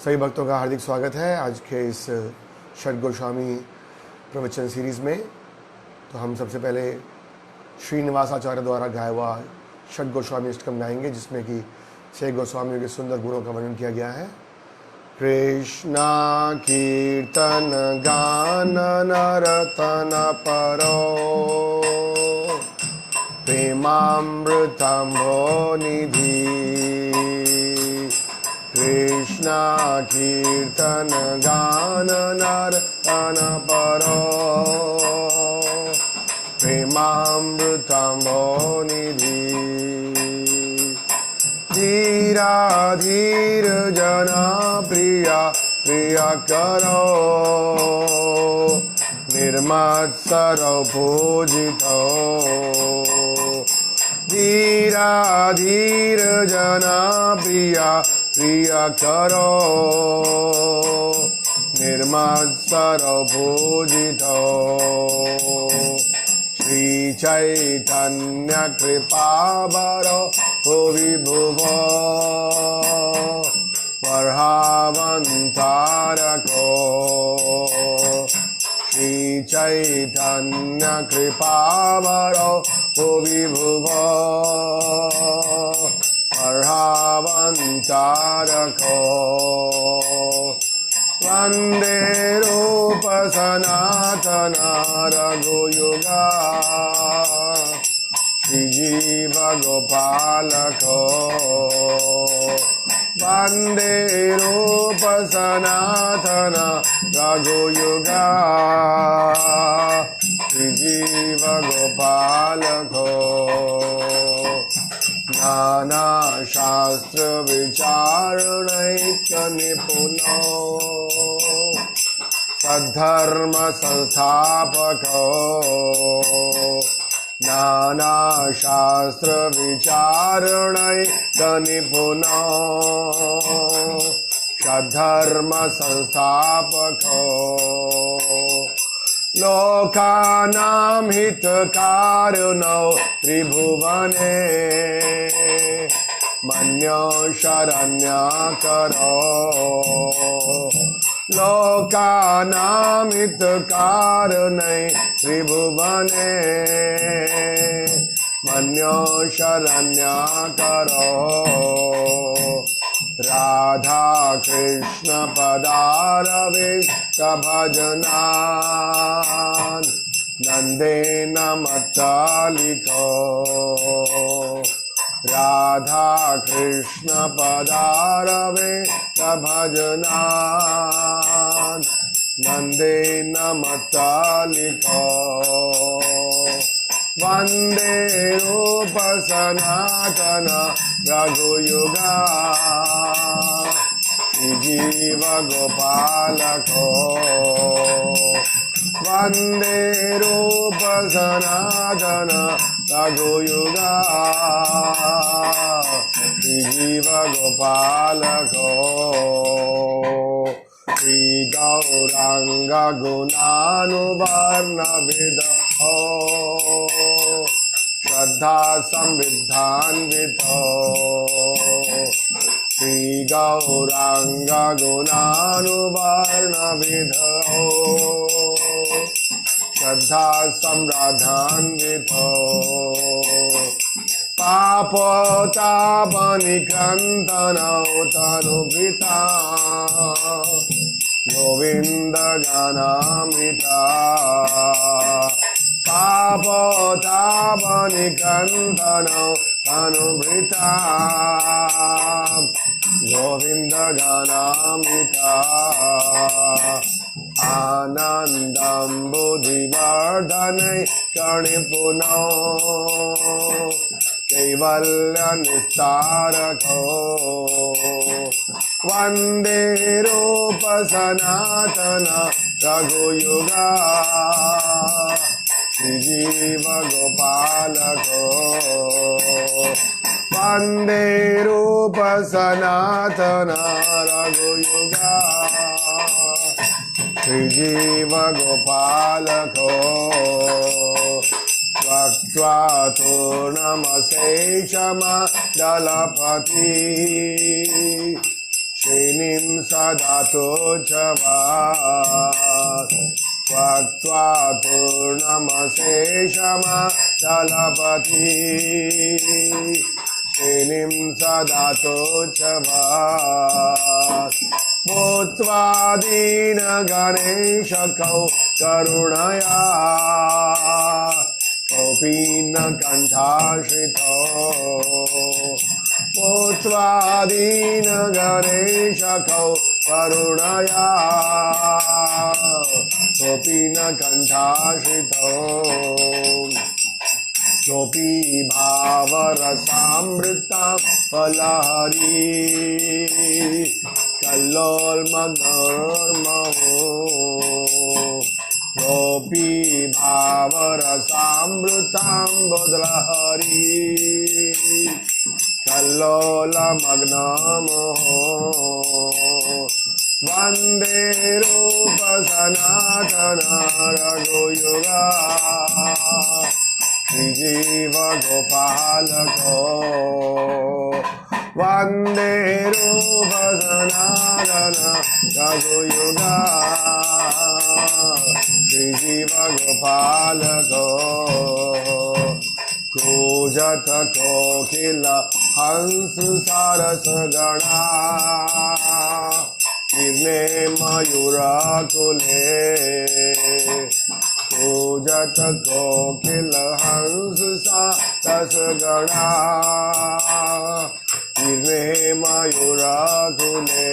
सभी भक्तों का हार्दिक स्वागत है आज के इस षड गोस्वामी प्रवचन सीरीज़ में। तो हम सबसे पहले श्रीनिवास आचार्य द्वारा गाया हुआ षड गोस्वामी अष्टकम गाएंगे, जिसमें कि 6 गोस्वामियों के सुंदर गुणों का वर्णन किया गया है। कृष्णा कीर्तन गान नरतन परो प्रेमामृतम्भो निधि। कृष्णा कीर्तन गान नरतन परो प्रेमामृतम्भो निधि। धीरा धीर जना प्रिया प्रिया करो निर्मत्सर पूजितो। धीरा धीर जना प्रिया प्रिया करो निर्मत्सर पूजितो। श्री चैतन्य कृपावरो विभुवो वर्हावन्तारको। श्री चैतन्य कृपावरो विभुवो वर्हावन्तारको। वन्दे रूप सनातन रघुयुगा श्रीजीव गोपालको। वन्दे रूप सनातन रघुयुगा श्रीजीव गोपालको। नाना शास्त्र विचारणैक निपुनो सद्धर्म संस्थापको। नाना शास्त्र विचारणैक निपुनो सद्धर्म संस्थापको। लोकानां हितकारिणो त्रिभुवने मन्यो शरण्याकरो। लोकानां हितकारिणे त्रिभुवने मन्यो शरण्याकरो। राधा कृष्ण पदारविन्द भजनान् नन्देन मत्तालिको। राधा कृष्ण पदारविन्द भजनान् नन्देन मत्तालिको। वन्दे रूप सनातन रघुयुगा श्रीजीव गोपालको। वन्दे रूप सनातन रघुयुगा श्रीजीव गोपालको। श्री गौरांग गुणानुवर्णविदो श्रद्धा संविद्धान्वितो। श्री गौरांग गुणानुवर्णविदो श्रद्धा संराधान्वितो। पापोतापनिकन्दनौ तनुभृता गोविंद गानामृता। पापोतापनिकन्दनौ तनुभृता गोविंद गानामृता। आनन्दं बुद्धिवर्धने क्षणिपुनो कैवल्य निस्तारको। वन्दे रूप सनातन रघुयुगा श्रीजीव गोपालको। वन्दे रूप सनातन रघुयुगा श्रीजीव गोपालको। त्वक्त्वातुर्णमशेषमदलपति श्रीनिं सदातो च वक्त्वा पूर्णमशेषमदलपति श्रीनिं सदातो च भूत्वा दीनगणेशकौ करुणया कोऽपि न कण्ठाश्रितो भूत्वा दीनगणेशकौ करुणया कोऽपि न कण्ठाश्रितो सोऽपि भावरसामृतां फलहरी कल्लोलमग्नोर्महो सोऽपि भावरसामृतां बुद्लहरी कल्लोलमग्नमोहो वन्दे रूपसनातन रघुयुगा श्रीजीव गोपालको वन्दे रूप सनातन रघुयुगा श्रीजीव गोपालको कूजत कोकिल हंस सारस गणा कीर्णे मयूरकुले कूजत कोकिल हंस सारस गणा कीर्णे मयूरकुले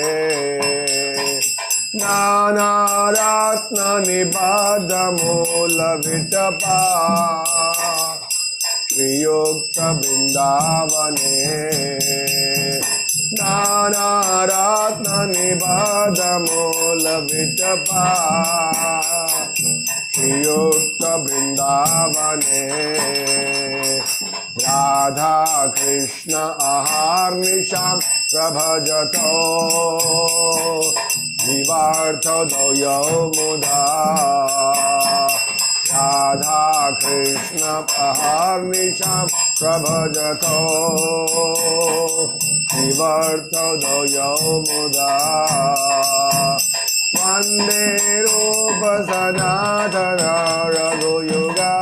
नानारत्न निबद्ध मूल विटपा श्रीयुक्त वृंदावने नानारत्न निबद्ध मूल विटपा श्रीयुक्त वृंदावने राधा कृष्ण अहर्निशां प्रभजतो जीवार्थ द्वयो मुदा राधा कृष्ण अहर्निशां प्रभजतो जीवार्थ द्वयो मुदा वन्दे रूप सनातन रघुयुगा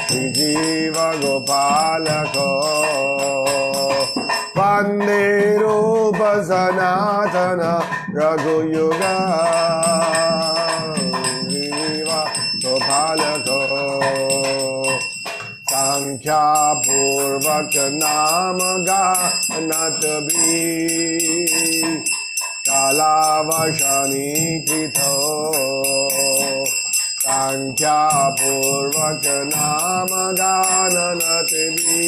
श्रीजीव गोपालको वन्दे रूप सनातन रघुयुगा श्रीजीव गोपालको संख्यापूर्वक नाम गानत भी कालावशनीकृतो संख्यापूर्वक नाम गानत भी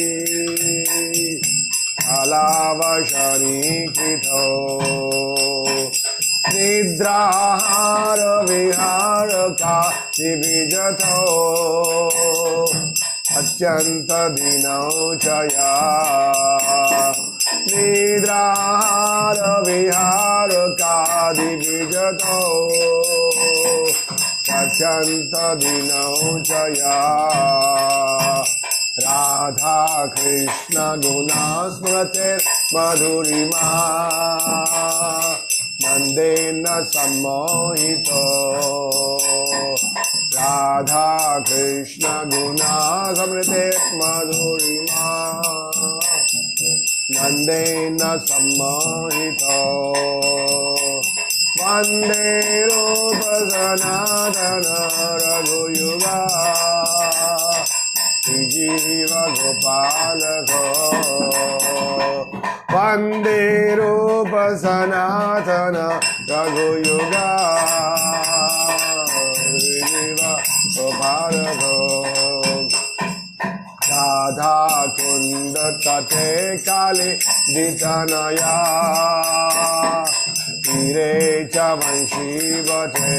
कालावशनीकृतो निद्राहार विहार का विजतो अत्यंत दीनौचया निद्राहार विहार का दिविजतो अत्यंत दीनौचया राधा कृष्ण गुणा स्मृते मधुरिमा नंदेन सम्मोहितो राधा कृष्ण गुणा स्मृते मधुरिमा नंदेन सम्मोहितो वन्दे रूप सनातन रघुयुगा श्रीजीव गोपालको वन्दे रूप सनातन रघुयुगा श्रीजीव गोपालको राधा कुंड तटे काली दितनया तीरे च वंशी बटे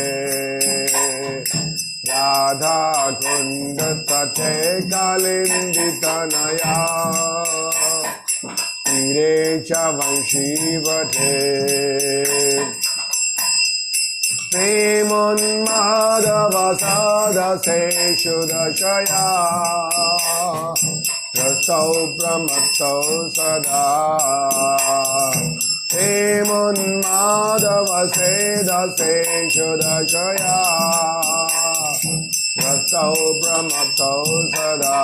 राधा कुंड तटे कालिंदितनया तीरे च वंशी बटे प्रेमोन्मादवसादशेषु दशया रसौ प्रमत्तौ सदा हेमुन्मादवसेदशेषुदशया रस्तौ प्रमत्तौ सदा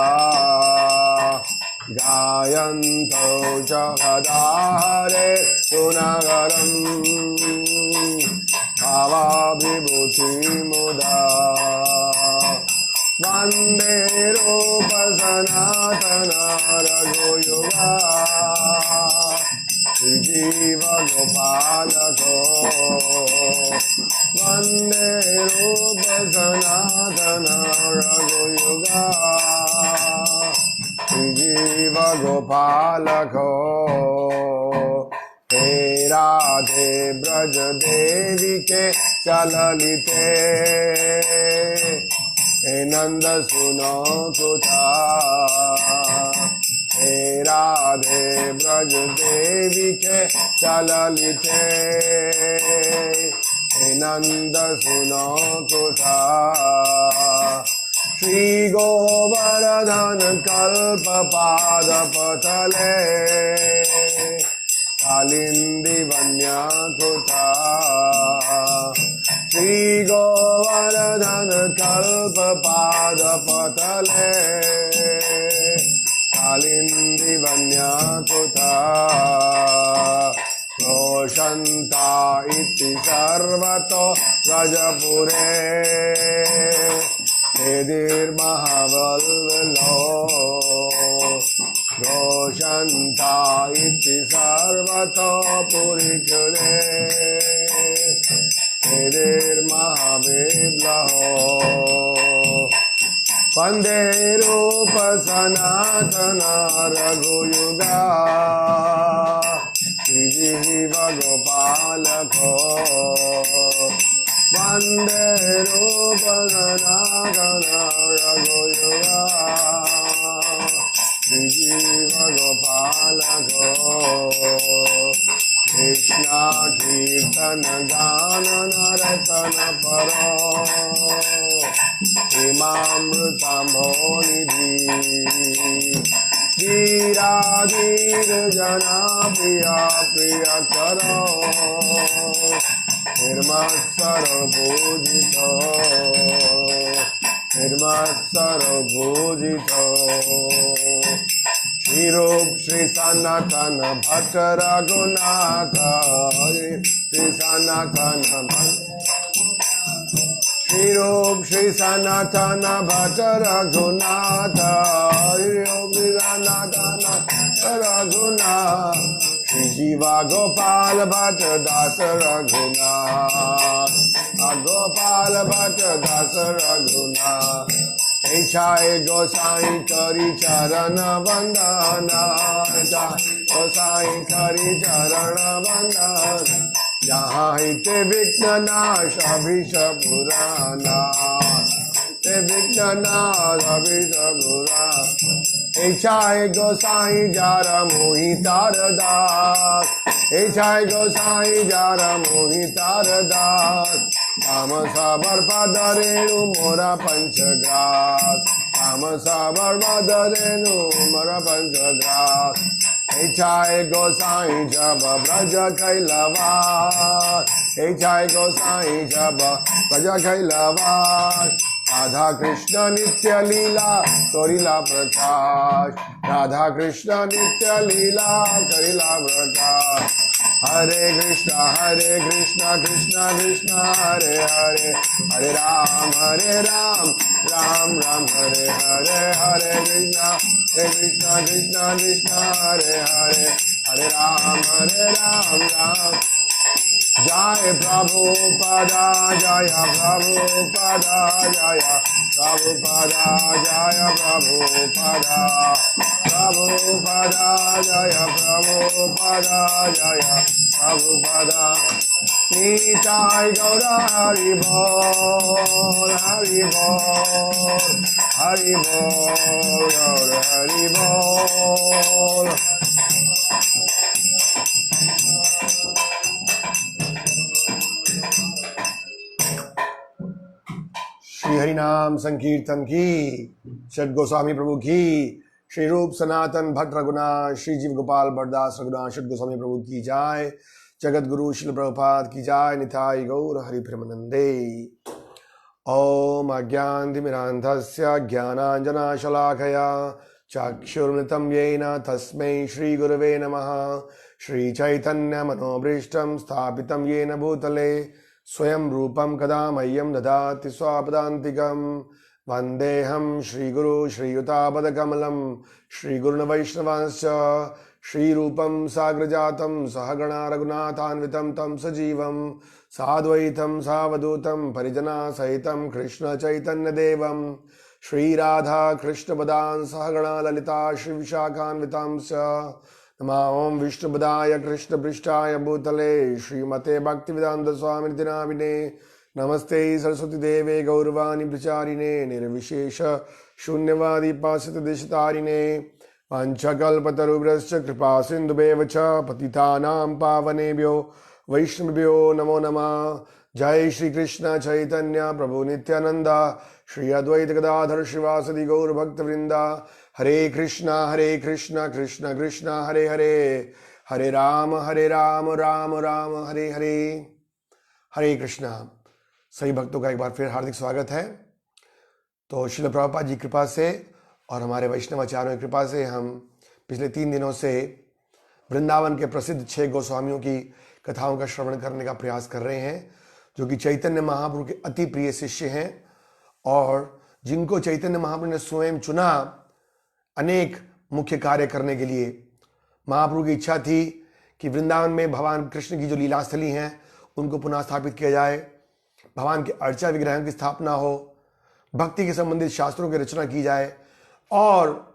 गायन्तौ च कदा हरे सुनगरम् भावाभिभूतिमुदा वन्दे रूपसनातन रघुयुगा श्रीजीव गोपालको वन्दे रूपसनातन रघुयुगा श्रीजीव गोपालको हे राधे ब्रज देवी के चललिते हे नंद सुनो सुता हे राधे ब्रज देवी के चललिते हे नंद सुनो सुता श्री गोवर्धन कल्प पाद पतले कालिंदी वन्याकुता श्री गोवर्धन कल्प पाद पतले कालिंदी वन्याकुता रोशन्ता इति सर्वतो व्रजपुरे वेदिर्महावल्लो रोशन्ता इति सर्वतो पुरिचुरे वेदिर्महाविब्लहो वन्दे रूप सनातन रघुयुगा श्रीजीव गोपालको वन्दे रूप सनातन रघुयुगा श्रीजीव गोपालको कृष्णा कीर्तन गान नरतन परो हेमामृतमोनिधि धीराधीर जना प्रिया प्रिय करो निर्मत्सर पूजितो निर्मत्सर पूजितो श्री रूप श्री सनातन भट्ट रघुनाथ श्री सनातन श्री रूप श्री सनातन भट्ट रघुनाथ श्री रूप श्री सनातन रघुनाथ श्री जीवा गोपाल भट्ट दास रघुनाथ गोपाल भट्ट दास रघुनाथ इच्छाए गोसाई करी चरण वंदना गोसाई करी चरण वंदन यहाँ हिते विघ्न नाश अभिष पुराना ते विघ्न नाश अभिष पुराण इच्छाए गोसाई जार मोहि तार दास इच्छाए गोसाई जार मोहि तार दास काम साबर पद रेणु मोरा पंचग्रास काम साबर पद रेणु मोरा पंचग्रास इच्छाए गोसाई जब ब्रज कैलवास इच्छाए गोसाई जब ब्रज कैलवास राधा कृष्ण नित्य लीला करिला प्रकाश राधा कृष्ण नित्य लीला करिला प्रकाश हरे कृष्ण कृष्ण कृष्ण हरे हरे हरे राम राम राम हरे हरे हरे कृष्ण कृष्ण कृष्ण हरे हरे हरे राम राम जय प्रभुपदा जय प्रभुपदा जय प्रभुपदा जय प्रभुपदा प्रभुपदा जय प्रभुपदा जय प्रभुपदा निताय गौर हरि बोल हरि बोल हरि बोल गौर हरि बोल श्री हरि नाम संकीर्तन की, षड गोस्वामी प्रभु की, श्री रूप सनातन भट्ट रघुनाथ, श्री जीव गोपाल बरदास रघुनाथ षट गोस्वामी प्रभु की जाय। जगत गुरु शिल प्रभुपाद की जाय। निताय गौर हरि प्रेमानंदे। ओम अज्ञानतिमिरान्धस्य ज्ञानाञ्जनशलाकया चक्षुर्मृतं येन तस्मै श्री गुरवे नमः। श्री चैतन्य मनोभीष्टं स्थापितं येन भूतले स्वयं रूपं कदा मह्यं ददाति स्वापदान्तिकं। वन्देऽहं श्रीगुरु श्रीयुतापदकमलं श्रीगुरुन् वैष्णवांश्च श्रीरूपं साग्रजातं सहगणा रघुनाथान्वितं तं सजीवं साद्वैतं सावधूतं परिजनासहितं कृष्ण चैतन्यदेवं श्रीराधा कृष्णपदान् सहगणा ललिता श्रीविशाखान्वितांश्च नमां विष्णुपदाय कृष्णपृष्ठाय भूतले श्रीमते भक्तिवेदान्त स्वामिनिति नामिने। नमस्ते सरस्वती देवे गौरवाणी प्रचारिणे निर्विशेष शून्यवादी पाश्चात्य देशतारिणे। पंचकल्पतरुभ्यश्च कृपा सिन्धुभ्येव च पतितानां पावनेभ्यो वैष्णवेभ्यो नमो नमः। जय श्री कृष्ण चैतन्य प्रभु नित्यानंद श्री अद्वैत गदाधर श्रीवासदि गौर भक्तवृंदा। हरे कृष्णा कृष्ण कृष्ण हरे हरे, हरे राम राम राम हरे हरे। हरे कृष्णा। सभी भक्तों का एक बार फिर हार्दिक स्वागत है। तो श्रील प्रभुपाद जी कृपा से और हमारे वैष्णवाचार्यों की कृपा से हम पिछले 3 दिनों से वृंदावन के प्रसिद्ध 6 गोस्वामियों की कथाओं का श्रवण करने का प्रयास कर रहे हैं, जो कि चैतन्य महाप्रभु के अति प्रिय शिष्य हैं और जिनको चैतन्य महाप्रभु ने स्वयं चुना अनेक मुख्य कार्य करने के लिए। महाप्रभु की इच्छा थी कि वृंदावन में भगवान कृष्ण की जो लीलास्थली हैं उनको पुनः स्थापित किया जाए, भगवान के अर्चा विग्रहों की स्थापना हो, भक्ति के संबंधित शास्त्रों की रचना की जाए और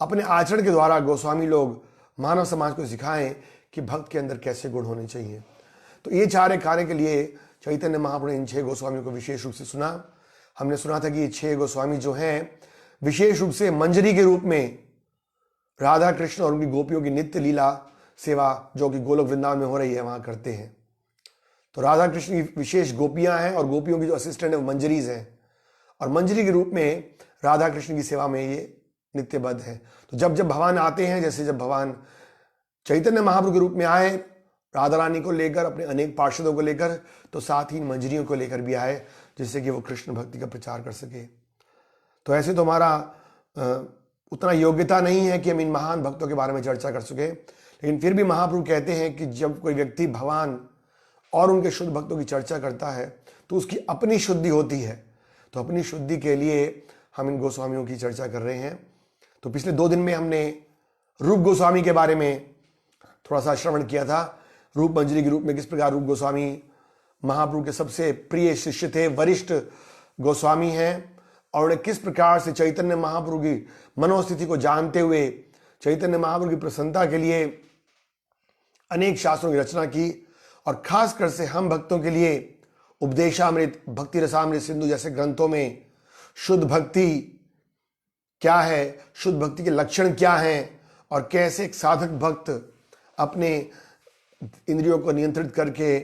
अपने आचरण के द्वारा गोस्वामी लोग मानव समाज को सिखाएं कि भक्त के अंदर कैसे गुण होने चाहिए। तो ये 4 कार्य के लिए चैतन्य महाप्रभु ने इन 6 गोस्वामियों को विशेष रूप से सुना। हमने सुना था कि ये 6 गोस्वामी जो हैं विशेष रूप से मंजरी के रूप में राधा कृष्ण और उनकी गोपियों की नित्य लीला सेवा जो कि गोलोक वृंदावन में हो रही है वहां करते हैं। तो राधा कृष्ण की विशेष गोपियां हैं और गोपियों की जो असिस्टेंट है वो मंजरीज हैं और मंजरी के रूप में राधा कृष्ण की सेवा में ये नित्यबद्ध है। तो जब जब भगवान आते हैं, जैसे जब भगवान चैतन्य महाप्रभु के रूप में आए राधा रानी को लेकर, अपने अनेक पार्षदों को लेकर, तो साथ ही मंजरियों को लेकर भी आए जिससे कि वो कृष्ण भक्ति का प्रचार कर सके। तो ऐसे तो हमारा उतना योग्यता नहीं है कि हम इन महान भक्तों के बारे में चर्चा कर सके, लेकिन फिर भी महाप्रभु कहते हैं कि जब कोई व्यक्ति भगवान और उनके शुद्ध भक्तों की चर्चा करता है तो उसकी अपनी शुद्धि होती है। तो अपनी शुद्धि के लिए हम इन गोस्वामियों की चर्चा कर रहे हैं। तो पिछले 2 दिन में हमने रूप गोस्वामी के बारे में थोड़ा सा श्रवण किया था। रूप मंजरी के रूप में किस प्रकार रूप गोस्वामी महाप्रभु के सबसे प्रिय शिष्य थे, वरिष्ठ गोस्वामी हैं और उन्हें किस प्रकार से चैतन्य महाप्रभु की मनोस्थिति को जानते हुए चैतन्य महाप्रभु की प्रसन्नता के लिए अनेक शास्त्रों की रचना की और खासकर से हम भक्तों के लिए उपदेशामृत, भक्ति रसामृत सिंधु जैसे ग्रंथों में शुद्ध भक्ति क्या है, शुद्ध भक्ति के लक्षण क्या हैं और कैसे एक साधक भक्त अपने इंद्रियों को नियंत्रित करके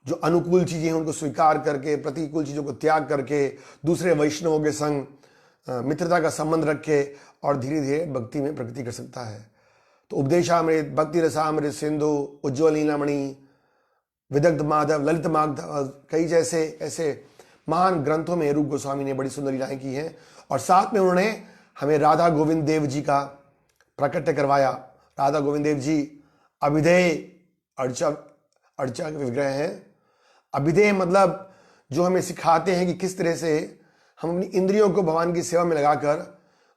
जो अनुकूल चीजें हैं उनको स्वीकार करके प्रतिकूल चीजों को त्याग करके दूसरे वैष्णवों के संग मित्रता का संबंध रखे और धीरे धीरे भक्ति में प्रगति कर सकता है। तो उपदेशामृत, भक्ति रसामृत सिंधु, उज्ज्वल लीलामणि, विदग्ध माधव, ललित माधव, कई जैसे ऐसे महान ग्रंथों में रूप गोस्वामी ने बड़ी सुंदर लीलाएं की हैं और साथ में उन्होंने हमें राधा गोविंद देव जी का प्राकट्य करवाया। राधा गोविंद देव जी अभिधेय अर्चा के विग्रह हैं। अभिधेय मतलब जो हमें सिखाते हैं कि किस तरह से हम अपनी इंद्रियों को भगवान की सेवा में लगाकर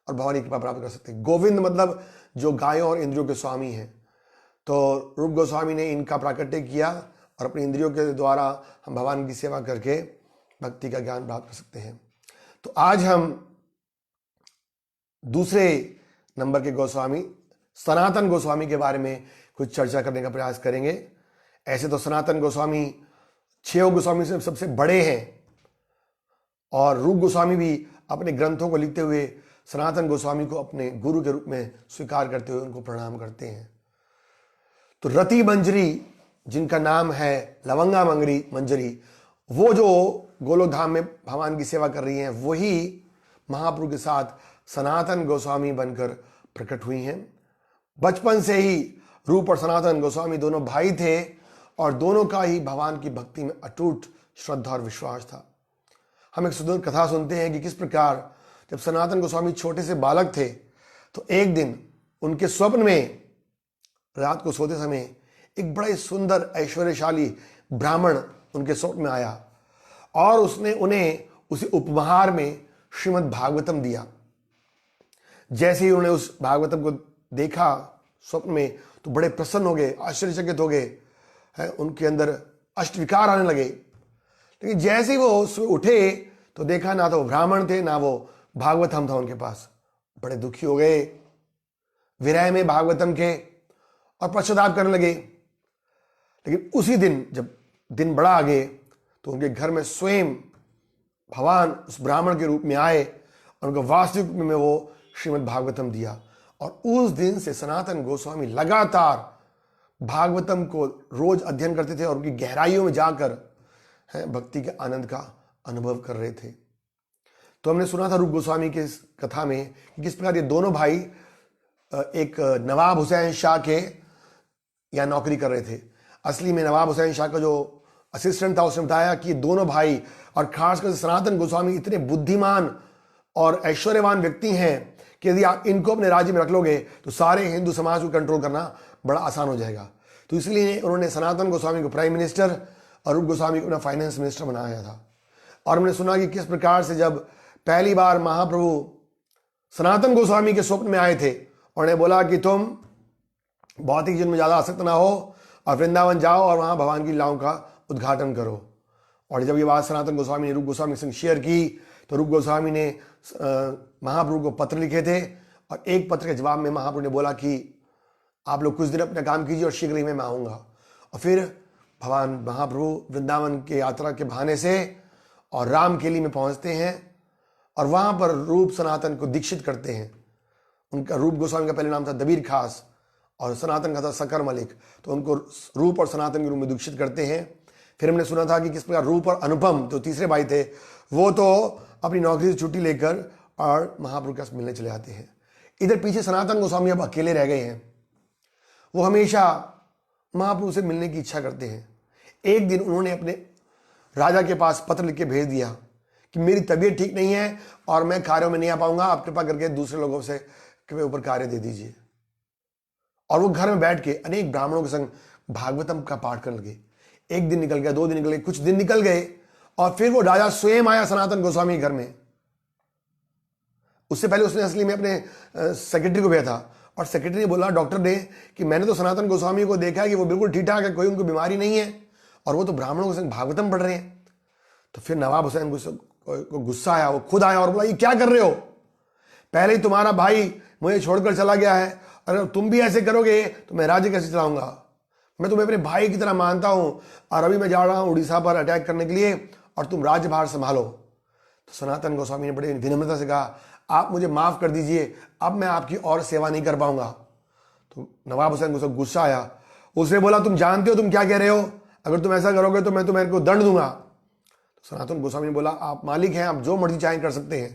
और भगवान की कृपा प्राप्त कर सकते हैं। गोविंद मतलब जो गायों और इंद्रियों के स्वामी हैं। तो रूप गोस्वामी ने इनका प्राकट्य किया और अपनी इंद्रियों के द्वारा हम भगवान की सेवा करके भक्ति का ज्ञान प्राप्त कर सकते हैं। तो आज हम दूसरे नंबर के गोस्वामी सनातन गोस्वामी के बारे में कुछ चर्चा करने का प्रयास करेंगे। ऐसे तो सनातन गोस्वामी 6 गोस्वामी से सबसे बड़े हैं और रूप गोस्वामी भी अपने ग्रंथों को लिखते हुए सनातन गोस्वामी को अपने गुरु के रूप में स्वीकार करते हुए उनको प्रणाम करते हैं। तो रति मंजरी जिनका नाम है लवंगा मंजरी, वो जो गोलोक धाम में भगवान की सेवा कर रही हैं वही महाप्रभु के साथ सनातन गोस्वामी बनकर प्रकट हुई हैं। बचपन से ही रूप और सनातन गोस्वामी दोनों भाई थे और दोनों का ही भगवान की भक्ति में अटूट श्रद्धा और विश्वास था। हम एक सुंदर कथा सुनते हैं कि किस प्रकार जब सनातन गोस्वामी छोटे से बालक थे तो एक दिन उनके स्वप्न में रात को सोते समय एक बड़ा ही सुंदर ऐश्वर्यशाली ब्राह्मण उनके स्वप्न में आया और उसने उन्हें उसी उपहार में श्रीमद् भागवतम दिया। जैसे ही उन्होंने उस भागवतम को देखा स्वप्न में तो बड़े प्रसन्न हो गए, आश्चर्यचकित हो गए, उनके अंदर अष्टविकार आने लगे। लेकिन जैसे ही वो सुबह उठे तो देखा ना तो वो ब्राह्मण थे ना वो भागवतम था उनके पास। बड़े दुखी हो गए, विरह में भागवतम के, और पश्चाताप करने लगे। लेकिन उसी दिन जब दिन बड़ा आ गए तो उनके घर में स्वयं भगवान उस ब्राह्मण के रूप में आए और उनका वास्तविक रूप में वो श्रीमद् भागवतम दिया। और उस दिन से सनातन गोस्वामी लगातार भागवतम को रोज अध्ययन करते थे और उनकी गहराइयों में जाकर भक्ति के आनंद का अनुभव कर रहे थे। तो हमने सुना था रूप गोस्वामी के इस कथा में कि किस प्रकार ये दोनों भाई एक नवाब हुसैन शाह के यहाँ नौकरी कर रहे थे। असली में नवाब हुसैन शाह का जो असिस्टेंट था उसने बताया कि दोनों भाई और खासकर सनातन गोस्वामी इतने बुद्धिमान और ऐश्वर्यवान व्यक्ति हैं कि यदि आप इनको अपने राज्य में रख लोगे तो सारे हिंदू समाज को कंट्रोल करना बड़ा आसान हो जाएगा। तो इसलिए उन्होंने सनातन गोस्वामी को प्राइम मिनिस्टर और रूप गोस्वामी को अपना फाइनेंस मिनिस्टर बनाया था। और हमने सुना कि किस प्रकार से जब पहली बार महाप्रभु सनातन गोस्वामी के स्वप्न में आए थे, उन्होंने बोला कि तुम भौतिक जीवन में ज़्यादा आसक्त ना हो और वृंदावन जाओ और वहाँ भगवान की लीलाओं का उद्घाटन करो। और जब ये बात सनातन गोस्वामी ने रूप गोस्वामी के संग शेयर की तो रूप गोस्वामी ने महाप्रभु को पत्र लिखे थे और एक पत्र के जवाब में महाप्रभु ने बोला कि आप लोग कुछ दिन अपना काम कीजिए और शीघ्र ही मैं आऊँगा। और फिर भगवान महाप्रभु वृंदावन के यात्रा के बहाने से और रामकेली में पहुँचते हैं और वहाँ पर रूप सनातन को दीक्षित करते हैं। उनका रूप गोस्वामी का पहले नाम था दबीर खास और सनातन का था सकर मलिक। तो उनको रूप और सनातन के रूप में दीक्षित करते हैं। फिर हमने सुना था कि किस प्रकार रूप और अनुपम जो तीसरे भाई थे वो तो अपनी नौकरी से छुट्टी लेकर और महाप्रभु के साथ मिलने चले आते हैं। इधर पीछे सनातन गोस्वामी अब अकेले रह गए हैं। वो हमेशा महाप्रभु से मिलने की इच्छा करते हैं। एक दिन उन्होंने अपने राजा के पास पत्र लिख के भेज दिया कि मेरी तबीयत ठीक नहीं है और मैं कार्यों में नहीं आ पाऊंगा, आप कृपा करके दूसरे लोगों से के ऊपर कार्य दे दीजिए। और वो घर में बैठ के अनेक ब्राह्मणों के संग भागवतम का पाठ करने लगे। एक दिन निकल गया, 2 दिन निकल गए, कुछ दिन निकल गए और फिर वो राजा स्वयं आया सनातन गोस्वामी के घर में। उससे पहले उसने असली में अपने सेक्रेटरी को भेजा था और सेक्रेटरी ने बोला डॉक्टर ने कि मैंने तो सनातन गोस्वामी को देखा है कि वो बिल्कुल ठीक ठाक है, कोई उनको बीमारी नहीं है और वो तो ब्राह्मणों के संग भागवतम पढ़ रहे हैं। तो फिर नवाब हुसैन को गुस्सा आया, वो खुद आया और बोला ये क्या कर रहे हो, पहले ही तुम्हारा भाई मुझे छोड़कर चला गया है, अगर तुम भी ऐसे करोगे तो मैं राज्य कैसे चलाऊंगा। मैं तुम्हें अपने भाई की तरह मानता हूं और अभी मैं जा रहा हूं उड़ीसा पर अटैक करने के लिए और तुम राज्यभार संभालो। तो सनातन गोस्वामी ने बड़ी विनम्रता से कहा आप मुझे माफ कर दीजिए, अब मैं आपकी और सेवा नहीं कर पाऊंगा। तो नवाब हुसैन को गुस्सा आया, उसने बोला तुम जानते हो तुम क्या कह रहे हो, अगर तुम ऐसा करोगे तो मैं तुम्हें दंड दूंगा। तो सनातन गोस्वामी ने बोला आप मालिक हैं, आप जो मर्जी चाहें कर सकते हैं,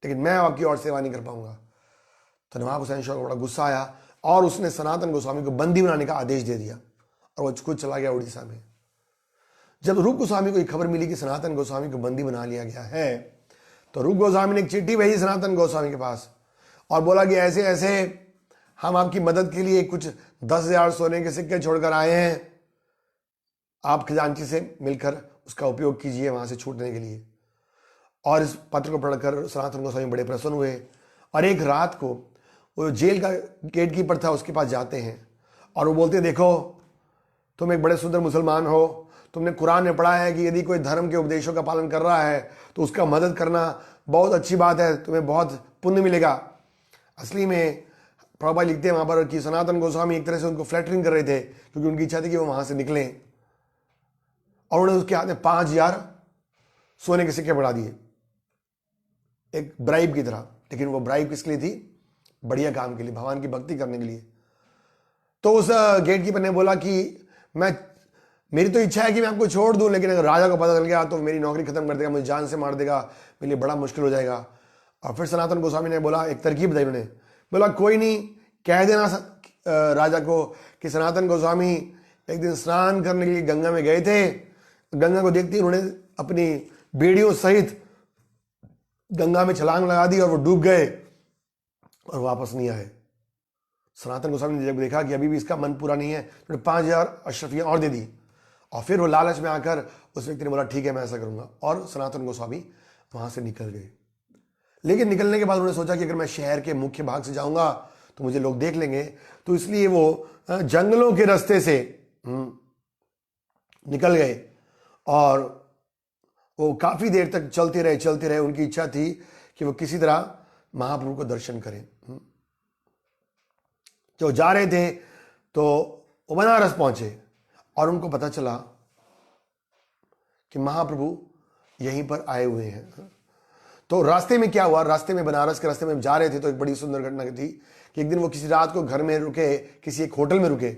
लेकिन मैं आपकी और सेवा नहीं कर पाऊंगा। तो नवाब हुसैन शाह को बड़ा गुस्सा आया और उसने सनातन गोस्वामी को बंदी बनाने का आदेश दे दिया और वो खुद चला गया उड़ीसा में। जब रूप गोस्वामी को एक खबर मिली कि सनातन गोस्वामी को बंदी बना लिया गया है तो रूप गोस्वामी ने एक चिट्ठी भेजी सनातन गोस्वामी के पास और बोला कि ऐसे ऐसे हम आपकी मदद के लिए कुछ 10,000 सोने के सिक्के छोड़कर आए हैं, आप खजांची से मिलकर उसका उपयोग कीजिए वहां से छूटने के लिए। और इस पत्र को पढ़कर सनातन गोस्वामी बड़े प्रसन्न हुए और एक रात को वो जेल का गेट कीपर था उसके पास जाते हैं और वो बोलते देखो तुम एक बड़े सुंदर मुसलमान हो, तुमने कुरान में पढ़ा है कि यदि कोई धर्म के उपदेशों का पालन कर रहा है तो उसका मदद करना बहुत अच्छी बात है, तुम्हें बहुत पुण्य मिलेगा। असली में प्रभुपाद लिखते हैं वहां पर कि सनातन गोस्वामी एक तरह से उनको फ्लैटरिंग कर रहे थे क्योंकि उनकी इच्छा थी कि वो वहां से निकलें और उन्होंने उसके हाथ में 5,000 सोने के सिक्के बढ़ा दिए एक ब्राइब की तरह। लेकिन वो ब्राइब किसके लिए थी, बढ़िया काम के लिए, भगवान की भक्ति करने के लिए। तो उस गेट कीपर ने बोला कि मेरी तो इच्छा है कि मैं आपको छोड़ दूं, लेकिन अगर राजा को पता चल गया तो मेरी नौकरी खत्म कर देगा, मुझे जान से मार देगा, मेरे लिए बड़ा मुश्किल हो जाएगा। और फिर सनातन गोस्वामी ने बोला, एक तरकीब दी उन्होंने, बोला कोई नहीं, कह देना राजा को कि सनातन गोस्वामी एक दिन स्नान करने के लिए गंगा में गए थे, गंगा को देखते ही उन्होंने अपनी बेड़ियों सहित गंगा में छलांग लगा दी और वो डूब गए और वापस नहीं आए। सनातन गोस्वामी ने जब देखा कि अभी भी इसका मन पूरा नहीं है, तो 5,000 अशरफियाँ और दे दी। और फिर वो लालच में आकर उस व्यक्ति ने बोला ठीक है मैं ऐसा करूंगा, और सनातन गोस्वामी वहां से निकल गए। लेकिन निकलने के बाद उन्होंने सोचा कि अगर मैं शहर के मुख्य भाग से जाऊंगा तो मुझे लोग देख लेंगे, तो इसलिए वो जंगलों के रास्ते से निकल गए और वो काफी देर तक चलते रहे। उनकी इच्छा थी कि वो किसी तरह महाप्रभु को दर्शन करें। जो जा रहे थे तो वो बनारस पहुंचे और उनको पता चला कि महाप्रभु यहीं पर आए हुए हैं। तो रास्ते में क्या हुआ, रास्ते में बनारस के रास्ते में जा रहे थे तो एक बड़ी सुंदर घटना थी कि एक दिन वो किसी रात को घर में रुके, किसी एक होटल में रुके,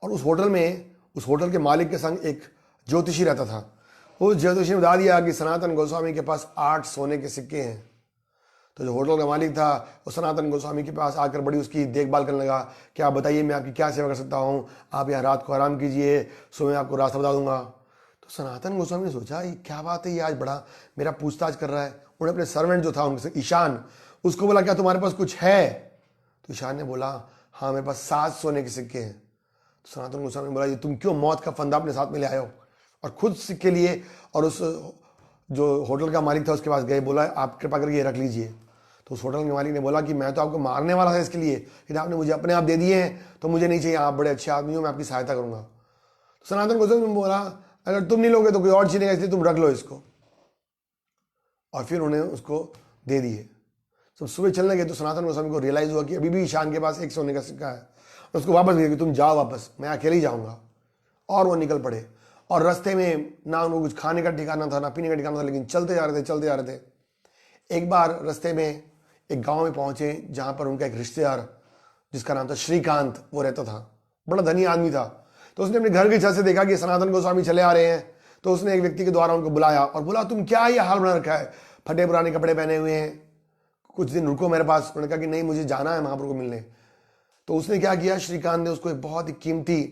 और उस होटल के मालिक के संग एक ज्योतिषी रहता था। उस ज्योतिषी ने बता दिया कि सनातन गोस्वामी के पास 8 सोने के सिक्के हैं। तो जो होटल का मालिक था वो सनातन गोस्वामी के पास आकर बड़ी उसकी देखभाल करने लगा कि आप बताइए मैं आपकी क्या सेवा कर सकता हूँ, आप यहाँ रात को आराम कीजिए, सुबह मैं आपको रास्ता बता दूंगा। तो सनातन गोस्वामी ने सोचा ये क्या बात है, ये आज बड़ा मेरा पूछताछ कर रहा है। उन्होंने अपने सर्वेंट जो था उनसे ईशान, उसको बोला क्या तुम्हारे पास कुछ है? तो ईशान ने बोला हाँ मेरे पास 7 सोने के सिक्के हैं। तो सनातन गोस्वामी ने बोला ये तुम क्यों मौत का फंदा अपने साथ में ले आए हो? और खुद सिक्के लिए और उस जो होटल का मालिक था उसके पास गए, बोला आप कृपा करके ये रख लीजिए। तो उस होटल के मालिक ने बोला कि मैं तो आपको मारने वाला था इसके लिए, लेकिन आपने मुझे अपने आप दे दिए हैं तो मुझे नहीं चाहिए, आप बड़े अच्छे आदमी हो, मैं आपकी सहायता करूंगा। तो सनातन गोस्वामी ने बोला अगर तुम नहीं लोगे तो कोई और छीनेगा, इसलिए तुम रख लो इसको। और फिर उन्हें उसको दे दिए। जब सुबह चलने गए तो सनातन गोस्वामी को रियलाइज हुआ कि अभी भी ईशान के पास 1 सोने का सिक्का है। उसको वापस दिया कि तुम जाओ वापस, मैं अकेले ही जाऊंगा। और वो निकल पड़े और रास्ते में ना उनको कुछ खाने का ठिकाना था ना पीने का ठिकाना था, लेकिन चलते जा रहे थे। एक बार रास्ते में एक गांव में पहुंचे जहां पर उनका एक रिश्तेदार जिसका नाम था श्रीकांत वो रहता था, बड़ा धनी आदमी था। तो उसने अपने घर की छत से देखा कि सनातन गोस्वामी चले आ रहे हैं, तो उसने एक व्यक्ति के द्वारा उनको बुलाया और बोला तुम क्या ये हाल बना रखा है, फटे पुराने कपड़े पहने हुए हैं, कुछ दिन रुको मेरे पास। उन्होंने कहा कि नहीं मुझे जाना है महाप्रभु को मिलने। तो उसने क्या किया, श्रीकांत ने उसको एक बहुत ही कीमती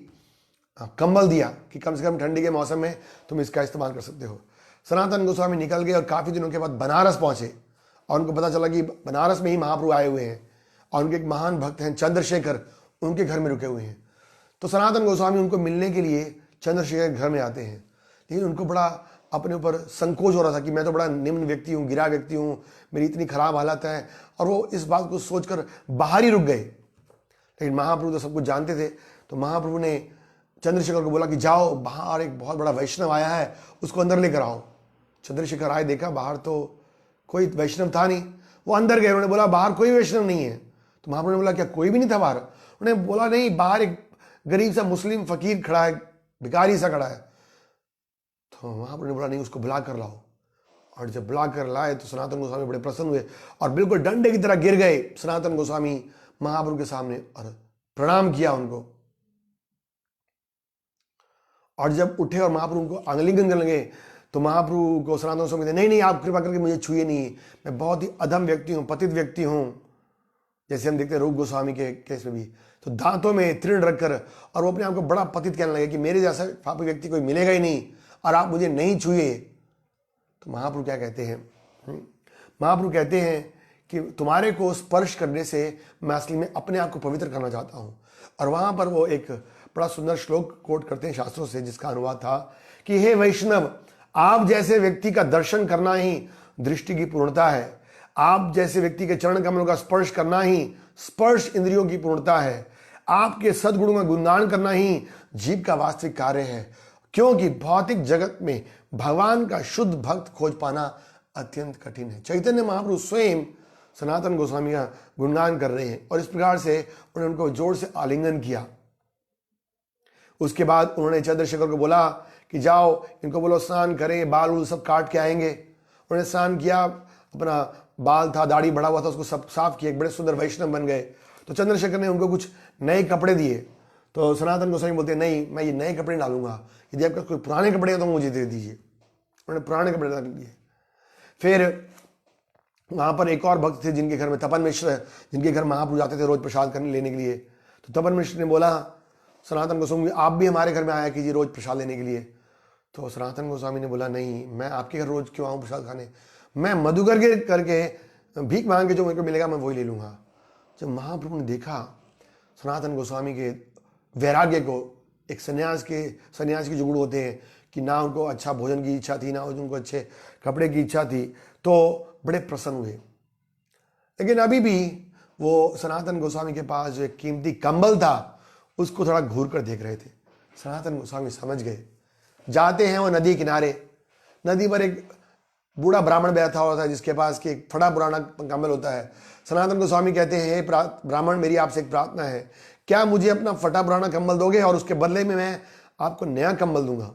कंबल दिया कि कम से कम ठंडी के मौसम में तुम इसका इस्तेमाल कर सकते हो। सनातन गोस्वामी निकल गए और काफी दिनों के बाद बनारस पहुंचे और उनको पता चला कि बनारस में ही महाप्रभु आए हुए हैं और उनके एक महान भक्त हैं चंद्रशेखर, उनके घर में रुके हुए हैं। तो सनातन गोस्वामी उनको मिलने के लिए चंद्रशेखर के घर में आते हैं, लेकिन उनको बड़ा अपने ऊपर संकोच हो रहा था कि मैं तो बड़ा निम्न व्यक्ति हूँ, गिरा व्यक्ति हूँ, मेरी इतनी खराब हालत है, और वो इस बात को सोचकर बाहर ही रुक गए। लेकिन महाप्रभु तो सब कुछ जानते थे, तो महाप्रभु ने चंद्रशेखर को बोला कि जाओ बाहर एक बहुत बड़ा वैष्णव आया है, उसको अंदर लेकर आओ। चंद्रशेखर आए, देखा बाहर तो कोई वैष्णव था नहीं। वो अंदर गए, उन्होंने बोला बाहर कोई वैष्णव नहीं है। तो महाप्रभु ने बोला क्या कोई भी नहीं था बाहर? उन्होंने बोला नहीं, बाहर एक गरीब सा मुस्लिम फकीर खड़ा है, भिखारी सा खड़ा है। तो महाप्रभु ने बोला नहीं उसको बुला कर लाओ। और जब बुला कर लाए तो सनातन गोस्वामी बड़े प्रसन्न हुए और बिल्कुल डंडे की तरह गिर गए सनातन गोस्वामी महाप्रभु के सामने और प्रणाम किया उनको। और जब उठे और महाप्रभु को आलिंगन करने लगे तो महाप्रभु को सनातन गोस्वामी कहते नहीं आप कृपा करके मुझे छुए नहीं, मैं बहुत ही अधम व्यक्ति हूँ, पतित व्यक्ति हूँ। जैसे हम देखते हैं रूप गोस्वामी के केस में भी, तो दांतों में तृण रखकर और वो अपने आप को बड़ा पतित कहने लगे कि मेरे जैसा पापी व्यक्ति कोई मिलेगा ही नहीं और आप मुझे नहीं छुए। तो महाप्रभु क्या कहते हैं? महाप्रभु कहते हैं कि तुम्हारे को स्पर्श करने से मैं असली में अपने आप को पवित्र करना चाहता हूँ। और वहां पर वो एक बड़ा सुंदर श्लोक कोट करते हैं शास्त्रों से, जिसका अनुवाद था कि हे वैष्णव, आप जैसे व्यक्ति का दर्शन करना ही दृष्टि की पूर्णता है, आप जैसे व्यक्ति के चरण कमलों का स्पर्श करना ही स्पर्श इंद्रियों की पूर्णता है, आपके सद्गुणों का गुणगान करना ही जीव का वास्तविक कार्य है, क्योंकि भौतिक जगत में भगवान का शुद्ध भक्त खोज पाना अत्यंत कठिन है। चैतन्य महाप्रभु स्वयं सनातन गोस्वामी का गुणगान कर रहे हैं और इस प्रकार से उन्होंने उनको जोर से आलिंगन किया। उसके बाद उन्होंने चंद्रशेखर को बोला कि जाओ इनको बोलो स्नान करें, बाल उल सब काट के आएंगे। उन्होंने स्नान किया, अपना बाल था, दाढ़ी बढ़ा हुआ था, उसको सब साफ किया, एक बड़े सुंदर वैष्णव बन गए। तो चंद्रशेखर ने उनको कुछ नए कपड़े दिए। तो सनातन गोस्वामी बोलते नहीं मैं ये नए कपड़े डालूंगा, यदि आपके कोई पुराने कपड़े हैं तो मुझे दे दीजिए। उन्होंने पुराने कपड़े डाल दिए। फिर वहां पर एक और भक्त थे जिनके घर में तपन मिश्र, जिनके घर महाप्रभु जाते थे रोज प्रसाद करने लेने के लिए। तो तपन मिश्र ने बोला सनातन गोस्वामी आप भी हमारे घर में आया कीजिए रोज प्रसाद लेने के लिए। तो सनातन गोस्वामी ने बोला नहीं, मैं आपके घर रोज क्यों आऊँ प्रसाद खाने, मैं मधुकर के करके भीख मांग के जो मेरे को मिलेगा मैं वही ले लूँगा। जब महाप्रभु ने देखा सनातन गोस्वामी के वैराग्य को, एक सन्यास के जो गुण होते हैं कि ना उनको अच्छा भोजन की इच्छा थी, ना उनको अच्छे कपड़े की इच्छा थी, तो बड़े प्रसन्न हुए। लेकिन अभी भी वो सनातन गोस्वामी के पास जो एक कीमती कंबल था उसको थोड़ा घूर कर देख रहे थे। सनातन गोस्वामी समझ गए। जाते हैं वो नदी किनारे, नदी पर एक बूढ़ा ब्राह्मण बैठा हुआ था जिसके पास कि एक फटा पुराना कंबल होता है। सनातन गोस्वामी कहते हैं हे ब्राह्मण, मेरी आपसे एक प्रार्थना है, क्या मुझे अपना फटा पुराना कंबल दोगे और उसके बदले में मैं आपको नया कंबल दूंगा।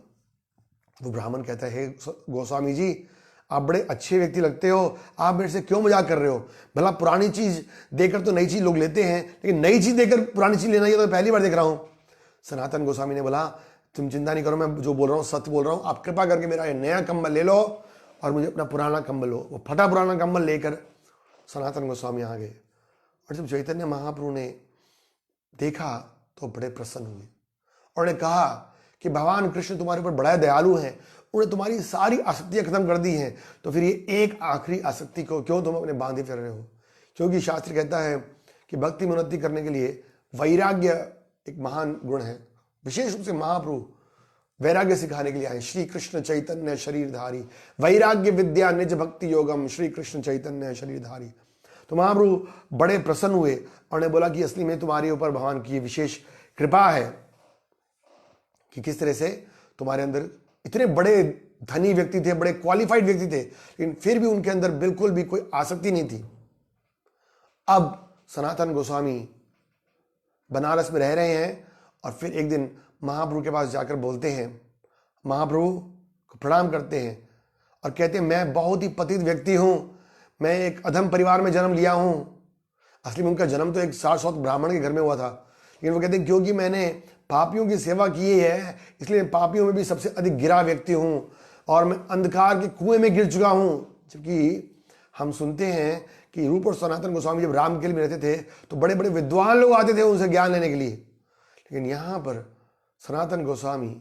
वो ब्राह्मण कहता है हे गोस्वामी जी, आप बड़े अच्छे व्यक्ति लगते हो, आप मेरे से क्यों मजाक कर रहे हो। भला पुरानी चीज देकर तो नई चीज लोग लेते हैं, लेकिन नई चीज देकर पुरानी चीज लेना ये तो पहली बार देख रहा हूं। सनातन गोस्वामी ने बोला तुम चिंता नहीं करो, मैं जो बोल रहा हूँ सत्य बोल रहा हूँ, आप कृपा करके मेरा ये नया कंबल ले लो और मुझे अपना पुराना कंबल लो। वो फटा पुराना कंबल लेकर सनातन गोस्वामी आ गए। और जब चैतन्य महाप्रभु ने देखा तो बड़े प्रसन्न हुए और उन्होंने कहा कि भगवान कृष्ण तुम्हारे ऊपर बड़ा दयालु हैं, उन्होंने तुम्हारी सारी आसक्तियां खत्म कर दी हैं, तो फिर ये एक आखिरी आसक्ति को क्यों तुम अपने बांधे फिर रहे हो। क्योंकि शास्त्र कहता है कि भक्ति में उन्नति करने के लिए वैराग्य एक महान गुण है। विशेष रूप से महाप्रभु वैराग्य सिखाने के लिए आए। श्री कृष्ण चैतन्य शरीरधारी वैराग्य विद्या निज भक्ति योगम, श्री कृष्ण चैतन्य शरीरधारी। तो महाप्रभु बड़े प्रसन्न हुए और ने बोला कि असली में तुम्हारे ऊपर भगवान की विशेष कृपा है कि किस तरह से तुम्हारे अंदर इतने बड़े धनी व्यक्ति थे, बड़े क्वालिफाइड व्यक्ति थे, लेकिन फिर भी उनके अंदर बिल्कुल भी कोई आसक्ति नहीं थी। अब सनातन गोस्वामी बनारस में रह रहे हैं और फिर एक दिन महाप्रभु के पास जाकर बोलते हैं, महाप्रभु को प्रणाम करते हैं और कहते हैं मैं बहुत ही पतित व्यक्ति हूं, मैं एक अधम परिवार में जन्म लिया हूं। असली में उनका जन्म तो एक सारस्वत ब्राह्मण के घर में हुआ था, लेकिन वो कहते हैं क्योंकि मैंने पापियों की सेवा की है इसलिए पापियों में भी सबसे अधिक गिरा व्यक्ति हूं और मैं अंधकार के कुएं में गिर चुका हूं। जबकि हम सुनते हैं कि रूप और सनातन गोस्वामी जब रामकिल में रहते थे तो बड़े बड़े विद्वान लोग आते थे उनसे ज्ञान लेने के लिए, लेकिन यहां पर सनातन गोस्वामी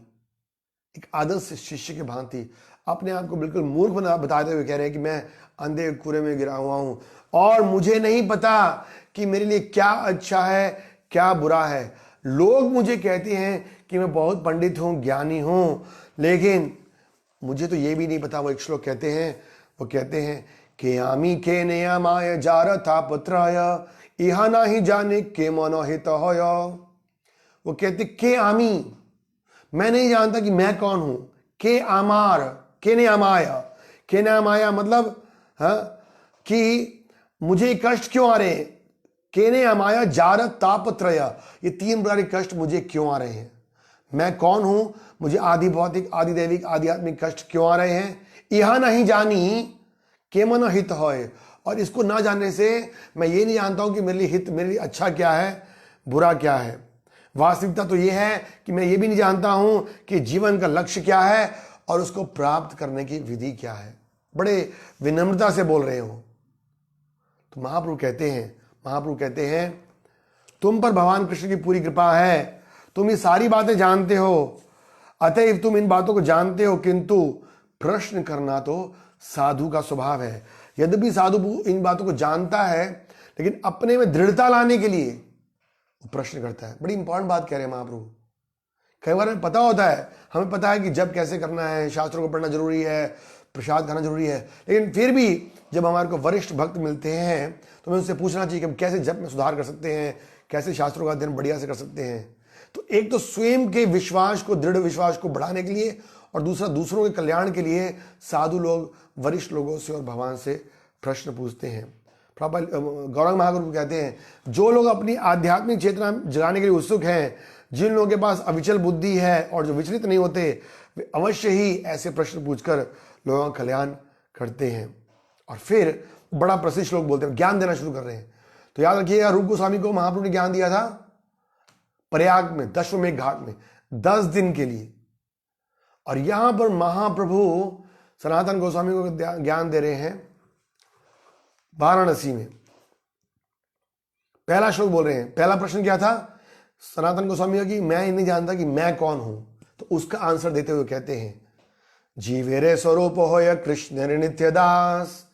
एक आदर्श शिष्य के भांति अपने आप को बिल्कुल मूर्ख बताते हुए कह रहे हैं कि मैं अंधे कुएं में गिरा हुआ हूं और मुझे नहीं पता कि मेरे लिए क्या अच्छा है क्या बुरा है। लोग मुझे कहते हैं कि मैं बहुत पंडित हूं, ज्ञानी हूं, लेकिन मुझे तो ये भी नहीं पता। वो एक श्लोक कहते हैं, वो कहते हैं कि आमी के नियमाय जारथा पुत्राय इहा ना ही जाने के मनोहित होय। वो कहते के आमी, मैं नहीं जानता कि मैं कौन हूं। के आमार, के ने अमाया, के ने अमाया मतलब कि मुझे कष्ट क्यों आ रहे हैं। केने अमाया जारत तापत्रय, ये तीन प्रकार के कष्ट मुझे क्यों आ रहे हैं। मैं कौन हूं, मुझे आदि भौतिक आदि दैविक आध्यात्मिक कष्ट क्यों आ रहे हैं। यह नहीं जानी के मन हित होय, और इसको ना जानने से मैं ये नहीं जानता हूं कि मेरे लिए हित, मेरे लिए अच्छा क्या है बुरा क्या है। वास्तविकता तो ये है कि मैं ये भी नहीं जानता हूं कि जीवन का लक्ष्य क्या है और उसको प्राप्त करने की विधि क्या है। बड़े विनम्रता से बोल रहे हो। तो महाप्रभु कहते हैं तुम पर भगवान कृष्ण की पूरी कृपा है, तुम ये सारी बातें जानते हो, अतएव तुम इन बातों को जानते हो, किंतु प्रश्न करना तो साधु का स्वभाव है। यद्यपि साधु इन बातों को जानता है, लेकिन अपने में दृढ़ता लाने के लिए वो प्रश्न करता है। बड़ी इंपॉर्टेंट बात कह रहे हैं महाप्रभु। कई बार हमें पता होता है, हमें पता है कि जब कैसे करना है, शास्त्रों को पढ़ना जरूरी है, प्रसाद खाना जरूरी है, लेकिन फिर भी जब हमारे को वरिष्ठ भक्त मिलते हैं तो हमें उनसे पूछना चाहिए कि हम कैसे जप में सुधार कर सकते हैं, कैसे शास्त्रों का अध्ययन बढ़िया से कर सकते हैं। तो एक तो स्वयं के विश्वास को, दृढ़ विश्वास को बढ़ाने के लिए, और दूसरा दूसरों के कल्याण के लिए साधु लोग वरिष्ठ लोगों से और भगवान से प्रश्न पूछते हैं। गौरंग महागुरु कहते हैं जो लोग अपनी आध्यात्मिक चेतना जगाने के लिए उत्सुक हैं, जिन लोगों के पास अविचल बुद्धि है और जो विचलित नहीं होते, वे अवश्य ही ऐसे प्रश्न पूछकर लोगों का कल्याण करते हैं। और फिर बड़ा प्रसिद्ध श्लोक बोलते हैं, ज्ञान देना शुरू कर रहे हैं। तो याद रखिएगा, रूप गोस्वामी को महाप्रभु ने ज्ञान दिया था प्रयाग में, दशमेघ घाट में 10 दिन के लिए, और यहां पर महाप्रभु सनातन गोस्वामी को ज्ञान दे रहे हैं वाराणसी में। पहला श्लोक बोल रहे हैं, पहला प्रश्न क्या था सनातन गोस्वामी का कि मैं ही नहीं जानता कि मैं कौन हूं, तो उसका आंसर देते हुए कहते हैं जीवेरे स्वरूप होय कृष्ण रे नित्य दास,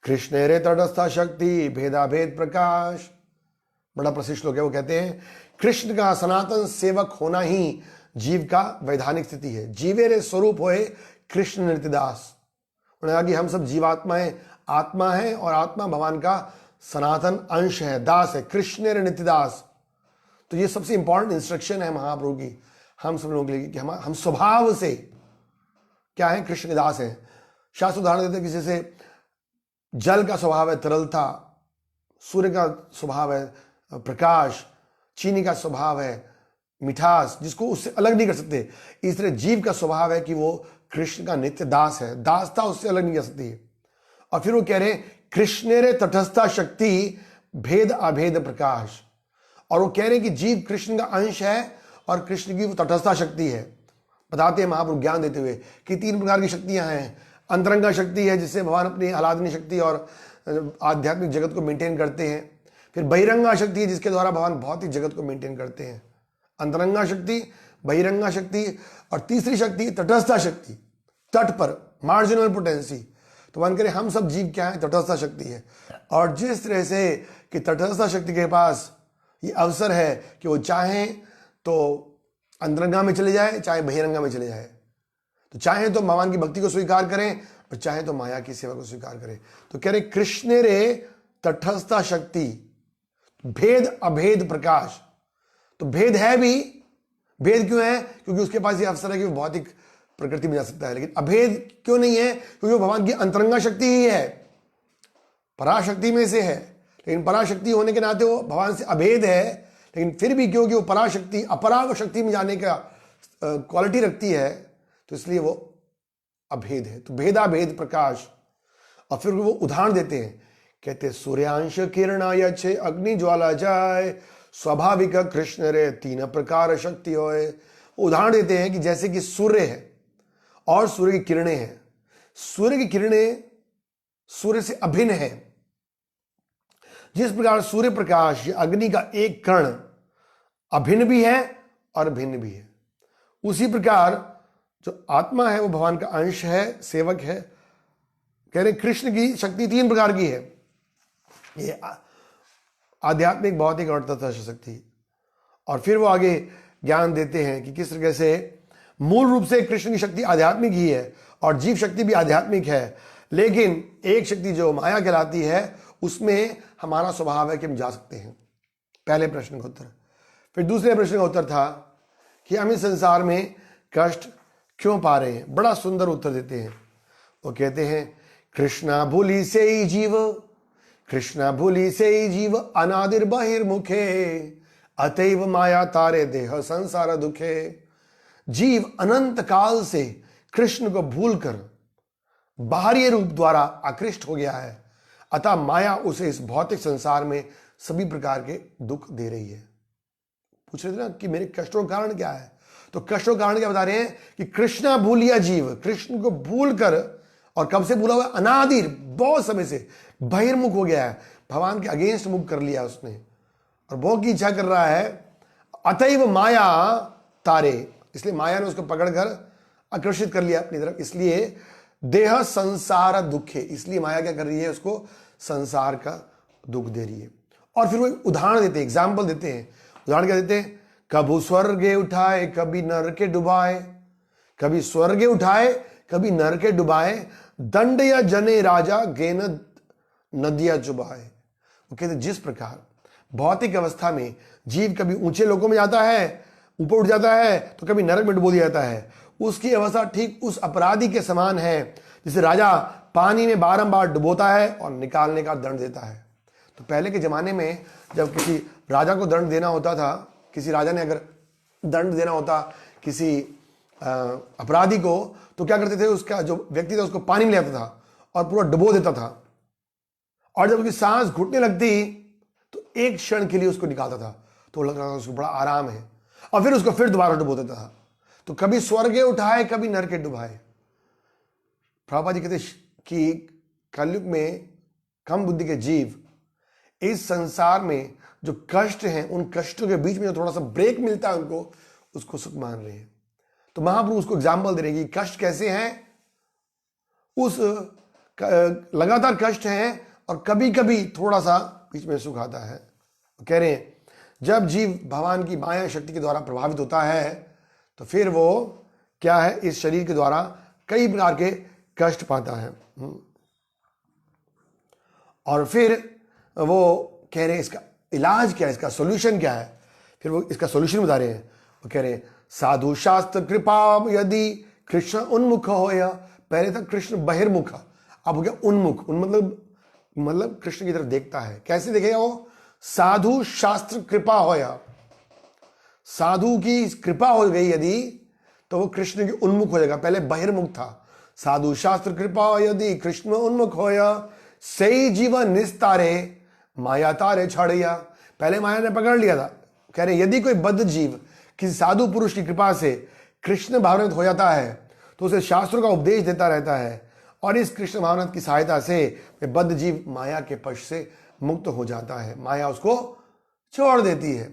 कृष्ण रे तटस्थ शक्ति भेदा भेद प्रकाश। बड़ा प्रसिद्ध श्लोक है। वो कहते हैं कृष्ण का सनातन सेवक होना ही जीव का वैधानिक स्थिति है। जीवेरे स्वरूप होए कृष्ण नित्य दास। उन्होंने कहा कि हम सब जीवात्माएं आत्मा है और आत्मा भगवान का सनातन अंश है, दास है, कृष्ण रे नित्य दास। तो ये सबसे इंपॉर्टेंट इंस्ट्रक्शन है महाप्रभु की हम सब लोगों के लिए कि हम स्वभाव से क्या है, कृष्ण के दास हैं। शास्त्र उदाहरण देते हैं किसी से जल का स्वभाव है तरलता, सूर्य का स्वभाव है प्रकाश, चीनी का स्वभाव है मिठास, जिसको उससे अलग नहीं कर सकते। इस तरह जीव का स्वभाव है कि वो कृष्ण का नित्य दास है, दासता उससे अलग नहीं कर सकती है। और फिर वो कह रहे हैं कृष्ण रे तटस्था शक्ति भेद अभेद प्रकाश। और वो कह रहे हैं कि जीव कृष्ण का अंश है और कृष्ण की वो तटस्था शक्ति है। बताते हैं महाप्रभु ज्ञान देते हुए कि 3 प्रकार की शक्तियां हैं। अंतरंगा शक्ति है जिससे भगवान अपनी आह्लादनी शक्ति और आध्यात्मिक जगत को मेंटेन करते हैं। फिर बहिरंगा शक्ति है जिसके द्वारा भगवान भौतिक जगत को मेंटेन करते हैं। अंतरंगा शक्ति, बहिरंगा शक्ति, और तीसरी शक्ति तटस्था शक्ति, तट पर मार्जिनल पोटेंसी। तो मान करें हम सब जीव क्या है, तटस्था शक्ति है। और जिस तरह से कि तटस्था शक्ति के पास ये अवसर है कि वो चाहे तो अंतरंगा में चले जाए, चाहे बहिरंगा में चले जाए। तो चाहे तो भगवान की भक्ति को स्वीकार करें और चाहे तो माया की सेवा को स्वीकार करें। तो कह रहे कृष्ण रे तटस्था शक्ति भेद अभेद प्रकाश। तो भेद है भी, भेद क्यों है? क्योंकि उसके पास ये अवसर है कि वो भौतिक प्रकृति में जा सकता है। लेकिन अभेद क्यों नहीं है? क्योंकि वो भगवान की अंतरंगा शक्ति ही है, पराशक्ति में से है। लेकिन पराशक्ति होने के नाते वो भगवान से अभेद है। लेकिन फिर भी क्योंकि वो पराशक्ति अपराग शक्ति में जाने का क्वालिटी रखती है, तो इसलिए वो अभेद है। तो भेदा भेद प्रकाश। और फिर वो उदाहरण देते हैं, कहते सूर्यांश किरणाय छे अग्नि ज्वाला जाए, स्वाभाविक कृष्ण रे 3 प्रकार शक्ति होए। उदाहरण देते हैं कि जैसे कि सूर्य है और सूर्य की किरणें हैं। सूर्य की किरणें सूर्य से अभिन्न है। जिस प्रकार सूर्य प्रकाश या अग्नि का एक कण अभिन्न भी है और भिन्न भी है, उसी प्रकार जो आत्मा है वो भगवान का अंश है, सेवक है। कह रहे कृष्ण की शक्ति 3 प्रकार की है। ये आध्यात्मिक, भौतिक और तटस्थ शक्ति। और फिर वो आगे ज्ञान देते हैं कि किस तरह से मूल रूप से कृष्ण की शक्ति आध्यात्मिक ही है और जीव शक्ति भी आध्यात्मिक है। लेकिन एक शक्ति जो माया कहलाती है उसमें हमारा स्वभाव है कि हम जा सकते हैं। पहले प्रश्न का उत्तर। फिर दूसरे प्रश्न का उत्तर था कि हम इस संसार में कष्ट क्यों पा रहे हैं। बड़ा सुंदर उत्तर देते हैं। वो कहते हैं कृष्णा भूली से ही जीव, कृष्णा भूली से ही जीव अनादिर बहिर्मुखे, अतैव माया तारे देह संसार दुखे। जीव अनंत काल से कृष्ण को भूलकर बाहरी रूप द्वारा आकृष्ट हो गया है, अतः माया उसे इस भौतिक संसार में सभी प्रकार के दुख दे रही है। पूछ रहे थे ना कि मेरे कष्टों का कारण क्या है, तो कष्टों का कारण क्या बता रहे हैं कि कृष्णा भूलिया जीव, कृष्ण को भूलकर, और कब से भूला हुआ? अनादिर, बहुत समय से बहिर्मुख हो गया है, भगवान के अगेंस्ट मुख कर लिया उसने और भोग की इच्छा कर रहा है। अतैव माया तारे, इसलिए माया ने उसको पकड़कर आकर्षित कर लिया अपनी तरफ। इसलिए देह संसार दुखे, इसलिए माया क्या कर रही है? उसको संसार का दुख दे रही है। और फिर वो उदाहरण देते हैं, एग्जाम्पल देते हैं। उदाहरण क्या देते हैं? कभी स्वर्गे उठाए कभी नरके डुबाए, कभी स्वर्गे उठाए कभी नरके डुबाए, दंड या जने राजा गेन नदिया चुबाए। वो कहते जिस प्रकार भौतिक अवस्था में जीव कभी ऊंचे लोकों में जाता है, ऊपर उठ जाता है, तो कभी नरक में डुबो दिया जाता है, उसकी अवस्था ठीक उस अपराधी के समान है जिसे राजा पानी में बारंबार डुबोता है और निकालने का दंड देता है। तो पहले के जमाने में जब किसी राजा को दंड देना होता था, किसी राजा ने अगर दंड देना होता किसी अपराधी को, तो क्या करते थे? उसका जो व्यक्ति था उसको पानी में ले आता था और पूरा डुबो देता था, और जब उसकी सांस घुटने लगती तो एक क्षण के लिए उसको निकालता था, तो लग रहा था उसको बड़ा आराम है, और फिर उसको फिर दोबारा डुबो देता था। तो कभी स्वर्गे उठाए कभी नरके डुबाए। प्रभुपाद जी कहते कि कलयुग में कम बुद्धि के जीव इस संसार में जो कष्ट हैं, उन कष्टों के बीच में जो थोड़ा सा ब्रेक मिलता है उनको, उसको सुख मान रहे हैं। तो महाप्रभु उसको एग्जाम्पल दे रहे हैं कि कष्ट कैसे हैं। उस लगातार कष्ट हैं और कभी कभी थोड़ा सा बीच में सुख आता है। कह रहे हैं जब जीव भगवान की माया शक्ति के द्वारा प्रभावित होता है तो फिर वो क्या है, इस शरीर के द्वारा कई प्रकार के कष्ट पाता है। और फिर वो कह रहे हैं इसका इलाज क्या है, इसका सॉल्यूशन क्या है। फिर वो इसका सॉल्यूशन बता रहे हैं। वो कह रहे हैं साधु शास्त्र कृपा यदि कृष्ण उन्मुख हो, या पहले था कृष्ण बहिर्मुख, अब हो गया उन्मुख। मतलब कृष्ण की तरफ देखता है। कैसे देखेगा वो? साधु शास्त्र कृपा हो, या साधु की कृपा हो गई यदि तो वो कृष्ण के उन्मुख हो जाएगा। पहले बहिर्मुख था। साधु शास्त्र कृपा यदि कृष्ण उन्मुख हो, या सही जीवन निस्तारे माया तारे छड़िया। पहले माया ने पकड़ लिया था। कह रहे यदि कोई बद्ध जीव किसी साधु पुरुष की कृपा से कृष्ण भावनात हो जाता है तो उसे शास्त्रों का उपदेश देता रहता है, और इस कृष्ण भावनात की सहायता से वे बद्ध जीव माया के पक्ष से मुक्त हो जाता है। माया उसको छोड़ देती है।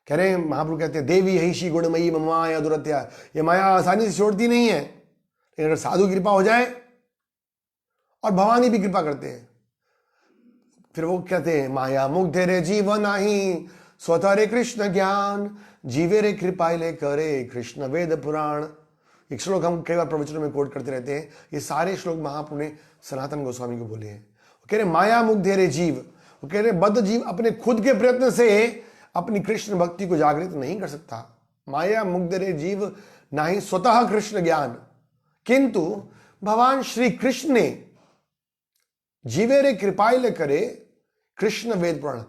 कह रहे हैं महाप्रभु कहते हैं देवी यही शी गुणमयी मम माया दुरत्या। ये माया आसानी से छोड़ती नहीं है, लेकिन अगर साधु की कृपा हो जाए, और भवानी भी कृपा करते हैं, फिर वो कहते हैं माया मुग्ध रे जीवन नाही स्वतः रे कृष्ण ज्ञान, जीवे रे कृपा ले करे कृष्ण वेद पुराण। एक श्लोक हम कई बार प्रवचनों में कोट करते रहते हैं। ये सारे श्लोक महाप्रभु ने सनातन गोस्वामी को बोले हैं। वो कह रहे माया मुग्ध रे जीव, वो कह रहे बद्ध जीव अपने खुद के प्रयत्न से अपनी कृष्ण भक्ति को जागृत नहीं कर सकता। माया मुग्ध रे जीव नाही स्वतः कृष्ण ज्ञान, किंतु भगवान श्री कृष्ण ने जीवे रे कृपाइले करे कृष्ण वेद पुराण।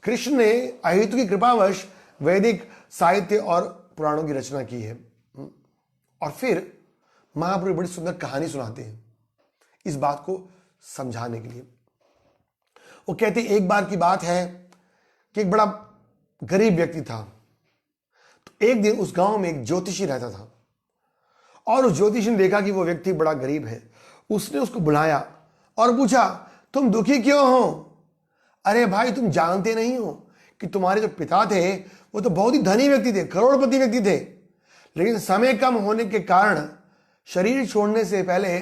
कृष्ण ने अहेतु की कृपावश वैदिक साहित्य और पुराणों की रचना की है। और फिर महाप्रभु बड़ी सुंदर कहानी सुनाते हैं इस बात को समझाने के लिए। वो कहते एक बार की बात है कि एक बड़ा गरीब व्यक्ति था। तो एक दिन उस गांव में एक ज्योतिषी रहता था, और उस ज्योतिषी ने देखा कि वो व्यक्ति बड़ा गरीब है। उसने उसको बुलाया और पूछा तुम दुखी क्यों हो? अरे भाई तुम जानते नहीं हो कि तुम्हारे जो पिता थे वो तो बहुत ही धनी व्यक्ति थे, करोड़पति व्यक्ति थे, लेकिन समय कम होने के कारण शरीर छोड़ने से पहले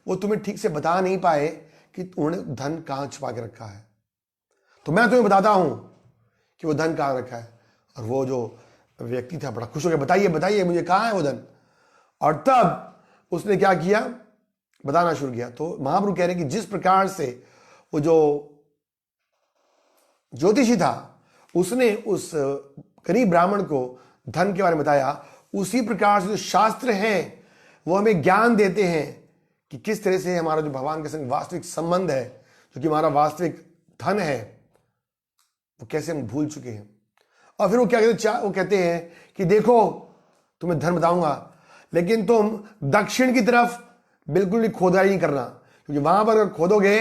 वो तुम्हें ठीक से बता नहीं पाए कि उन्होंने धन कहां छुपा के रखा है। तो मैं तुम्हें बताता हूं कि वो धन कहां रखा है। और वो जो व्यक्ति था बड़ा खुश हो गया, बताइए बताइए मुझे कहां है वो धन। और तब उसने क्या किया, बताना शुरू किया। तो महाप्रभु कह रहे कि जिस प्रकार से वो जो ज्योतिषी था उसने उस गरीब ब्राह्मण को धन के बारे में बताया, उसी प्रकार से जो शास्त्र हैं वो हमें ज्ञान देते हैं कि किस तरह से हमारा जो भगवान के संग वास्तविक संबंध है, जो कि हमारा वास्तविक धन है, वो कैसे हम भूल चुके हैं। और फिर वो क्या कहते हैं, वो कहते हैं कि देखो तुम्हें धन बताऊंगा, लेकिन तुम दक्षिण की तरफ बिल्कुल भी खोदाई नहीं करना, क्योंकि वहां पर अगर खोदोगे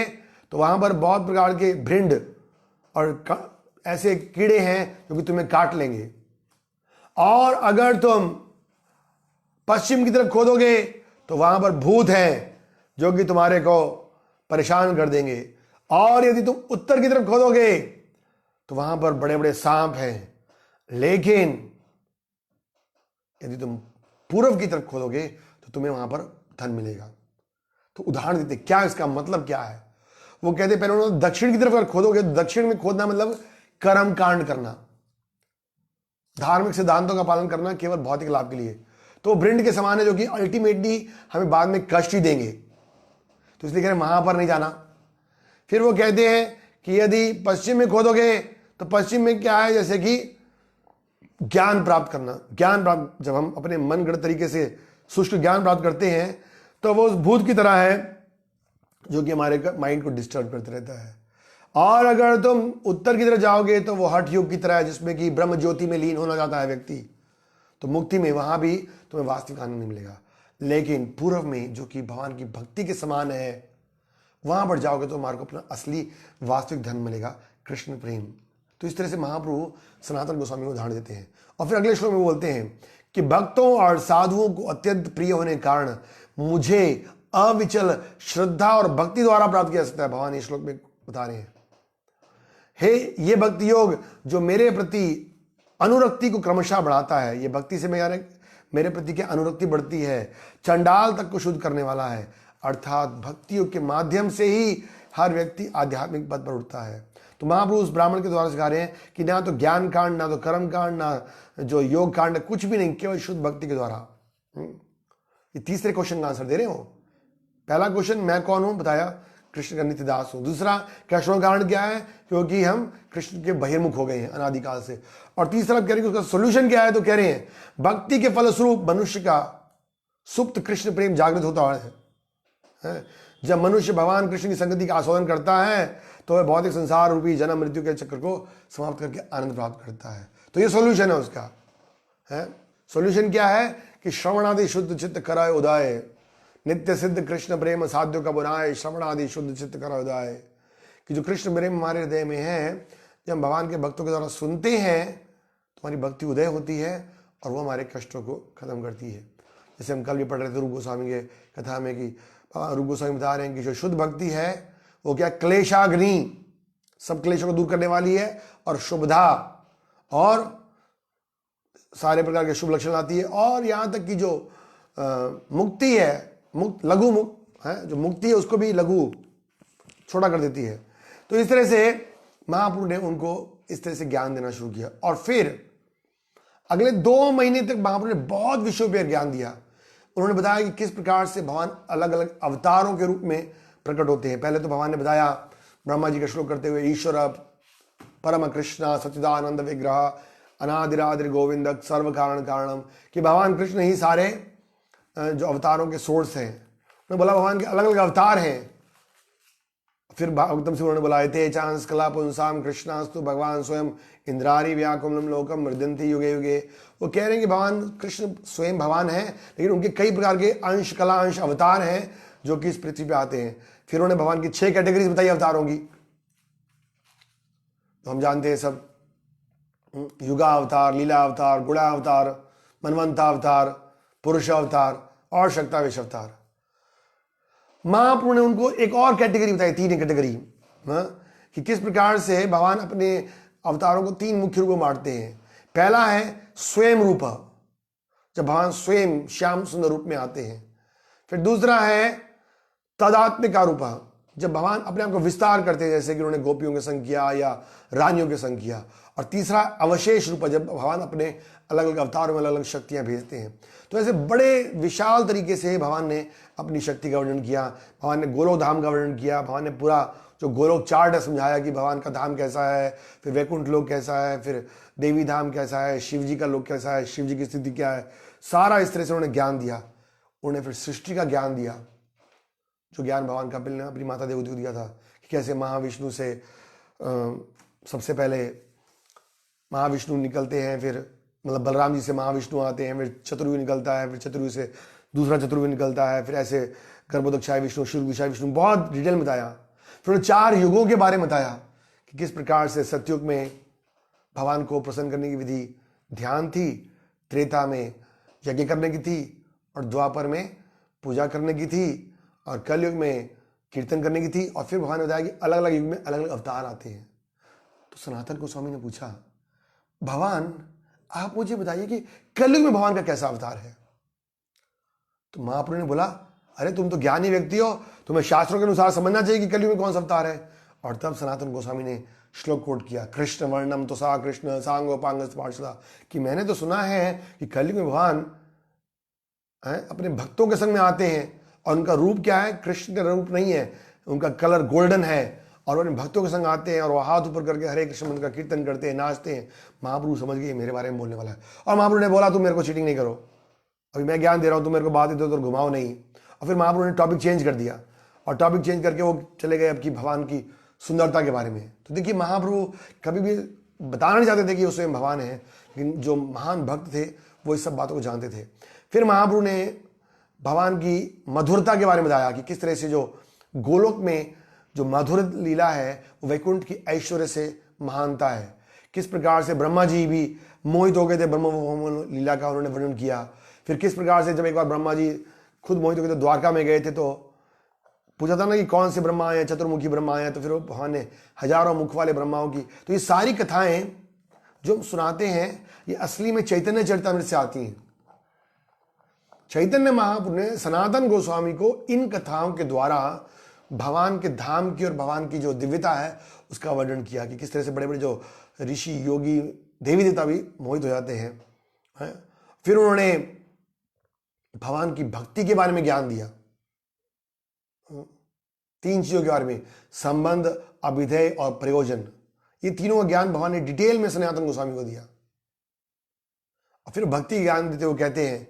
तो वहां पर बहुत प्रकार के भृंड और ऐसे कीड़े हैं जो कि तुम्हें काट लेंगे। और अगर तुम पश्चिम की तरफ खोदोगे तो वहां पर भूत हैं जो कि तुम्हारे को परेशान कर देंगे। और यदि तुम उत्तर की तरफ खोदोगे तो वहां पर बड़े बड़े सांप हैं। लेकिन यदि तुम पूर्व की तरफ खोदोगे तो तुम्हें वहां पर धन मिलेगा। तो उदाहरण देते क्या इसका मतलब क्या है। वो कहते पहले उन्होंने दक्षिण की तरफ अगर खोदोगे तो दक्षिण में खोदना मतलब कर्म कांड करना, धार्मिक सिद्धांतों का पालन करना केवल भौतिक लाभ के लिए। तो भृंड के समान है जो कि अल्टीमेटली हमें बाद में कष्ट ही देंगे। तो इसलिए कह रहे वहां पर नहीं जाना। फिर वो कहते हैं कि यदि पश्चिम में खोदोगे तो पश्चिम में क्या है, जैसे कि ज्ञान प्राप्त करना। ज्ञान प्राप्त जब हम अपने मनगढ़ंत तरीके से शुष्क ज्ञान प्राप्त करते हैं तो वो उस भूत की तरह है जो कि हमारे माइंड को डिस्टर्ब करते रहता है। और अगर तुम उत्तर की तरफ जाओगे तो वो हठ योग की तरह है जिसमें कि ब्रह्म ज्योति में लीन होना चाहता है व्यक्ति, तो मुक्ति में वहां भी तुम्हें वास्तविक आनंद नहीं मिलेगा। लेकिन पूर्व में जो कि भगवान की भक्ति के समान है, वहां पर जाओगे तो हमारे को अपना असली वास्तविक धन मिलेगा, कृष्ण प्रेम। तो इस तरह से महाप्रभु सनातन गोस्वामी को उदाहरण देते हैं। और फिर अगले श्लोक में बोलते हैं कि भक्तों और साधुओं को अत्यंत प्रिय होने के कारण मुझे अविचल श्रद्धा और भक्ति द्वारा प्राप्त किया जा सकता है। भगवान इस श्लोक में बता रहे हैं, हे ये भक्ति योग जो मेरे प्रति अनुरक्ति को क्रमशः बढ़ाता है, ये भक्ति से मेरे प्रति क्या अनुरक्ति बढ़ती है, चंडाल तक को शुद्ध करने वाला है। अर्थात भक्ति योग के माध्यम से ही हर व्यक्ति आध्यात्मिक पद पर उठता है। तो महाप्रभु उस ब्राह्मण के द्वारा सिखा रहे हैं कि ना तो ज्ञान कांड, ना तो कर्म कांड, ना जो योग कांड, कुछ भी नहीं, केवल शुद्ध भक्ति के द्वारा। ये तीसरे क्वेश्चन का आंसर दे रहे हो। पहला क्वेश्चन मैं कौन हूं, बताया कृष्ण का नित्य दास हूं। दूसरा कैष्णव कारण क्या है, क्योंकि हम कृष्ण के बहिर्मुख हो गए हैं अनादिकाल से। और तीसरा कह रहे हैं उसका सोल्यूशन क्या है, तो कह रहे हैं भक्ति के फलस्वरूप मनुष्य का सुप्त कृष्ण प्रेम जागृत होता है। जब मनुष्य भगवान कृष्ण की संगति का आस्वादन करता है तो वह भौतिक संसार रूपी जन्म मृत्यु के चक्र को समाप्त करके आनंद प्राप्त करता है। तो ये सोल्यूशन है उसका। है सोल्यूशन क्या है कि श्रवणादि शुद्ध चित्त कराए उदाय, नित्य सिद्ध कृष्ण प्रेम साध्यों का बुनाए, श्रवणादि शुद्ध चित्त कराए उदाय। कि जो कृष्ण प्रेम हमारे हृदय में है, जब हम भगवान के भक्तों के द्वारा सुनते हैं तो हमारी भक्ति उदय होती है और वो हमारे कष्टों को खत्म करती है। जैसे हम कल भी पढ़ रहे थे रूप गोस्वामी के कथा में कि रूप गोस्वामी बता रहे हैं कि जो शुद्ध भक्ति है वो क्या, क्लेशाग्नि, सब क्लेशों को दूर करने वाली है, और शुभधा और सारे प्रकार के शुभ लक्षण आती है। और यहाँ तक कि जो मुक्ति है, लघु मुक्त है, जो मुक्ति है उसको भी लघु छोटा कर देती है। तो इस तरह से महाप्रभु ने उनको इस तरह से ज्ञान देना शुरू किया। और फिर अगले 2 महीने तक महाप्रभु ने बहुत विषयों पर ज्ञान दिया। उन्होंने बताया कि किस प्रकार से भगवान अलग अलग अवतारों के रूप में प्रकट होते हैं। पहले तो भगवान ने बताया ब्रह्मा जी का श्लोक करते हुए, ईश्वर परम कृष्ण सच्चिदानंद विग्रह अनादिरादिर गोविंद सर्व कारण कारणम, कि भगवान कृष्ण ही सारे जो अवतारों के सोर्स हैं। उन्होंने बोला भगवान के अलग अलग अवतार हैं। फिर भागवतम से उन्होंने बोला थे चांस कला पुंसाम कृष्णास्तु भगवान स्वयं इंद्रारी व्याकुलम लोकम मृदंती युगे युगे। वो कह रहे हैं कि भगवान कृष्ण स्वयं भगवान है, लेकिन उनके कई प्रकार के अंश कला अंश अवतार हैं जो कि इस पृथ्वी पे आते हैं। फिर उन्होंने भगवान की 6 कैटेगरीज बताई अवतारों की। तो हम जानते हैं सब, युगा अवतार, लीला अवतार, गुणा अवतार, मनवंता अवतार, पुरुष अवतार और शक्तावेश अवतार। महाप्रभु ने उनको एक और कैटेगरी बताई, 3 कैटेगरी, कि किस प्रकार से भगवान अपने अवतारों को 3 मुख्य रूपों में बांटते हैं। पहला है स्वयं रूप, जब भगवान स्वयं श्याम सुंदर रूप में आते हैं। फिर दूसरा है तदात्मिका रूप, जब भगवान अपने आप को विस्तार करते हैं, जैसे कि उन्होंने गोपियों के संग किया या रानियों के संग किया। और तीसरा अवशेष रूप, जब भगवान अपने अलग अलग अवतारों में अलग अलग शक्तियां भेजते हैं। तो ऐसे बड़े विशाल तरीके से भगवान ने अपनी शक्ति का वर्णन किया। भगवान ने गोलोक धाम का वर्णन किया। भगवान ने पूरा जो गोलोक चार्ट है समझाया कि भगवान का धाम कैसा है, फिर वैकुंठ लोक कैसा है, फिर देवी धाम कैसा है, शिव जी का लोक कैसा है, शिव जी की स्थिति क्या है, सारा इस तरह से उन्होंने ज्ञान दिया। उन्होंने फिर सृष्टि का ज्ञान दिया, जो ज्ञान भगवान कपिल ने अपनी माता देवती को दिया था, कि कैसे महाविष्णु से सबसे पहले महाविष्णु निकलते हैं, फिर मतलब बलराम जी से महाविष्णु आते हैं, फिर चतुर्युग निकलता है, फिर चतुर्युग से दूसरा चतुर्युग निकलता है, फिर ऐसे गर्भोदक्षाय विष्णु, शीर्षाय विष्णु, बहुत डिटेल में बताया। फिर 4 युगों के बारे में बताया कि किस प्रकार से सतयुग में भगवान को प्रसन्न करने की विधि ध्यान थी, त्रेता में यज्ञ करने की थी, और द्वापर में पूजा करने की थी, और कलयुग में कीर्तन करने की थी। और फिर भगवान ने बताया कि अलग अलग युग में अलग अलग अवतार आते हैं। तो सनातन गोस्वामी ने पूछा, भगवान आप मुझे बताइए कि कलयुग में भगवान का कैसा अवतार है। तो महाप्रभु ने बोला, अरे तुम तो ज्ञानी व्यक्ति हो, तुम्हें शास्त्रों के अनुसार समझना चाहिए कि कलयुग में कौन सा अवतार है। और तब सनातन गोस्वामी ने श्लोक कोट किया, कृष्ण वर्णम तो सा कृष्ण सांगोपांग पार्षदा, कि मैंने तो सुना है कि कलयुग में भगवान अपने भक्तों के संग में आते हैं, और उनका रूप क्या है, कृष्ण का रूप नहीं है, उनका कलर गोल्डन है, और उन्हें भक्तों के संग आते हैं और वो हाथ ऊपर करके हरे कृष्ण मंत्र का कीर्तन करते हैं, नाचते हैं। महाप्रभु समझ गए मेरे बारे में बोलने वाला है। और महाप्रभु ने बोला, तुम मेरे को चीटिंग नहीं करो, अभी मैं ज्ञान दे रहा हूँ, तुम मेरे को बात इधर उधर घुमाओ नहीं। और फिर महाप्रभु ने टॉपिक चेंज कर दिया, और टॉपिक चेंज करके वो चले गए अब की भगवान की सुंदरता के बारे में। तो देखिए, महाप्रभु कभी भी बताना नहीं चाहते थे कि वो स्वयं भगवान है, लेकिन जो महान भक्त थे वो इस सब बातों को जानते थे। फिर महाप्रभु ने भगवान की मधुरता के बारे में बताया कि किस तरह से जो गोलोक में जो मधुर लीला है वो वैकुंठ की ऐश्वर्य से महानता है। किस प्रकार से ब्रह्मा जी भी मोहित हो गए थे ब्रह्म लीला का, उन्होंने वर्णन किया। फिर किस प्रकार से जब एक बार ब्रह्मा जी खुद मोहित हो गए। तो द्वारका में गए थे तो पूछा था ना कि कौन से ब्रह्मा आए, चतुर्मुखी ब्रह्मा आए, तो फिर वो भगवान ने हजारों मुख वाले ब्रह्माओं की, तो ये सारी कथाएं जो हम सुनाते हैं ये असली में चैतन्य चरितामृत से आती हैं। चैतन्य महाप्रभु ने सनातन गोस्वामी को इन कथाओं के द्वारा भगवान के धाम की और भगवान की जो दिव्यता है उसका वर्णन किया कि किस तरह से बड़े बड़े जो ऋषि योगी देवी देवता भी मोहित हो जाते हैं। फिर उन्होंने भगवान की भक्ति के बारे में ज्ञान दिया, 3 चीजों के बारे में, संबंध, अभिधेय और प्रयोजन। ये तीनों का ज्ञान भगवान ने डिटेल में सनातन गोस्वामी को दिया। और फिर भक्ति ज्ञान देते हुए कहते हैं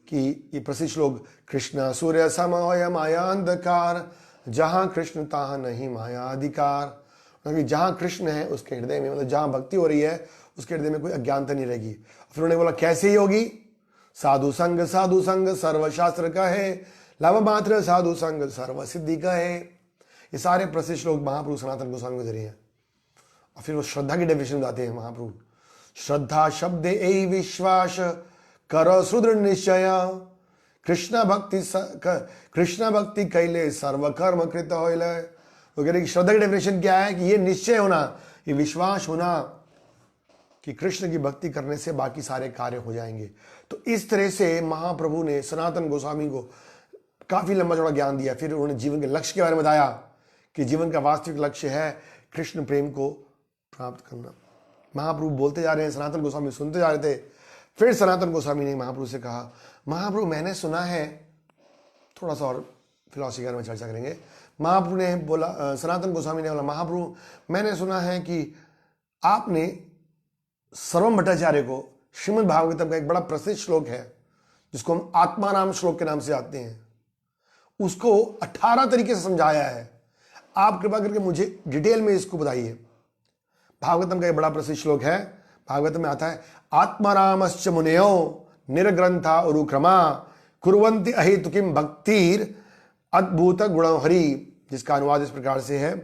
कि ये प्रसिद्ध श्लोक, कृष्ण सूर्य समय माया अंधकार, जहां कृष्ण तहां नहीं माया अधिकार। क्योंकि जहां कृष्ण है उसके हृदय में, मतलब जहां भक्ति हो रही है उसके हृदय में कोई अज्ञानता नहीं रहेगी। फिर उन्होंने बोला कैसे ही होगी, साधु संग सर्वशास्त्र का है, लव मात्र साधु संग सर्व सिद्धि का है। ये सारे प्रसिद्ध श्लोक महाप्रभु सनातन गोस्वामी को दे रहे हैं। और फिर वो श्रद्धा की डेफिनेशन बताते हैं महाप्रभु, श्रद्धा शब्द ए विश्वास करो सुदृढ़ निश्चय, कृष्ण भक्ति कैले सर्व कर्म कृत होइले। वो कह रहे कि श्रद्धा की डेफिनेशन क्या है कि ये निश्चय होना, ये विश्वास होना कि कृष्ण की भक्ति करने से बाकी सारे कार्य हो जाएंगे। तो इस तरह से महाप्रभु ने सनातन गोस्वामी को काफी लंबा चौड़ा ज्ञान दिया। फिर उन्होंने जीवन के लक्ष्य के बारे में बताया कि जीवन का वास्तविक लक्ष्य है कृष्ण प्रेम को प्राप्त करना। महाप्रभु बोलते जा रहे हैं, सनातन गोस्वामी सुनते जा रहे थे। फिर सनातन गोस्वामी ने महाप्रभु से कहा, महाप्रभु मैंने सुना है, थोड़ा सा और फिलॉसफी के बारे में चर्चा करेंगे। महाप्रभु ने बोला, सनातन गोस्वामी ने बोला, महाप्रभु मैंने सुना है कि आपने सर्वम भट्टाचार्य को श्रीमद् भागवतम का एक बड़ा प्रसिद्ध श्लोक है जिसको हम आत्माराम श्लोक के नाम से जानते हैं, उसको 18 तरीके से समझाया है। आप कृपा करके मुझे डिटेल में इसको बताइए। भागवतम का एक बड़ा प्रसिद्ध श्लोक है, भागवतम में आता है, आत्मारामश्च मुनयो निर्ग्रंथा उरुक्रमा कुर्वन्ति अहेतुकिम भक्तिर अद्भुत गुण हरि, जिसका अनुवाद इस प्रकार से है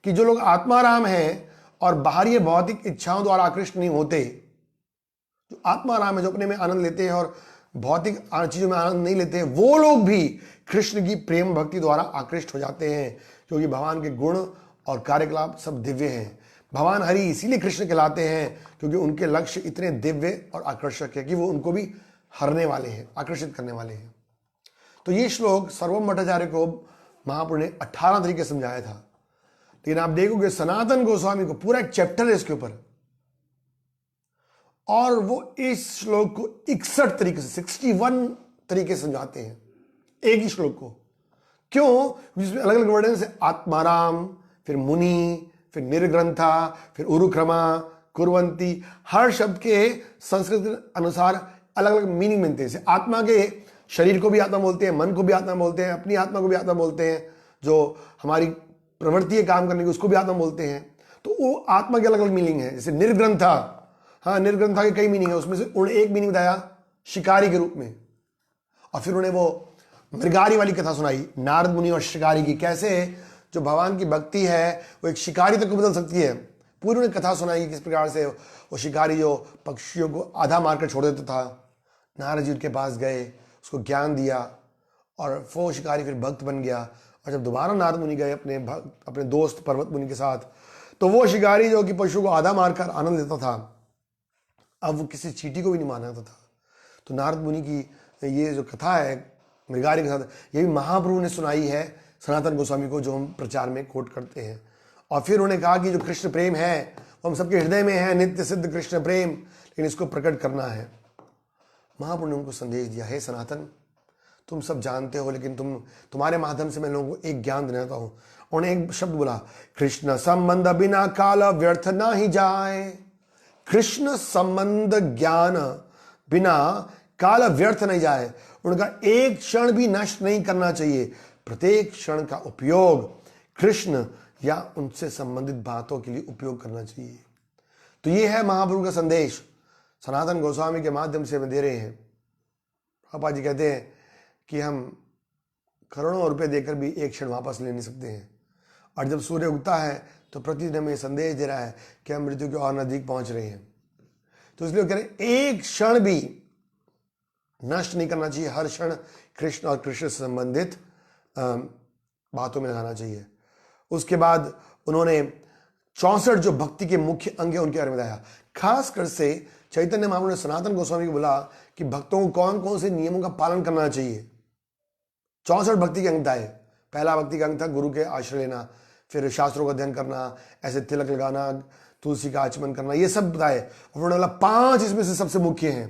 कि जो लोग आत्माराम हैं और बाहरी भौतिक इच्छाओं द्वारा आकृष्ट नहीं होते, जो आत्माराम है, जो अपने में आनंद लेते हैं और भौतिक चीजों में आनंद नहीं लेते हैं, वो लोग भी कृष्ण की प्रेम भक्ति द्वारा आकृष्ट हो जाते हैं, क्योंकि भगवान के गुण और कार्यकलाप सब दिव्य हैं। भगवान हरि इसीलिए कृष्ण कहलाते हैं क्योंकि उनके लक्ष्य इतने दिव्य और आकर्षक है कि वो उनको भी हरने वाले हैं, आकर्षित करने वाले हैं। तो ये श्लोक सर्वम भट्टाचार्य को महाप्रभु ने 18 तरीके समझाया था। लेकिन आप देखोगे सनातन गोस्वामी को पूरा एक चैप्टर है इसके ऊपर, और वो इस श्लोक को 61 तरीके से 61 तरीके से समझाते हैं एक ही श्लोक को। क्यों? जिसमें अलग अलग वर्ड है, आत्माराम, फिर मुनि, फिर निर्ग्रंथा, फिर उरुक्रमा, कुर्वंती, हर शब्द के संस्कृत के अनुसार अलग अलग मीनिंग मिलते हैं। आत्मा के शरीर को भी आत्मा बोलते हैं, मन को भी आत्मा बोलते हैं, अपनी आत्मा को भी आत्मा बोलते हैं, जो हमारी प्रवृत्ति है काम करने की उसको भी आत्मा बोलते हैं। तो वो आत्मा के अलग अलग मीनिंग है। जैसे निर्ग्रंथा, हाँ निर्ग्रंथा के कई मीनिंग है, उसमें से उन्होंने एक मीनिंग बताया शिकारी के रूप में। और फिर उन्हें वो मृगारी वाली कथा सुनाई, नारद मुनि और शिकारी की, कैसे जो भगवान की भक्ति है वो एक शिकारी तक को बदल सकती है। पूरी उन्हें कथा सुनाई किस प्रकार से वो शिकारी जो पक्षियों को आधा मारकर छोड़ देता था, नारद जी उनके पास गए, उसको ज्ञान दिया और वो शिकारी फिर भक्त बन गया। और जब दोबारा नारद मुनि गए अपने दोस्त पर्वत मुनि के साथ, तो वो शिकारी जो कि पशु को आधा मारकर आनंद लेता था, अब वो किसी चींटी को भी नहीं मानता था। तो नारद मुनि की ये जो कथा है मृगारी के साथ, ये भी महाप्रभु ने सुनाई है सनातन गोस्वामी को, जो हम प्रचार में कोट करते हैं। और फिर उन्होंने कहा कि जो कृष्ण प्रेम है वो हम सबके हृदय में है, नित्य सिद्ध कृष्ण प्रेम, लेकिन इसको प्रकट करना है। महाप्रभु ने उनको संदेश दिया, हे सनातन तुम सब जानते हो, लेकिन तुम्हारे माध्यम से मैं लोगों को एक ज्ञान देना चाहता हूं। उन्होंने एक शब्द बोला, कृष्ण संबंध बिना काल व्यर्थ ना ही जाए। कृष्ण संबंध ज्ञान बिना काल व्यर्थ नहीं जाए। उनका एक क्षण भी नष्ट नहीं करना चाहिए। प्रत्येक क्षण का उपयोग कृष्ण या उनसे संबंधित बातों के लिए उपयोग करना चाहिए। तो ये है महाप्रभु का संदेश, सनातन गोस्वामी के माध्यम से हमें दे रहे हैं। पापा जी कहते हैं कि हम करोड़ों रुपए देकर भी एक क्षण वापस ले नहीं सकते हैं, और जब सूर्य उगता है तो प्रतिदिन हमें संदेश दे रहा है कि हम मृत्यु के और नजदीक पहुंच रहे हैं। तो इसलिए कह रहे हैं एक क्षण भी नष्ट नहीं करना चाहिए, हर क्षण कृष्ण और कृष्ण से संबंधित बातों में लगाना चाहिए। उसके बाद उन्होंने 64 जो भक्ति के मुख्य अंग है उनके बारे में बताया। खासकर से चैतन्य महाप्रभु ने सनातन गोस्वामी को बोला कि भक्तों को कौन कौन से नियमों का पालन करना चाहिए। 64 भक्ति के अंग बताए। पहला भक्ति का अंग था गुरु के आश्रय लेना, फिर शास्त्रों का अध्ययन करना, ऐसे तिलक लगाना, तुलसी का आचमन करना, ये सब बताए। उन्होंने बोला 5 इसमें से सबसे मुख्य हैं।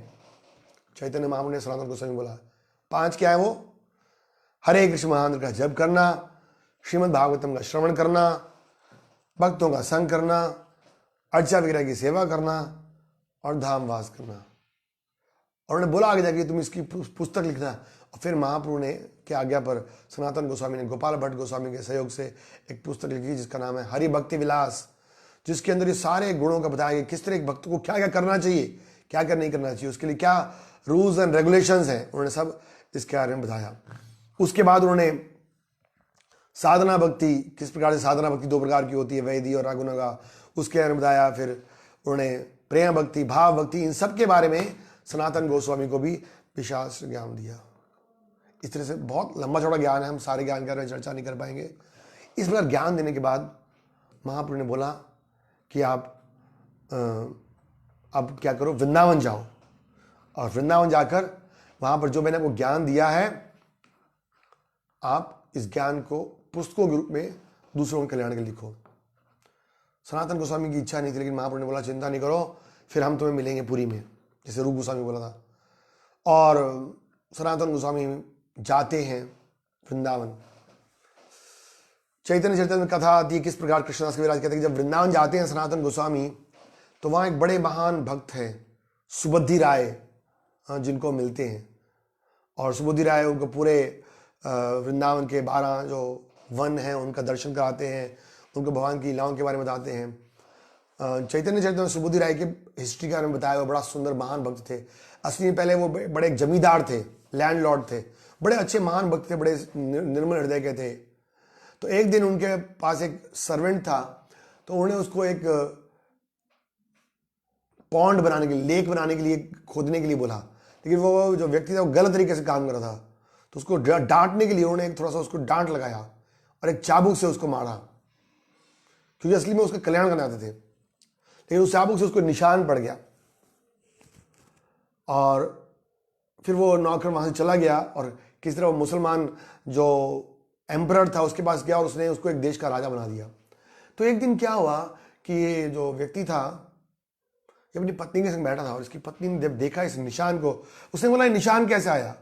चैतन्य महाप्रभु ने सनातन गोस्वामी बोला 5 क्या है वो? हरे कृष्ण महामंत्र का जप करना, श्रीमद् भागवतम का श्रवण करना, भक्तों का संग करना, अर्चा विग्रह की सेवा करना और धामवास करना। और उन्होंने बोला आगे जाके तुम इसकी पुस्तक लिखना। और फिर महाप्रभु ने के आज्ञा पर सनातन गोस्वामी ने गोपाल भट्ट गोस्वामी के सहयोग से एक पुस्तक लिखी जिसका नाम है हरि भक्ति विलास, जिसके अंदर ये सारे गुणों का बताया गया, किस तरह एक भक्त को क्या क्या करना चाहिए, क्या क्या नहीं करना चाहिए, उसके लिए क्या रूल्स एंड रेगुलेशंस हैं, उन्होंने सब इसके बारे में बताया। उसके बाद उन्होंने साधना भक्ति, किस प्रकार से साधना भक्ति 2 प्रकार की होती है, वैदी और रागुनगा, उसके बारे में बताया। फिर उन्होंने प्रेम भक्ति, भाव भक्ति, इन सब के बारे में सनातन गोस्वामी को भी विशाल ज्ञान दिया। इस तरह से बहुत लंबा चौड़ा ज्ञान है, हम सारे ज्ञान के बारे में चर्चा नहीं कर पाएंगे। इस प्रकार ज्ञान देने के बाद महाप्रभु ने बोला कि आप अब क्या करो, वृंदावन जाओ और वृंदावन जाकर वहां पर जो मैंने आपको ज्ञान दिया है, आप इस ज्ञान को पुस्तकों के रूप में दूसरों के कल्याण के लिए लिखो। सनातन गोस्वामी की इच्छा नहीं थी, लेकिन महाप्रभु ने बोला चिंता नहीं करो, फिर हम तुम्हें मिलेंगे पुरी में, जैसे रूप गोस्वामी बोला था। और सनातन गोस्वामी जाते हैं वृंदावन। चैतन्य चरित्र में कथा आती है किस प्रकार कृष्णदास कविराज कहते हैं कि जब वृंदावन जाते हैं सनातन गोस्वामी, तो वहाँ एक बड़े महान भक्त हैं सुबुद्धि राय, जिनको मिलते हैं। और सुबुद्धि राय उनको पूरे वृंदावन के 12 जो वन हैं उनका दर्शन कराते हैं, उनको भगवान की लीलाओं के बारे में बताते हैं। चैतन्य चरित्र में सुबुद्धि राय के हिस्ट्री के बारे में बताया। वो बड़ा सुंदर महान भक्त थे। असली में पहले वो बड़े एक जमींदार थे, लैंडलॉर्ड थे, बड़े अच्छे महान भक्त थे, बड़े निर्मल हृदय के थे। तो एक दिन उनके पास एक सर्वेंट था, तो उन्होंने उसको एक पॉन्ड बनाने के लिए, लेक बनाने के लिए खोदने के लिए बोला, लेकिन वो जो व्यक्ति था वो गलत तरीके से काम कर रहा था। तो उसको डांटने के लिए उन्होंने एक थोड़ा सा उसको डांट लगाया और एक चाबुक से उसको मारा, क्योंकि असली में उसका कल्याण करना चाहते थे। लेकिन उस चाबुक से उसको निशान पड़ गया और फिर वो नौकर वहां से चला गया और किसी तरह वो मुसलमान जो एम्परर था उसके पास गया और उसने उसको एक देश का राजा बना दिया। तो एक दिन क्या हुआ कि ये जो व्यक्ति था ये अपनी पत्नी के संग बैठा था और इसकी पत्नी ने जब देखा इस निशान को, उसने बोला ये निशान कैसे आया?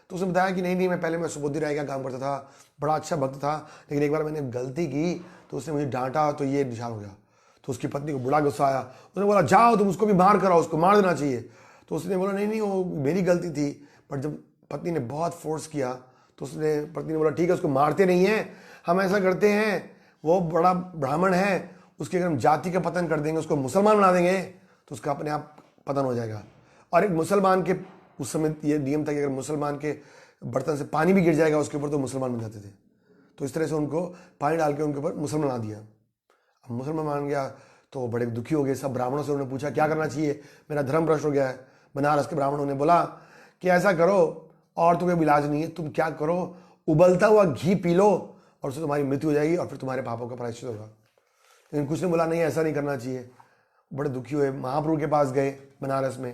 तो उसने बताया कि नहीं मैं सुबुद्धि राय का काम करता था, बड़ा अच्छा भक्त था, लेकिन एक बार मैंने गलती की तो उसने मुझे डांटा तो ये निशान हो गया। तो उसकी पत्नी को बड़ा गुस्सा आया। उसने बोला जाओ तुम उसको भी मार कराओ, उसको मार देना चाहिए। तो उसने बोला नहीं वो मेरी गलती थी। पर जब पत्नी ने बहुत फोर्स किया तो उसने पत्नी ने बोला ठीक है उसको मारते नहीं हैं, हम ऐसा करते हैं वो बड़ा ब्राह्मण है, उसके अगर हम जाति का पतन कर देंगे, उसको मुसलमान बना देंगे तो उसका अपने आप पतन हो जाएगा। और एक मुसलमान के उस समय ये नियम था कि अगर मुसलमान के बर्तन से पानी भी गिर जाएगा उसके ऊपर तो मुसलमान बन जाते थे। तो इस तरह से उनको पानी डाल के उनके ऊपर मुसलमान बना दिया। अब मुसलमान मान गया तो बड़े दुखी हो गए। सब ब्राह्मणों से उन्होंने पूछा क्या करना चाहिए, मेरा धर्म भ्रष्ट हो गया है। बनारस के ब्राह्मणों ने बोला कि ऐसा करो और तो कोई इलाज नहीं है, तुम क्या करो उबलता हुआ घी पी लो और उससे तुम्हारी मृत्यु हो जाएगी और फिर तुम्हारे पापों का प्रायश्चित होगा। लेकिन कुछ ने बोला नहीं ऐसा नहीं करना चाहिए। बड़े दुखी हुए, महाप्रभु के पास गए बनारस में,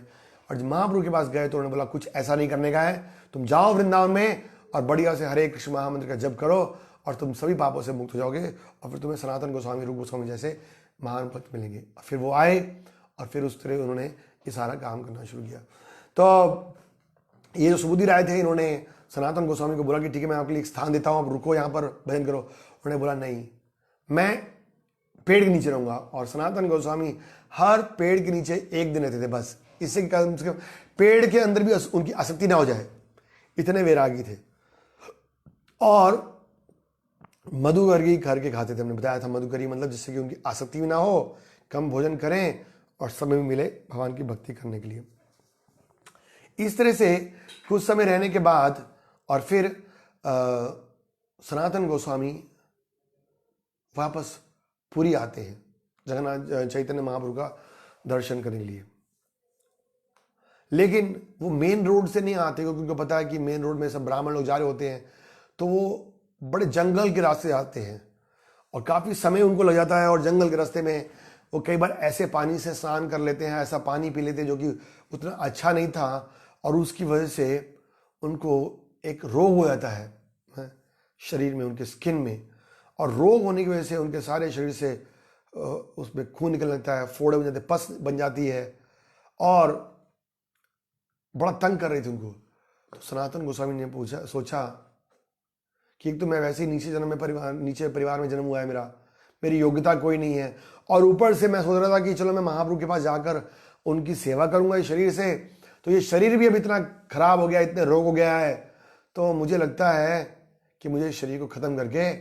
और जब महाप्रभु के पास गए तो उन्होंने बोला कुछ ऐसा नहीं करने का है, तुम जाओ वृंदावन में और बढ़िया से हरे कृष्ण महामंत्र का जप करो और तुम सभी पापों से मुक्त हो जाओगे और फिर तुम्हें सनातन गोस्वामी रूप गोस्वामी जैसे महान भक्त मिलेंगे। फिर वो आए और फिर उस तरह उन्होंने ये सारा काम करना शुरू किया। तो ये जो सुबुद्धि राय थे इन्होंने सनातन गोस्वामी को बोला कि ठीक है मैं आपके लिए एक स्थान देता हूँ, आप रुको यहाँ पर भजन करो। उन्होंने बोला नहीं मैं पेड़ के नीचे रहूंगा। और सनातन गोस्वामी हर पेड़ के नीचे एक दिन रहते थे बस, इससे कम से कम पेड़ के अंदर भी उनकी आसक्ति ना हो जाए, इतने वैरागी थे। और मधुकरी खर के खाते थे, हमने बताया था मधुकरी मतलब जिससे कि उनकी आसक्ति भी ना हो, कम भोजन करें और समय भी मिले भगवान की भक्ति करने के लिए। इस तरह से कुछ समय रहने के बाद और फिर सनातन गोस्वामी वापस पुरी आते हैं जगन्नाथ चैतन्य महाप्रभु का दर्शन करने के लिए। लेकिन वो मेन रोड से नहीं आते क्योंकि उनको पता है कि मेन रोड में सब ब्राह्मण लोग जा रहे होते हैं, तो वो बड़े जंगल के रास्ते आते हैं और काफ़ी समय उनको लग जाता है। और जंगल के रास्ते में वो कई बार ऐसे पानी से स्नान कर लेते हैं, ऐसा पानी पी लेते हैं जो कि उतना अच्छा नहीं था, और उसकी वजह से उनको एक रोग हो जाता है शरीर में, उनके स्किन में। और रोग होने की वजह से उनके सारे शरीर से उसमें खून निकल लगता है, फोड़े बन जाते, पस बन जाती है, और बड़ा तंग कर रही थी उनको। तो सनातन गोस्वामी ने सोचा कि एक तो मैं वैसे ही नीचे परिवार में जन्म हुआ है, मेरी योग्यता कोई नहीं है, और ऊपर से मैं सोच रहा था कि चलो मैं महाप्रभु के पास जाकर उनकी सेवा करूंगा इस शरीर से, तो ये शरीर भी अब इतना खराब हो गया, इतने रोग हो गया है, तो मुझे लगता है कि मुझे इस शरीर को खत्म करके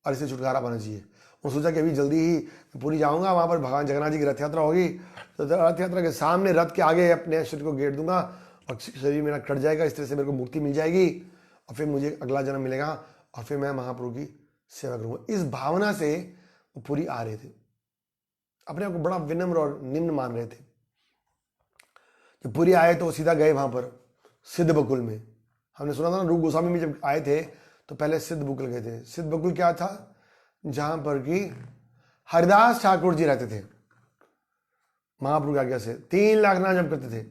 और इससे छुटकारा पाना चाहिए। और सोचा कि अभी जल्दी ही पूरी जाऊंगा, वहां पर भगवान जगन्नाथ जी की रथ यात्रा होगी, तो रथ यात्रा के सामने रथ के आगे अपने शरीर को गेड़ दूंगा और शरीर मेरा कट जाएगा, इस तरह से मेरे को मुक्ति मिल जाएगी और फिर मुझे अगला जन्म मिलेगा और फिर मैं महाप्रभु की सेवा करूंगा। इस भावना से वो पूरी आ रहे थे, अपने आप को बड़ा विनम्र और निम्न मान रहे थे। जब पूरी आए तो सीधा गए वहां पर सिद्ध बकुल में। हमने सुना था ना, रूप गोस्वामी में जब आए थे तो पहले सिद्ध बकुल गए थे। सिद्ध बकुल क्या था? जहां पर कि हरिदास ठाकुर जी रहते थे। महाप्रभु की आज्ञा से 3 लाख नाम जप करते थे।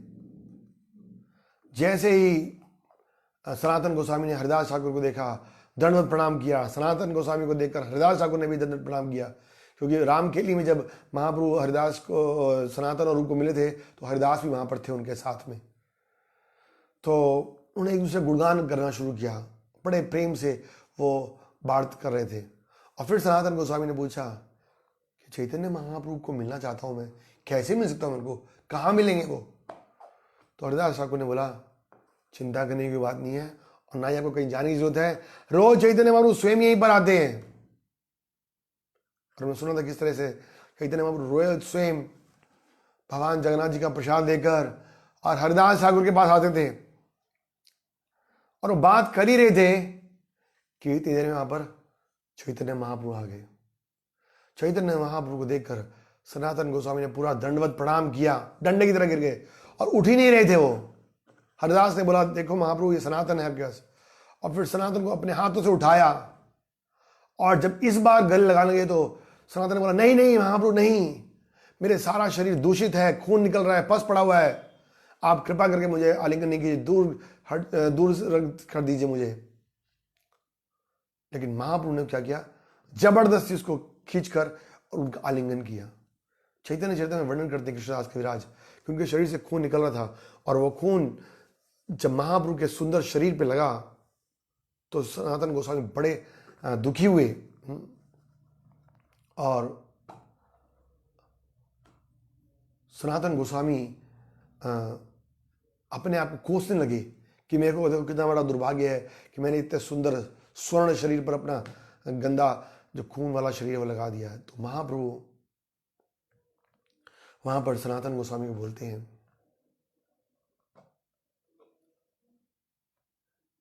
जैसे ही सनातन गोस्वामी ने हरिदास ठाकुर को देखा, दंडवत प्रणाम किया। सनातन गोस्वामी को देखकर हरिदास ठाकुर ने भी दंडवत प्रणाम किया, क्योंकि रामखेली में जब महाप्रभु हरिदास को, सनातन और रूप को मिले थे, तो हरिदास भी वहां पर थे उनके साथ में। तो उन्होंने एक दूसरे गुणगान करना शुरू किया, बड़े प्रेम से वो बात कर रहे थे। और फिर सनातन गोस्वामी ने पूछा कि चैतन्य महाप्रभु को मिलना चाहता हूं मैं, कैसे मिल सकता हूं, उनको कहाँ मिलेंगे वो? तो हरिदास ठाकुर ने बोला, चिंता करने की बात नहीं है और ना ही आपको कहीं जाने की जरूरत है, रोज चैतन्य महाप्रभु स्वयं यहीं पर आते हैं। और मैं सुना था किस तरह से चैतन्य महाप्रभु रोज स्वयं भगवान जगन्नाथ जी का प्रसाद देकर और हरिदास ठाकुर के पास आते थे, और वो बात कर ही रहे थे कि इतनी देर में वहां पर चैतन्य महाप्रभु आ गए। चैतन्य महाप्रभु को देखकर सनातन गोस्वामी ने पूरा दंडवत प्रणाम किया, डंडे की तरह गिर गए और उठ ही नहीं रहे थे वो। हरिदास ने बोला, देखो महाप्रभु ये सनातन है आपके पास। और फिर सनातन को अपने हाथों से उठाया, और जब इस बार गले लगाने लगे तो सनातन ने बोला, नहीं नहीं महाप्रभु नहीं, मेरे सारा शरीर दूषित है, खून निकल रहा है, पस पड़ा हुआ है, आप कृपा करके मुझे आलिंगन नहीं कीजिए, दूर कर दीजिए मुझे। लेकिन महाप्रभु ने क्या किया, जबरदस्ती उसको खींचकर और उनका आलिंगन किया। चैतन्य चरित्र में वर्णन करते हैं कृष्णदास कविराज कि उनके शरीर से खून निकल रहा था, और वो खून जब महाप्रभु के सुंदर शरीर पे लगा तो सनातन गोस्वामी बड़े दुखी हुए, और सनातन गोस्वामी अपने आप को कोसने लगे कि मेरे को कितना बड़ा दुर्भाग्य है कि मैंने इतने सुंदर स्वर्ण शरीर पर अपना गंदा जो खून वाला शरीर वो लगा दिया है। तो महाप्रभु वहां पर सनातन गोस्वामी को बोलते हैं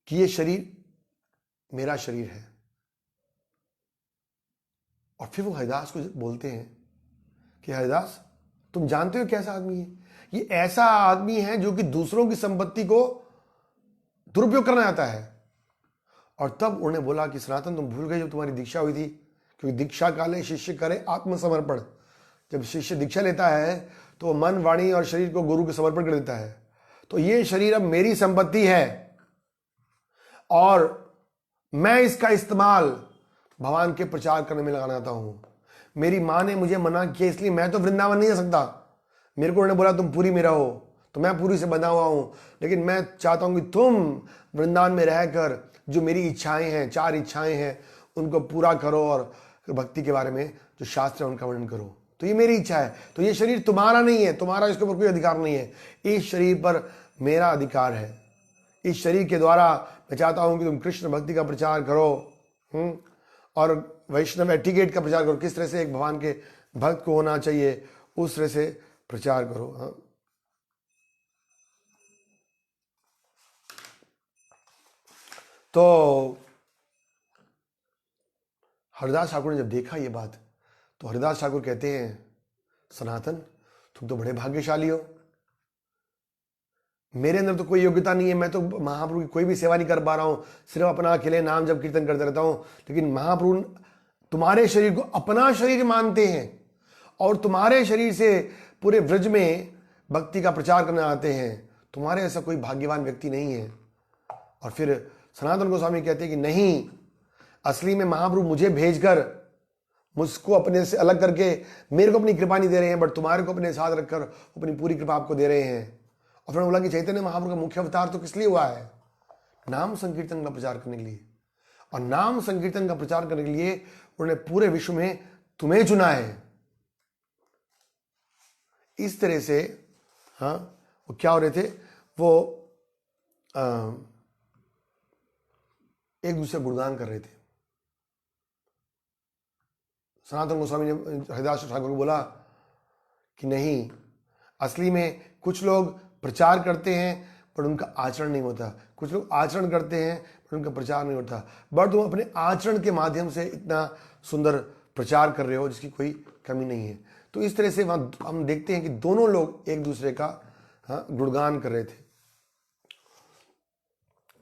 कि ये शरीर मेरा शरीर है। और फिर वो हरिदास को बोलते हैं कि हरिदास, तुम जानते हो कैसा आदमी है? ये ऐसा आदमी है जो कि दूसरों की संपत्ति को दुरुपयोग करना आता है। और तब उन्होंने बोला कि सनातन, तुम भूल गए जब तुम्हारी दीक्षा हुई थी, क्योंकि दीक्षा काले शिष्य करे आत्मसमर्पण। जब शिष्य दीक्षा लेता है तो मन, वाणी और शरीर को गुरु को समर्पण कर देता है। तो ये शरीर अब मेरी संपत्ति है और मैं इसका इस्तेमाल भगवान के प्रचार करने में लगाना चाहता हूं। मेरी माँ ने मुझे मना किया, इसलिए मैं तो वृंदावन नहीं जा सकता। मेरे को उन्होंने बोला तुम पूरी में रहो, तो मैं पूरी से बंधा हुआ हूं, लेकिन मैं चाहता हूं कि तुम वृंदावन में रहकर जो मेरी इच्छाएं हैं, 4 इच्छाएं हैं, उनको पूरा करो और भक्ति के बारे में जो शास्त्र है उनका वर्णन करो। तो ये मेरी इच्छा है। तो ये शरीर तुम्हारा नहीं है, तुम्हारा इसके ऊपर कोई अधिकार नहीं है, इस शरीर पर मेरा अधिकार है। इस शरीर के द्वारा मैं चाहता हूं कि तुम कृष्ण भक्ति का प्रचार करो, और वैष्णव एटिकेट का प्रचार करो, किस तरह से एक भगवान के भक्त को होना चाहिए, उस तरह से प्रचार करो। तो हरिदास ठाकुर ने जब देखा ये बात, तो हरिदास ठाकुर कहते हैं, सनातन तुम तो बड़े भाग्यशाली हो मेरे अंदर तो कोई योग्यता नहीं है, मैं तो महाप्रभु की कोई भी सेवा नहीं कर पा रहा हूं, सिर्फ अपना अकेले नाम जब कीर्तन करते रहता हूं। लेकिन महाप्रभु तुम्हारे शरीर को अपना शरीर मानते हैं और तुम्हारे शरीर से पूरे ब्रज में भक्ति का प्रचार करने आते हैं। तुम्हारे ऐसा कोई भाग्यवान व्यक्ति नहीं है। और फिर सनातन गोस्वामी कहते हैं कि नहीं, असली में महाप्रभु मुझे भेजकर मुझको अपने से अलग करके मेरे को अपनी कृपा नहीं दे रहे हैं, बट तुम्हारे को अपने साथ रखकर अपनी पूरी कृपा आपको दे रहे हैं। और फिर बोला कि चैतन्य महाप्रभु का मुख्य अवतार तो किस लिए हुआ है? नाम संकीर्तन का प्रचार करने के लिए। और नाम संकीर्तन का प्रचार करने के लिए उन्होंने पूरे विश्व में तुम्हें चुना है। इस तरह से हाँ, वो क्या हो रहे थे, वो एक दूसरे गुणगान कर रहे थे। सनातन गोस्वामी ने हरिदास ठाकुर को बोला कि नहीं, असली में कुछ लोग प्रचार करते हैं पर उनका आचरण नहीं होता, कुछ लोग आचरण करते हैं पर उनका प्रचार नहीं होता, बट तुम अपने आचरण के माध्यम से इतना सुंदर प्रचार कर रहे हो जिसकी कोई कमी नहीं है। तो इस तरह से वहां हम देखते हैं कि दोनों लोग एक दूसरे का गुणगान कर रहे थे।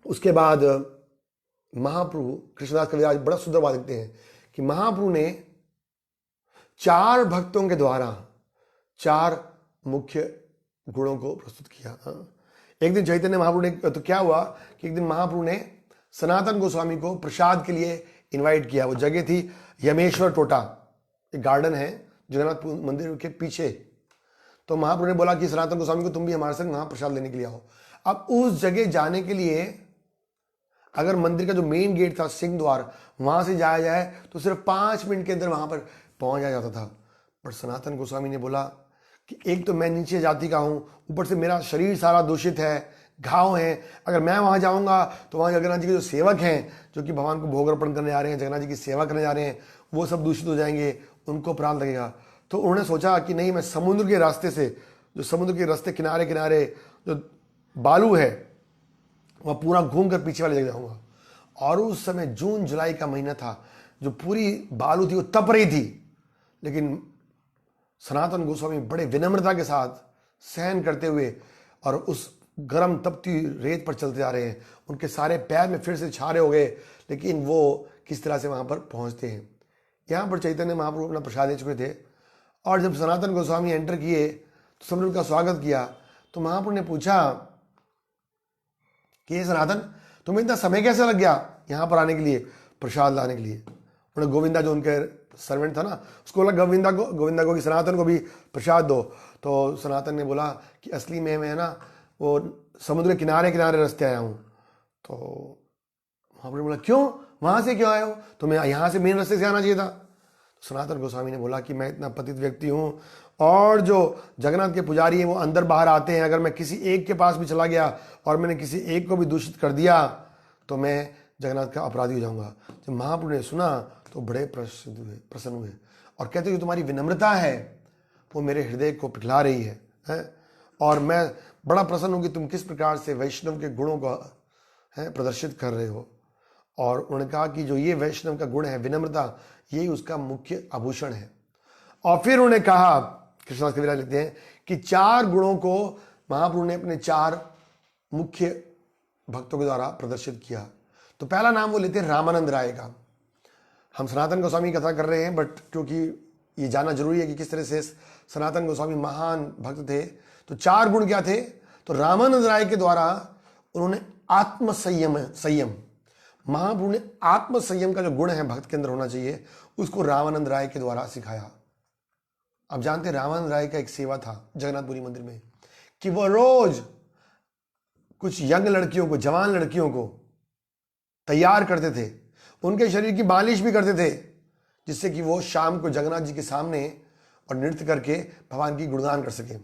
उसके बाद महाप्रभु कृष्णदास कविराज बड़ा सुंदर बात लिखते हैं कि महाप्रभु ने 4 भक्तों के द्वारा 4 मुख्य गुणों को प्रस्तुत किया। एक दिन चैतन्य महाप्रभु ने, तो क्या हुआ कि एक दिन महाप्रभु ने सनातन गोस्वामी को प्रसाद के लिए इनवाइट किया। वो जगह थी यमेश्वर टोटा, एक गार्डन है जगन्नाथ मंदिर के पीछे। तो महाप्रभु ने बोला कि सनातन गोस्वामी को तुम भी हमारे संग वहां प्रसाद लेने के लिए आओ। अब उस जगह जाने के लिए अगर मंदिर का जो मेन गेट था, सिंह द्वार, वहां से जाया जाए तो सिर्फ 5 मिनट के अंदर वहां पर पहुंच जाता था। पर सनातन गोस्वामी ने बोला कि एक तो मैं नीचे जाति का हूं, ऊपर से मेरा शरीर सारा दूषित है, घाव है, अगर मैं वहां जाऊंगा तो वहां जगन्नाथ जी के जो सेवक हैं, जो कि भगवान को भोग अर्पण करने जा रहे हैं, जगन्नाथ जी की सेवा करने जा रहे हैं, वो सब दूषित हो जाएंगे, उनको अपराध लगेगा। तो उन्होंने सोचा कि नहीं, मैं समुद्र के रास्ते से, जो समुद्र के रास्ते किनारे किनारे जो बालू है वह पूरा घूम कर पीछे वाले जगह जाऊंगा। और उस समय जून जुलाई का महीना था, जो पूरी बालू थी वो तप रही थी, लेकिन सनातन गोस्वामी बड़े विनम्रता के साथ सहन करते हुए और उस गर्म तपती रेत पर चलते जा रहे हैं। उनके सारे पैर में फिर से छारे हो गए, लेकिन वो किस तरह से वहां पर पहुंचते हैं। यहाँ पर चैतन्य महाप्रभु अपना प्रसाद ले चुके थे और जब सनातन गोस्वामी एंटर किए तो सबने उनका स्वागत किया। तो महाप्रभु ने पूछा कि ये सनातन, तुम्हें इतना समय कैसे लग गया यहाँ पर आने के लिए, प्रसाद लाने के लिए? उन्होंने गोविंदा, जो उनके सर्वेंट था ना, उसको बोला गोविंदा को कि सनातन को भी प्रसाद दो। तो सनातन ने बोला कि असली में मैं ना वो समुद्र के किनारे किनारे रास्ते आया हूँ। तो महाप्रभु ने बोला क्यों, वहां से क्यों आए हो? तुम्हें यहाँ से मेन रास्ते से आना चाहिए था। तो सनातन गोस्वामी ने बोला कि मैं इतना पतित व्यक्ति हूँ और जो जगन्नाथ के पुजारी हैं वो अंदर बाहर आते हैं, अगर मैं किसी एक के पास भी चला गया और मैंने किसी एक को भी दूषित कर दिया तो मैं जगन्नाथ का अपराधी हो जाऊंगा। जब महाप्रभु ने सुना तो बड़े प्रसन्न हुए और कहते कि तुम्हारी विनम्रता है वो मेरे हृदय को पिघला रही है और मैं बड़ा प्रसन्न हूं कि तुम किस प्रकार से वैष्णव के गुणों को प्रदर्शित कर रहे हो। और उन्होंने कहा कि जो ये वैष्णव का गुण है विनम्रता, यही उसका मुख्य आभूषण है। और फिर उन्होंने कहा, कृष्णदास कविराज लिखते हैं कि 4 गुणों को महाप्रभु ने अपने 4 मुख्य भक्तों के द्वारा प्रदर्शित किया। तो पहला नाम वो लेते हैं रामानंद राय का। हम सनातन गोस्वामी की कथा कर रहे हैं, बट क्योंकि ये जानना जरूरी है कि किस तरह से सनातन गोस्वामी महान भक्त थे। तो 4 गुण क्या थे? तो रामानंद राय के द्वारा उन्होंने आत्म संयम, महाप्रभु ने आत्म संयम का जो गुण है भक्त के अंदर होना चाहिए, उसको रामानंद राय के द्वारा सिखाया। आप जानते हैं रामानंद राय का एक सेवा था जगन्नाथपुरी मंदिर में कि वह रोज कुछ यंग लड़कियों को, जवान लड़कियों को तैयार करते थे, उनके शरीर की मालिश भी करते थे, जिससे कि वो शाम को जगन्नाथ जी के सामने और नृत्य करके भगवान की गुणगान कर सके।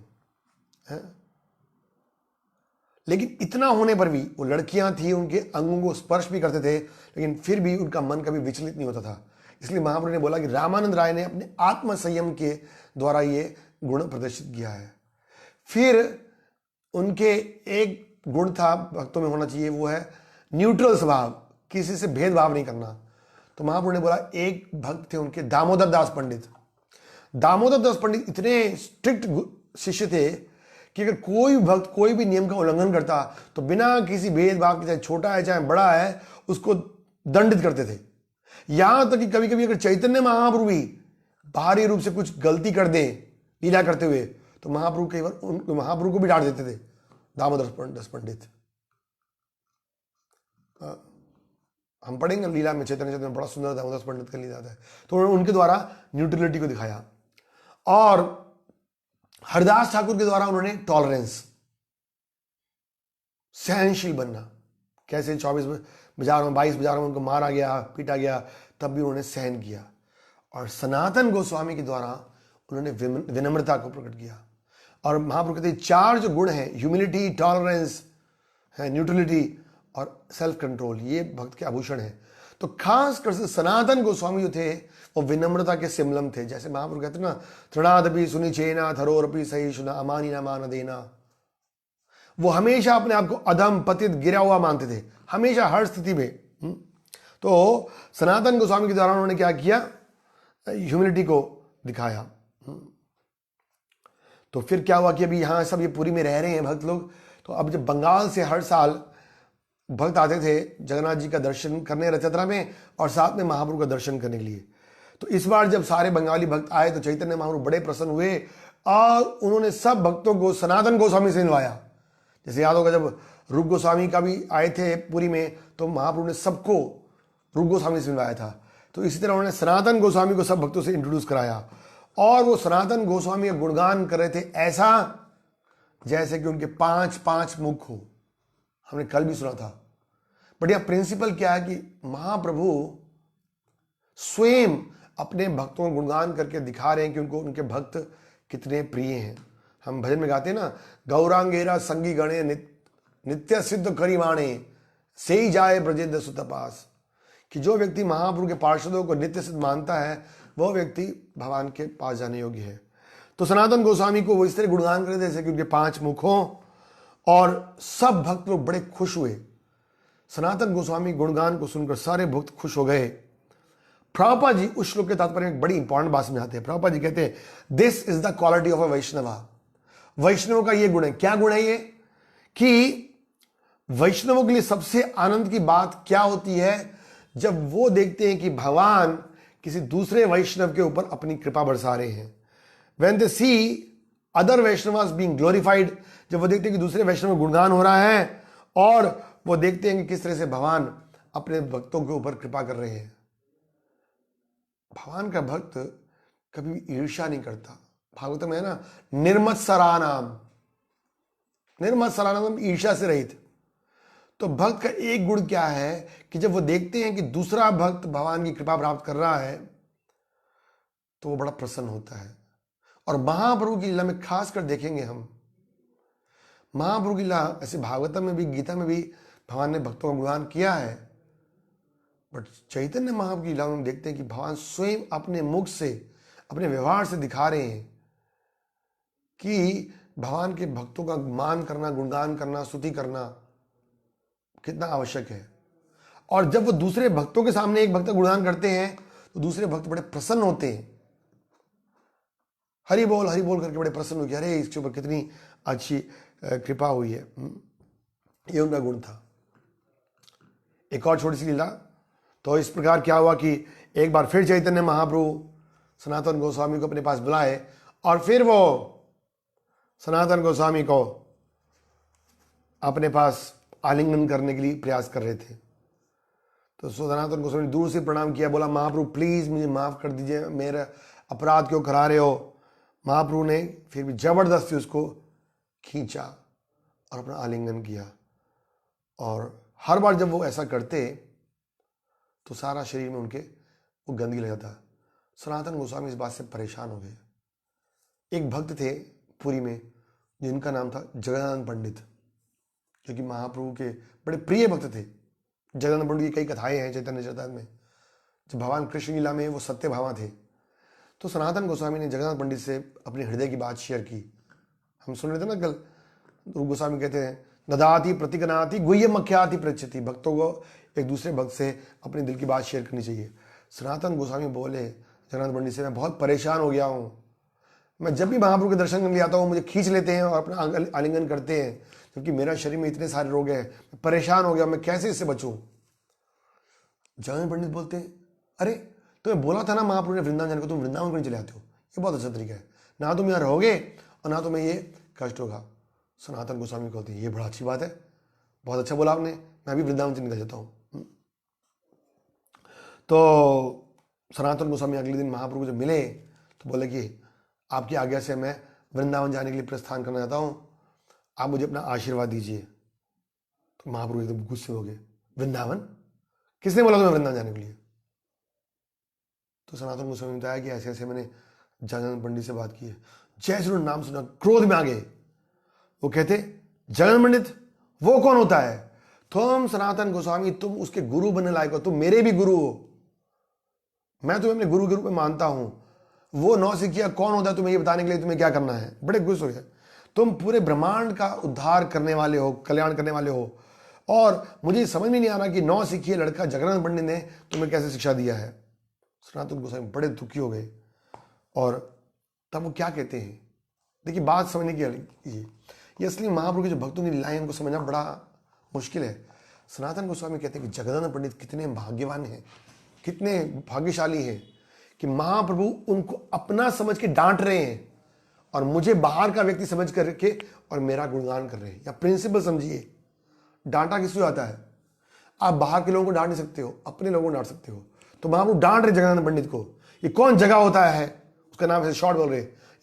लेकिन इतना होने पर भी वो लड़कियां थी, उनके अंगों को स्पर्श भी करते थे, लेकिन फिर भी उनका मन कभी विचलित नहीं होता था। इसलिए महाप्रभु ने बोला कि रामानंद राय ने अपने आत्म संयम के द्वारा ये गुण प्रदर्शित किया है। फिर उनके एक गुण था भक्तों में होना चाहिए, वो है न्यूट्रल स्वभाव, किसी से भेदभाव नहीं करना। तो महाप्रभु ने बोला, एक भक्त थे उनके दामोदर दास पंडित। दामोदर दास पंडित इतने स्ट्रिक्ट शिष्य थे कि अगर कोई भक्त कोई भी नियम का उल्लंघन करता तो बिना किसी भेदभाव के, चाहे छोटा है चाहे बड़ा है, उसको दंडित करते थे। यहां तक कि कभी कभी अगर चैतन्य महाप्रभु भी बाहरी रूप से कुछ गलती कर दे लीला करते हुए, तो महाप्रभु कई बार महाप्रभु को भी डांट देते थे, दामोदर दास पंडित। हम पढ़ेंगे लीला में, चैतन्य चैतन्य बड़ा सुंदर दामोदर दास पंडित का लीला है। तो उनके द्वारा न्यूट्रलिटी को दिखाया। और हरदास ठाकुर के द्वारा उन्होंने टॉलरेंस, सहनशील बनना, कैसे 24 बाजार में 22 बाजारों में उनको मारा गया, पीटा गया, तब भी उन्होंने सहन किया। और सनातन गोस्वामी के द्वारा उन्होंने विनम्रता को प्रकट किया। और महाप्रभु कहते हैं 4 जो गुण हैं, ह्यूमिलिटी, टॉलरेंस, न्यूट्रलिटी और सेल्फ कंट्रोल, ये भक्त के आभूषण हैं। तो खास कर से सनातन गोस्वामी जो थे वो विनम्रता के सिमलम थे। जैसे महाप्रभु कहते हैं ना, तृणादपि सुनिचेना थरोरपि सहिष्णुना अमानी न मान देना। वो हमेशा अपने आप को अधम, पतित, गिरा हुआ मानते थे, हमेशा हर स्थिति में। तो सनातन गोस्वामी के द्वारा उन्होंने क्या किया, ह्यूमिलिटी को दिखाया। तो फिर क्या हुआ कि अभी यहाँ सब ये पुरी में रह रहे हैं भक्त लोग। तो अब जब बंगाल से हर साल भक्त आते थे जगन्नाथ जी का दर्शन करने रथ यात्रा में, और साथ में महाप्रभु का दर्शन करने के लिए, तो इस बार जब सारे बंगाली भक्त आए तो चैतन्य महाप्रभु बड़े प्रसन्न हुए और उन्होंने सब भक्तों को सनातन गोस्वामी से मिलवाया। जैसे याद होगा जब रूप गोस्वामी का भी आए थे पुरी में, तो महाप्रभु ने सबको रूप गोस्वामी से मिलवाया था। तो इसी तरह उन्होंने सनातन गोस्वामी को सब भक्तों से इंट्रोड्यूस कराया। और वो सनातन गोस्वामी का गुणगान कर रहे थे ऐसा जैसे कि उनके 5 मुख हो। हमने कल भी सुना था। बट यह प्रिंसिपल क्या है कि महाप्रभु स्वयं अपने भक्तों को गुणगान करके दिखा रहे हैं कि उनको उनके भक्त कितने प्रिय हैं। हम भजन में गाते हैं ना, गौरांगेरा संगी गणे नित्य सिद्ध करीवाणे से ही जाए ब्रजेंद्र सुतपास, कि जो व्यक्ति महाप्रभु के पार्षदों को नित्य सिद्ध मानता है वह व्यक्ति भगवान के पास जाने योग्य है। तो सनातन गोस्वामी को वो इस तरह गुणगान करे जैसे कि उनके 5 मुख हों, और सब भक्त लोग बड़े खुश हुए। सनातन गोस्वामी गुणगान को सुनकर सारे भक्त खुश हो गए। प्रभुपाद जी उस श्लोक के तात्पर्य में बड़ी इंपॉर्टेंट बात समझाते हैं। प्रभुपाद जी कहते हैं, this is the quality of a Vaishnava. वैष्णव का ये गुण है। क्या गुण है ये? कि वैष्णवों के लिए सबसे आनंद की बात क्या होती है? जब वो देखते हैं कि भगवान किसी दूसरे वैष्णव के ऊपर अपनी कृपा बरसा रहे हैं। When they see other Vaishnavas being glorified, जब वो देखते हैं कि दूसरे वैष्णव में गुणगान हो रहा है, और वो देखते हैं कि किस तरह से भगवान अपने भक्तों के ऊपर कृपा कर रहे हैं। भगवान का भक्त कभी भी ईर्ष्या नहीं करता। भागवत में है ना, निर्मत्सरानाम, निर्मत्सरानाम, ईर्ष्या से रहित। तो भक्त का एक गुण क्या है कि जब वो देखते हैं कि दूसरा भक्त भगवान की कृपा प्राप्त कर रहा है तो वो बड़ा प्रसन्न होता है। और महाप्रभु की लीला में खास कर देखेंगे हम, महाप्रभु की लीला ऐसे भागवतम में भी, गीता में भी भगवान ने भक्तों का गुणगान किया है। बट चैतन्य महाप्रभु की लीला में देखते हैं कि भगवान स्वयं अपने मुख से, अपने व्यवहार से दिखा रहे हैं कि भगवान के भक्तों का मान करना, गुणगान करना, स्तुति करना कितना आवश्यक है। और जब वो दूसरे भक्तों के सामने एक भक्त का गुणगान करते हैं तो दूसरे भक्त बड़े प्रसन्न होते हैं। हरि बोल करके बड़े प्रसन्न हो गया, अरे इसके ऊपर कितनी अच्छी कृपा हुई है। ये उनका गुण था। एक और छोटी सी लीला। तो इस प्रकार क्या हुआ कि एक बार फिर चैतन्य महाप्रभु सनातन गोस्वामी को अपने पास बुलाए, और फिर वो सनातन गोस्वामी को अपने पास आलिंगन करने के लिए प्रयास कर रहे थे। तो सनातन गोस्वामी ने दूर से प्रणाम किया, बोला, महाप्रभु प्लीज मुझे माफ कर दीजिए, मेरा अपराध क्यों करा रहे हो। महाप्रभु ने फिर भी जबरदस्ती उसको खींचा और अपना आलिंगन किया। और हर बार जब वो ऐसा करते तो सारा शरीर में उनके वो गंदगी लग जाता। सनातन गोस्वामी इस बात से परेशान हो गए। एक भक्त थे पुरी में जिनका नाम था जगदानंद पंडित, जो कि महाप्रभु के बड़े प्रिय भक्त थे। जगदानंद पंडित की कई कथाएं हैं चैतन्य चरितामृत में। जब भगवान कृष्ण लीला में वो सत्य भामा थे, तो सनातन गोस्वामी ने जगन्नाथ पंडित से अपने हृदय की बात शेयर की। हम सुन रहे थे ना कल, रूप गोस्वामी कहते हैं, नदाति प्रतिगनाति गुह्यम मख्याति पृच्छति। भक्तों को एक दूसरे भक्त से अपने दिल की बात शेयर करनी चाहिए। सनातन गोस्वामी बोले जगन्नाथ पंडित से, मैं बहुत परेशान हो गया हूँ, मैं जब भी महाप्रभु के दर्शन करने आता हूँ मुझे खींच लेते हैं और अपना आलिंगन करते हैं, क्योंकि मेरा शरीर में इतने सारे रोग हैं, मैं परेशान हो गया, मैं कैसे इससे बचूं। जगन पंडित बोलते हैं, अरे तुम्हें बोला था ना महाप्रभु ने वृंदावन जाने को, तुम वृंदावन क्यों चले आते हो? ये बहुत अच्छा तरीका है, ना तुम यहाँ रहोगे और ना तुम्हें ये कष्ट होगा। सनातन गोस्वामी कहते हैं, ये बड़ा अच्छी बात है, बहुत अच्छा बोला आपने, मैं भी वृंदावन से निकल जाता हूँ। तो सनातन गोस्वामी अगले दिन महाप्रभु से मिले तो बोले कि आपकी आज्ञा से मैं वृंदावन जाने के लिए प्रस्थान करना चाहता हूँ, आप मुझे अपना आशीर्वाद दीजिए। तो महाप्रभु एकदम गुस्से हो गए, वृंदावन? किसने बोला तुम्हें वृंदावन जाने के लिए? तो सनातन गोस्वामी ने बताया कि ऐसे ऐसे मैंने जगन पंडित से बात की है। जैसे उन्होंने नाम सुना क्रोध में आ गए। वो कहते, जगन पंडित वो कौन होता है? तुम सनातन गोस्वामी, तुम उसके गुरु बनने लायक हो, तुम मेरे भी गुरु हो, मैं तुम्हें अपने गुरु के रूप में मानता हूं। वो नौसिखिया कौन होता है तुम्हें ये बताने के लिए तुम्हें क्या करना है? बड़े गुस्से हो गए, तुम पूरे ब्रह्मांड का उद्धार करने वाले हो, कल्याण करने वाले हो, और मुझे समझ में नहीं आ रहा कि नौसिखिया लड़का जगन्नाथ पंडित ने तुम्हें कैसे शिक्षा दिया है। सनातन गोस्वामी बड़े दुखी हो गए। और तब वो क्या कहते हैं, देखिए बात समझने की ये असली महाप्रभु के जो भक्तों की लाइन को समझना बड़ा मुश्किल है। सनातन गोस्वामी कहते हैं कि जगन्नाथ पंडित कितने भाग्यवान हैं, कितने भाग्यशाली हैं कि महाप्रभु उनको अपना समझ के डांट रहे हैं और मुझे बाहर का व्यक्ति समझ करके और मेरा गुणगान कर रहे हैं। या प्रिंसिपल समझिए, डांटा किसको आता है? आप बाहर के लोगों को डांट नहीं सकते हो, अपने लोगों को डांट सकते हो। तो महाप्रभु डांट रहे जगन्नाथ पंडित को। ये कौन जगह होता है, उसका नाम है शॉर्ट बोल रहे,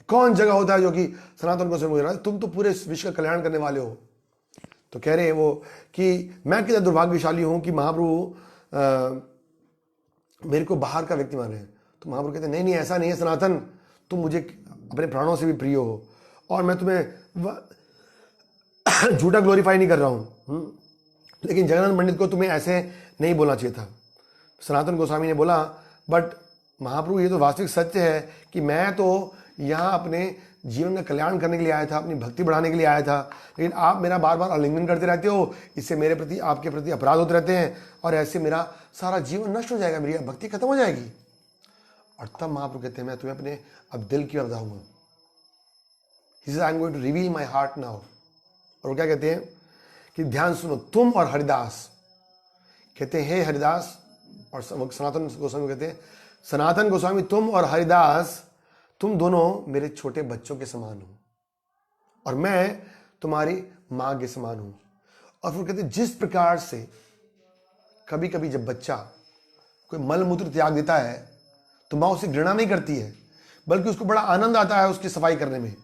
कौन जगह होता है जो कि सनातन को समझ रहा है? तुम तो पूरे विश्व का कल्याण करने वाले हो। तो कह रहे हैं वो कि मैं कितना दुर्भाग्यशाली हूं कि महाप्रभु मेरे को बाहर का व्यक्ति मान रहे हैं। तो महाप्रभु कहते हैं, नहीं नहीं ऐसा नहीं है सनातन, तुम मुझे अपने प्राणों से भी प्रिय हो और मैं तुम्हें झूठा ग्लोरीफाई नहीं कर रहा हूं, लेकिन जगन्नाथ पंडित को तुम्हें ऐसे नहीं बोलना चाहिए था। सनातन गोस्वामी ने बोला, बट महाप्रभु ये तो वास्तविक सत्य है कि मैं तो यहाँ अपने जीवन का कल्याण करने के लिए आया था, अपनी भक्ति बढ़ाने के लिए आया था, लेकिन आप मेरा बार बार आलिंगन करते रहते हो, इससे मेरे प्रति आपके प्रति अपराध होते रहते हैं और ऐसे मेरा सारा जीवन नष्ट हो जाएगा, मेरी भक्ति खत्म हो जाएगी। और तब महाप्रभु कहते हैं, मैं तुम्हें अपने अब दिल की ओर बताऊंगा। He says, I'm going to reveal my heart now। और वो क्या कहते हैं कि ध्यान सुनो, तुम और हरिदास, कहते हैं हे हरिदास, और सनातन गोस्वामी कहते हैं, सनातन गोस्वामी तुम और हरिदास, तुम दोनों मेरे छोटे बच्चों के समान हो और मैं तुम्हारी मां के समान हूं। और फिर कहते हैं, जिस प्रकार से कभी कभी जब बच्चा कोई मल मूत्र त्याग देता है तो मां उसे घृणा नहीं करती है, बल्कि उसको बड़ा आनंद आता है उसकी सफाई करने में।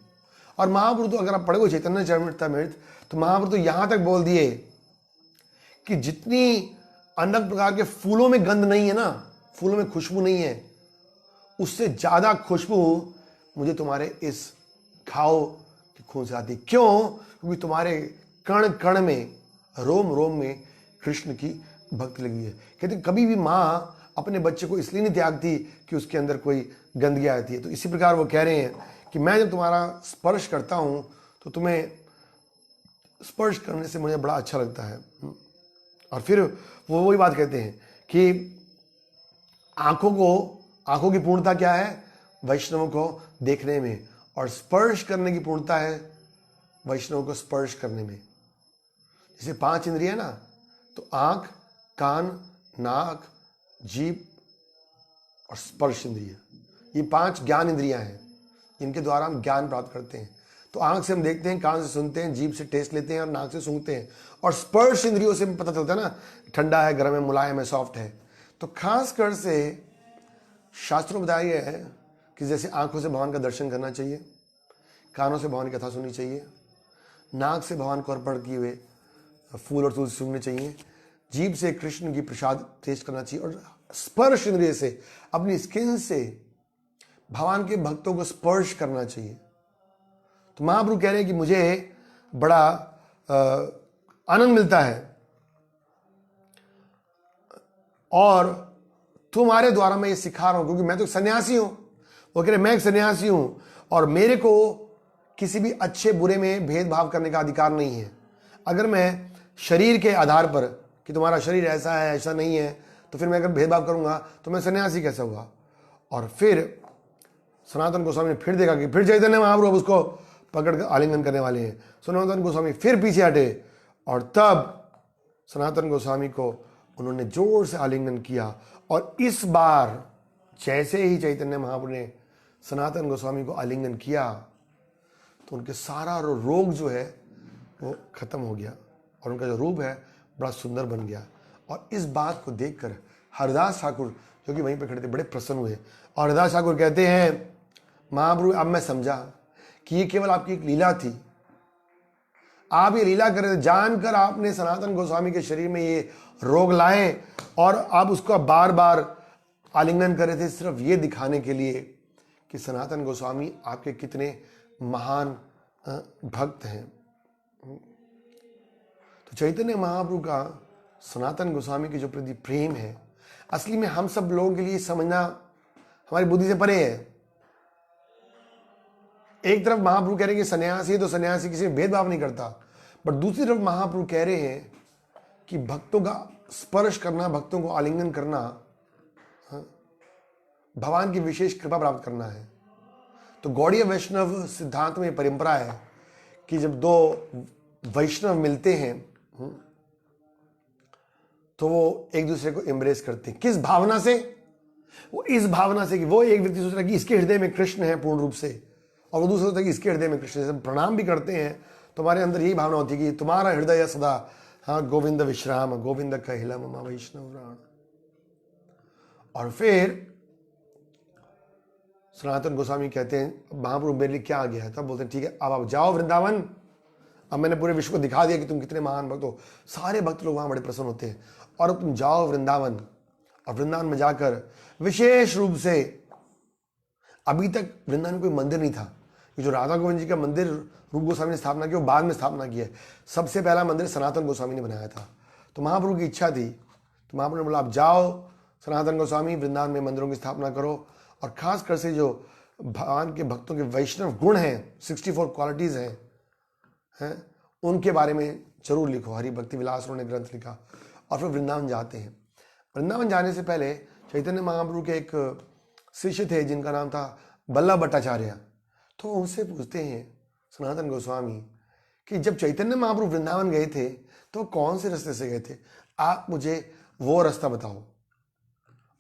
और महाप्रभु तो अगर आप पढ़ोगे चैतन्य चरितामृत तो महाप्रभु तो यहां तक बोल दिए कि जितनी अनेक प्रकार के फूलों में गंध नहीं है ना, फूलों में खुशबू नहीं है, उससे ज्यादा खुशबू मुझे तुम्हारे इस घाव के खून से आती। क्यों? क्योंकि तुम्हारे कण कण में, रोम रोम में कृष्ण की भक्ति लगी है। कहते कभी भी मां अपने बच्चे को इसलिए नहीं त्यागती कि उसके अंदर कोई गंदगी आती है। तो इसी प्रकार वो कह रहे हैं कि मैं जब तुम्हारा स्पर्श करता हूं तो तुम्हें स्पर्श करने से मुझे बड़ा अच्छा लगता है। और फिर वो वही बात कहते हैं कि आंखों की पूर्णता क्या है? वैष्णवों को देखने में, और स्पर्श करने की पूर्णता है वैष्णवों को स्पर्श करने में। जैसे 5 इंद्रियां ना, तो आंख, कान, नाक, जीभ और स्पर्श इंद्रिय, ये 5 ज्ञान इंद्रियां हैं, इनके द्वारा हम ज्ञान प्राप्त करते हैं। तो आंख से हम देखते हैं, कान से सुनते हैं, जीभ से टेस्ट लेते हैं और नाक से सूंघते हैं, और स्पर्श इंद्रियों से पता चलता है ना, ठंडा है, गर्म है, मुलायम है, सॉफ्ट है। तो खासकर से शास्त्रों में बताया गया है कि जैसे आंखों से भगवान का दर्शन करना चाहिए, कानों से भगवान की कथा सुननी चाहिए, नाक से भगवान को अर्पण किए हुए फूल और तुलसी सूंघने चाहिए, जीभ से कृष्ण की प्रसाद टेस्ट करना चाहिए, और स्पर्श इंद्रिय से, अपनी स्किन से भगवान के भक्तों को स्पर्श करना चाहिए। तो महाप्रभु कह रहे हैं कि मुझे बड़ा आनंद मिलता है और तुम्हारे द्वारा मैं ये सिखा रहा हूं, क्योंकि मैं तो सन्यासी हूं। वो कह रहे मैं एक सन्यासी हूं और मेरे को किसी भी अच्छे बुरे में भेदभाव करने का अधिकार नहीं है। अगर मैं शरीर के आधार पर कि तुम्हारा शरीर ऐसा है, ऐसा नहीं है, तो फिर मैं अगर भेदभाव करूंगा तो मैं सन्यासी कैसे हुआ? और फिर सनातन गोस्वामी ने फिर देखा कि फिर चैतन्य महाप्रभु अब उसको पकड़ कर आलिंगन करने वाले हैं। सनातन गोस्वामी फिर पीछे हटे और तब सनातन गोस्वामी को उन्होंने जोर से आलिंगन किया। और इस बार जैसे ही चैतन्य महाप्रभु ने सनातन गोस्वामी को आलिंगन किया तो उनके सारा रोग जो है वो खत्म हो गया और उनका जो रूप है बड़ा सुंदर बन गया। और इस बात को देखकर हरिदास ठाकुर जो कि वहीं पर खड़े थे बड़े प्रसन्न हुए और हरिदास ठाकुर कहते हैं, महाप्रभु अब मैं समझा कि ये केवल आपकी एक लीला थी, आप ये लीला कर रहे थे, जानकर आपने सनातन गोस्वामी के शरीर में ये रोग लाए और आप उसको बार बार आलिंगन कर रहे थे सिर्फ ये दिखाने के लिए कि सनातन गोस्वामी आपके कितने महान भक्त हैं। तो चैतन्य महाप्रभु का सनातन गोस्वामी के जो प्रति प्रेम है असली में हम सब लोगों के लिए समझना हमारी बुद्धि से परे है। एक तरफ महाप्रभु कह रहे हैं कि सन्यासी है तो सन्यासी किसी में भेदभाव नहीं करता, बट दूसरी तरफ महाप्रभु कह रहे हैं कि भक्तों का स्पर्श करना, भक्तों को आलिंगन करना भगवान की विशेष कृपा प्राप्त करना है। तो गौड़ीय वैष्णव सिद्धांत में परंपरा है कि जब दो वैष्णव मिलते हैं तो वो एक दूसरे को एम्ब्रेस करते हैं। किस भावना से? वो इस भावना से कि वो एक व्यक्ति सोच रहा है कि इसके हृदय में कृष्ण है पूर्ण रूप से और वो दूसरा सोचता है कि इसके हृदय में कृष्ण है। जब प्रणाम भी करते हैं तो हमारे अंदर यही भावना होती है कि तुम्हारा हृदय सदा हाँ गोविंद विश्राम गोविंद कहिला ममा वैष्णव प्राण। और फिर सनातन गोस्वामी कहते हैं महाप्रभु मेरे लिए क्या आ गया है? तब बोलते हैं ठीक है अब आप जाओ वृंदावन, अब मैंने पूरे विश्व को दिखा दिया कि तुम कितने महान भक्त हो। सारे भक्त लोग वहां बड़े प्रसन्न होते हैं और अब तुम जाओ वृंदावन और वृंदावन में जाकर विशेष रूप से अभी तक वृंदावन में कोई मंदिर नहीं था। ये जो राधा गोविंद जी का मंदिर रूप गोस्वामी ने स्थापना किया वो बाद में स्थापना किया है। सबसे पहला मंदिर सनातन गोस्वामी ने बनाया था। तो महाप्रभु की इच्छा थी तो महाप्रभु ने बोला आप जाओ सनातन गोस्वामी वृंदावन में मंदिरों की स्थापना करो और खास कर से जो भगवान के भक्तों के वैष्णव गुण हैं 64 क्वालिटीज हैं उनके बारे में जरूर लिखो। हरि भक्ति विलास उन्होंने ग्रंथ लिखा। और फिर वृंदावन जाते हैं। वृंदावन जाने से पहले चैतन्य महाप्रभु के एक शिष्य थे जिनका नाम था बल्लभ भट्टाचार्य। तो उनसे पूछते हैं सनातन गोस्वामी कि जब चैतन्य महाप्रभु वृंदावन गए थे तो कौन से रास्ते से गए थे, आप मुझे वो रास्ता बताओ।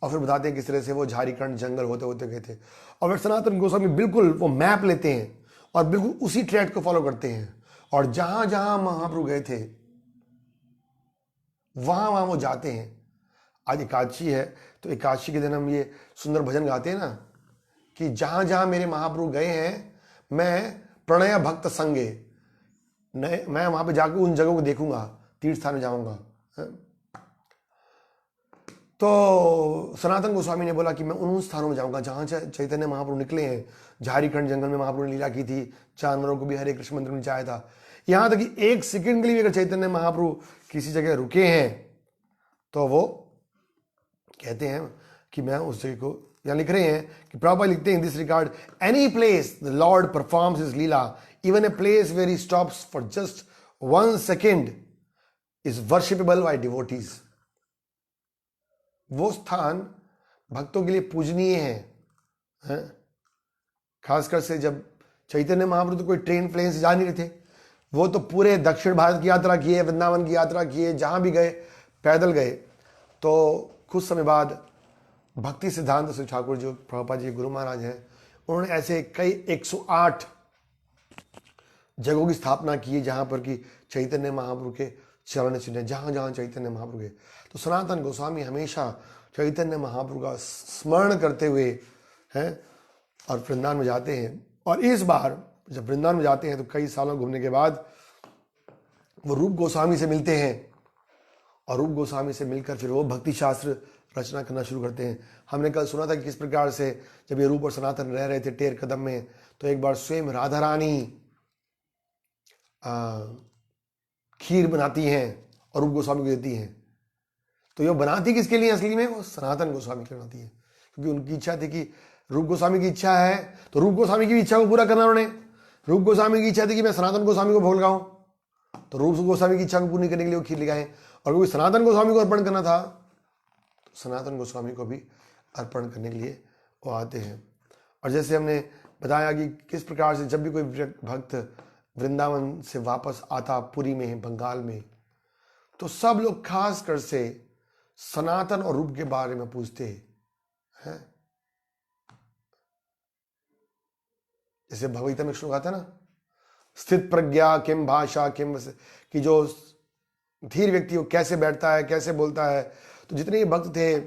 और फिर बताते हैं किस तरह से वो झारीखंड जंगल होते होते गए थे। और फिर सनातन गोस्वामी बिल्कुल वो मैप लेते हैं और बिल्कुल उसी ट्रैक को फॉलो करते हैं और जहां जहां महाप्रभु गए थे वहां वहां वो जाते हैं। आज एकादशी है तो एकादशी के दिन हम ये सुंदर भजन गाते हैं ना कि जहां जहां मेरे महाप्रभु गए हैं मैं प्रणय भक्त संगे, मैं वहां पे जाकर उन जगहों को देखूंगा, तीर्थ स्थान में जाऊंगा। तो सनातन गोस्वामी ने बोला कि मैं उन स्थानों में जाऊंगा जहां चैतन्य महाप्रभु निकले हैं। झारीखंड जंगल में महाप्रभु ने लीला की थी, जानवरों को भी हरे कृष्ण मंदिर में जाया था। यहां तक कि एक सेकंड के लिए अगर चैतन्य महाप्रभु किसी जगह रुके हैं तो वो कहते हैं कि मैं उस जगह को, यहां लिख रहे हैं कि प्रभुपाद लिखते हैं in this regard any place the lord performs his lila even a place where he stops for just 1 second is worshipable by devotees. वो स्थान भक्तों के लिए पूजनीय है। खासकर से जब चैतन्य महाप्रभु तो कोई ट्रेन प्लेन से जा नहीं रहे थे, वो तो पूरे दक्षिण भारत की यात्रा किए, वृंदावन की यात्रा किए, जहां भी गए पैदल गए। तो कुछ समय बाद भक्ति सिद्धांत श्री ठाकुर जो प्रभुपाद जी गुरु महाराज हैं उन्होंने ऐसे कई 108 जगहों की स्थापना की जहां पर कि चैतन्य महाप्रभु के चरण चिन्ह जहां जहां चैतन्य महाप्रभु के। तो सनातन गोस्वामी हमेशा चैतन्य महाप्रभु का स्मरण करते हुए हैं और वृंदावन में जाते हैं। और इस बार जब वृंदावन में जाते हैं तो कई सालों घूमने के बाद वो रूप गोस्वामी से मिलते हैं और रूप गोस्वामी से मिलकर फिर वो भक्ति शास्त्र रचना करना शुरू करते हैं। हमने कल सुना था कि किस प्रकार से जब ये रूप और सनातन रह रहे थे टेर कदम में तो एक बार स्वयं राधा रानी खीर बनाती हैं और रूप गोस्वामी को देती हैं। तो ये बनाती किसके लिए असली में? वो सनातन गोस्वामी के बनाती है क्योंकि उनकी इच्छा थी कि रूप गोस्वामी की इच्छा है तो रूप गोस्वामी की इच्छा को पूरा करना उन्होंने। रूप गोस्वामी की इच्छा थी कि मैं सनातन गोस्वामी को भोग लगाऊं तो रूप गोस्वामी की इच्छा को पूरी करने के लिए वो खीर लगाए। और क्योंकि सनातन गोस्वामी को अर्पण करना था तो सनातन गोस्वामी को भी अर्पण करने के लिए वो आते हैं। और जैसे हमने बताया कि किस प्रकार से जब भी कोई भक्त वृंदावन से वापस आता पुरी में, बंगाल में, तो सब लोग खास कर से सनातन और रूप के बारे में पूछते हैं। जैसे भगवद्गीता में श्लोक आता है ना, स्थित प्रज्ञा किम भाषा किम, कि जो धीर व्यक्ति वो कैसे बैठता है, कैसे बोलता है। तो जितने ये भक्त थे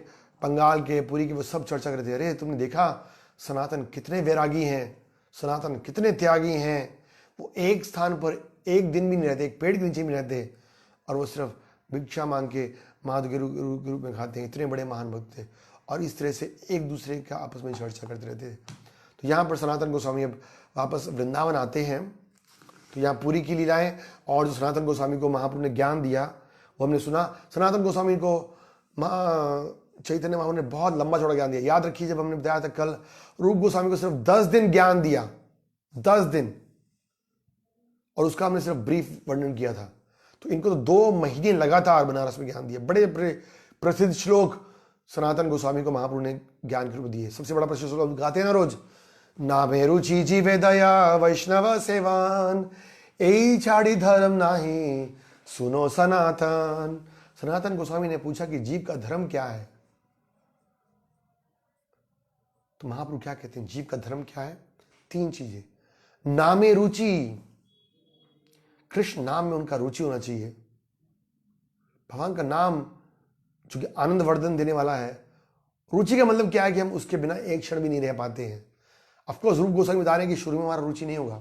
बंगाल के, पुरी के, वो सब चर्चा करते थे, अरे तुमने देखा सनातन कितने वैरागी हैं, सनातन कितने त्यागी हैं, वो एक स्थान पर एक दिन भी नहीं रहते, एक पेड़ के नीचे भी नहीं रहते, और वो सिर्फ भिक्षा मांग के महादेव के रूप में खाते हैं। इतने बड़े महान भक्त थे, और इस तरह से एक दूसरे का आपस में चर्चा करते रहते थे। तो यहाँ पर सनातन गोस्वामी अब वापस वृंदावन आते हैं, तो यहाँ पूरी की लीलाएं और जो सनातन गोस्वामी को महाप्रभु ने ज्ञान दिया वो हमने सुना। सनातन गोस्वामी को चैतन्य महाप्रभु ने बहुत लंबा चौड़ा ज्ञान दिया। याद रखिए, जब हमने बताया था कल, रूप गोस्वामी को सिर्फ 10 दिन ज्ञान दिया, 10 दिन, और उसका हमने सिर्फ ब्रीफ वर्णन किया था। तो इनको तो 2 महीने लगातार बनारस में ज्ञान दिया। बड़े बड़े प्रसिद्ध श्लोक सनातन गोस्वामी को महाप्रभु ने ज्ञान के रूप दिए। सबसे बड़ा प्रसिद्ध श्लोक गाते हैं ना रोज, नामे रुचि जीवे दया वैष्णव सेवान, ए छाड़ी धर्म नाही सुनो सनातन। सनातन गोस्वामी ने पूछा कि जीव का धर्म क्या है, तो महाप्रभु क्या कहते हैं, जीव का धर्म क्या है? 3 चीजें। नामे रुचि, कृष्ण नाम में उनका रुचि होना चाहिए। भगवान का नाम जो कि आनंद वर्धन देने वाला है, रुचि का मतलब क्या है कि हम उसके बिना एक क्षण भी नहीं रह पाते हैं। ऑफकोर्स रूप गोस्वामी बता रहे हैं कि शुरू में हमारा रुचि नहीं होगा,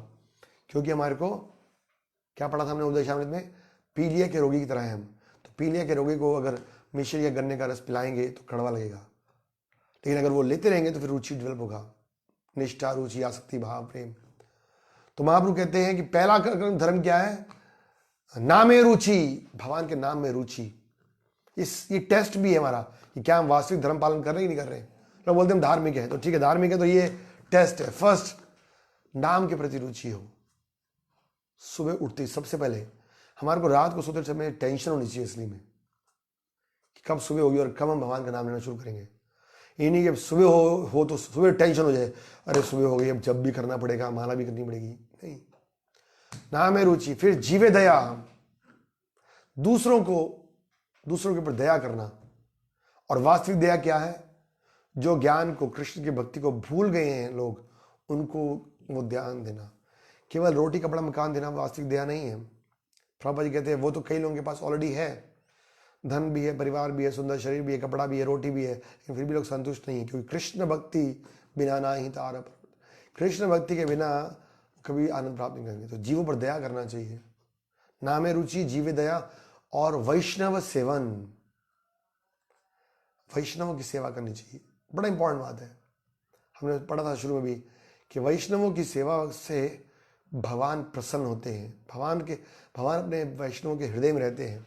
क्योंकि हमारे को क्या पढ़ा था हमने उपदेशामृत में, पीलिया के रोगी की तरह है हम। तो पीलिया के रोगी को अगर मिश्री या गन्ने का रस पिलाएंगे तो कड़वा लगेगा, लेकिन अगर वो लेते रहेंगे तो फिर रुचि डेवलप होगा, निष्ठा, रुचि, आसक्ति, भाव, प्रेम। तो महाप्रभु कहते हैं कि पहला धर्म क्या है, नामे रुचि, भगवान के नाम में रुचि। ये टेस्ट भी है हमारा कि क्या हम वास्तविक धर्म पालन कर रहे हैं कि नहीं कर रहे हैं। लोग बोलते हैं हम धार्मिक है, तो ठीक है धार्मिक है, तो ये टेस्ट है। फर्स्ट, नाम के प्रति रुचि हो। सुबह उठते सबसे पहले हमारे को रात को सोते समय टेंशन होनी चाहिए इसलिए में कि कब सुबह होगी और कब हम भगवान का नाम लेना शुरू करेंगे। ये नहीं कि सुबह हो तो सुबह टेंशन हो जाए, अरे सुबह हो गई अब जब भी करना पड़ेगा, माला भी करनी पड़ेगी, नहीं। नाम है रुचि। फिर जीवे दया, दूसरों के ऊपर दया करना। और वास्तविक दया क्या है, जो ज्ञान को, कृष्ण की भक्ति को भूल गए हैं लोग, उनको वो ध्यान देना। केवल रोटी कपड़ा मकान देना वास्तविक दया नहीं है। प्रभुपाद जी कहते हैं वो तो कई लोगों के पास ऑलरेडी है, धन भी है, परिवार भी है, सुंदर शरीर भी है, कपड़ा भी है, रोटी भी है, लेकिन फिर भी लोग संतुष्ट नहीं है, क्योंकि कृष्ण भक्ति बिना ना ही तार। कृष्ण भक्ति के बिना कभी आनंद प्राप्त नहीं करेंगे। तो जीवों पर दया करना चाहिए। नामे रुचि, जीवे दया, और वैष्णव सेवन, वैष्णवों की सेवा करनी चाहिए। बड़ा इंपॉर्टेंट बात है, हमने पढ़ा था शुरू में भी कि वैष्णवों की सेवा से भगवान प्रसन्न होते हैं। भगवान अपने वैष्णवों के हृदय में रहते हैं।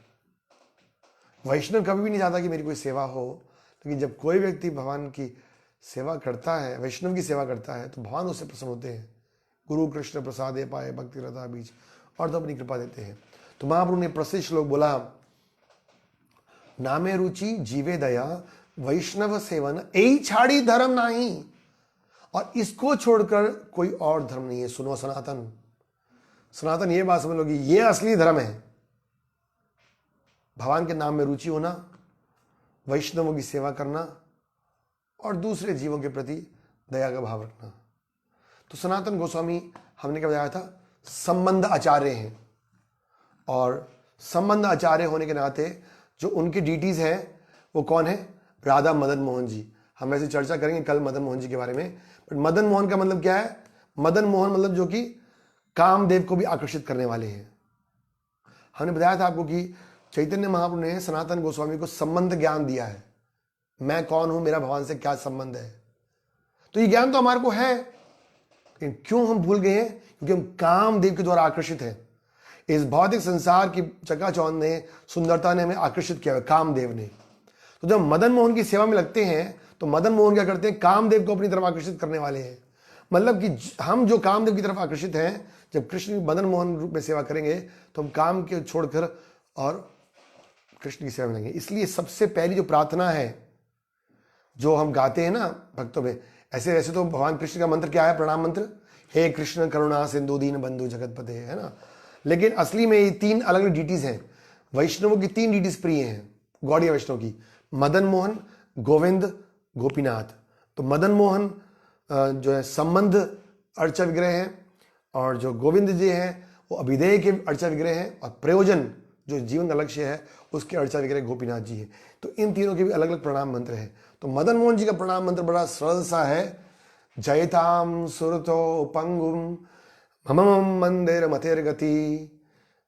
वैष्णव कभी भी नहीं चाहता कि मेरी कोई सेवा हो, लेकिन जब कोई व्यक्ति भगवान की सेवा करता है, वैष्णव की सेवा करता है, तो भगवान उससे प्रसन्न होते हैं। गुरु कृष्ण प्रसादे पाए भक्ति रता बीज, और तो अपनी कृपा देते हैं। तो महाप्रभु ने प्रसिद्ध श्लोक बोला, नामे रुचि जीवे दया वैष्णव सेवन, यही छाड़ी धर्म नहीं, और इसको छोड़कर कोई और धर्म नहीं है। सुनो सनातन। सनातन ये बात समझ लो कि ये असली धर्म है। भगवान के नाम में रुचि होना, वैष्णवों की सेवा करना, और दूसरे जीवों के प्रति दया का भाव रखना। तो सनातन गोस्वामी हमने क्या बताया था, संबंध आचार्य हैं, और संबंध आचार्य होने के नाते जो उनकी डीटीज हैं वो कौन है, राधा मदन मोहन जी। हम ऐसे चर्चा करेंगे कल मदन मोहन जी के बारे में। बट मदन मोहन का मतलब क्या है, मदन मोहन मतलब जो कि कामदेव को भी आकर्षित करने वाले हैं। हमने बताया था आपको कि चैतन्य महाप्रभु ने सनातन गोस्वामी को संबंध ज्ञान दिया है। मैं कौन हूं, मेरा भगवान से क्या संबंध है। तो ये ज्ञान तो हमारे को है, लेकिन क्यों हम भूल गए हैं, क्योंकि हम कामदेव के द्वारा आकर्षित हैं। इस भौतिक संसार की चकाचौंध ने, सुंदरता ने हमें आकर्षित किया है, कामदेव ने। तो जब मदन मोहन की सेवा में लगते हैं तो मदन मोहन क्या करते हैं, कामदेव को अपनी तरफ आकर्षित करने वाले हैं। मतलब कि हम जो कामदेव की तरफ आकर्षित हैं, जब कृष्ण मदन मोहन रूप में सेवा करेंगे तो हम काम के छोड़कर और कृष्ण की सेवा में लगेंगे। इसलिए सबसे पहली जो प्रार्थना है जो हम गाते हैं ना भक्तों में, ऐसे वैसे तो भगवान कृष्ण का मंत्र क्या है, प्रणाम मंत्र, हे कृष्ण करुणा सिंधु दीन बंधु जगतपते, है ना। लेकिन असली में ये 3 अलग अलग डीटीज हैं। वैष्णवों की 3 डीटीज प्रिय हैं, गौड़ीय वैष्णव की, मदन मोहन, गोविंद, गोपीनाथ। तो मदन मोहन जो है संबंध अर्चा विग्रह हैं, और जो गोविंद जी हैं वो अभिधेय के अर्चा विग्रह हैं, और प्रयोजन जो जीवन का लक्ष्य है उसके अर्चा विग्रह गोपीनाथ जी हैं। तो इन तीनों के भी अलग अलग प्रणाम मंत्र हैं। तो मदन मोहन जी का प्रणाम मंत्र बड़ा सरल सा है, जयताम सुरतो पंगुम मम मंदिर मतेर गति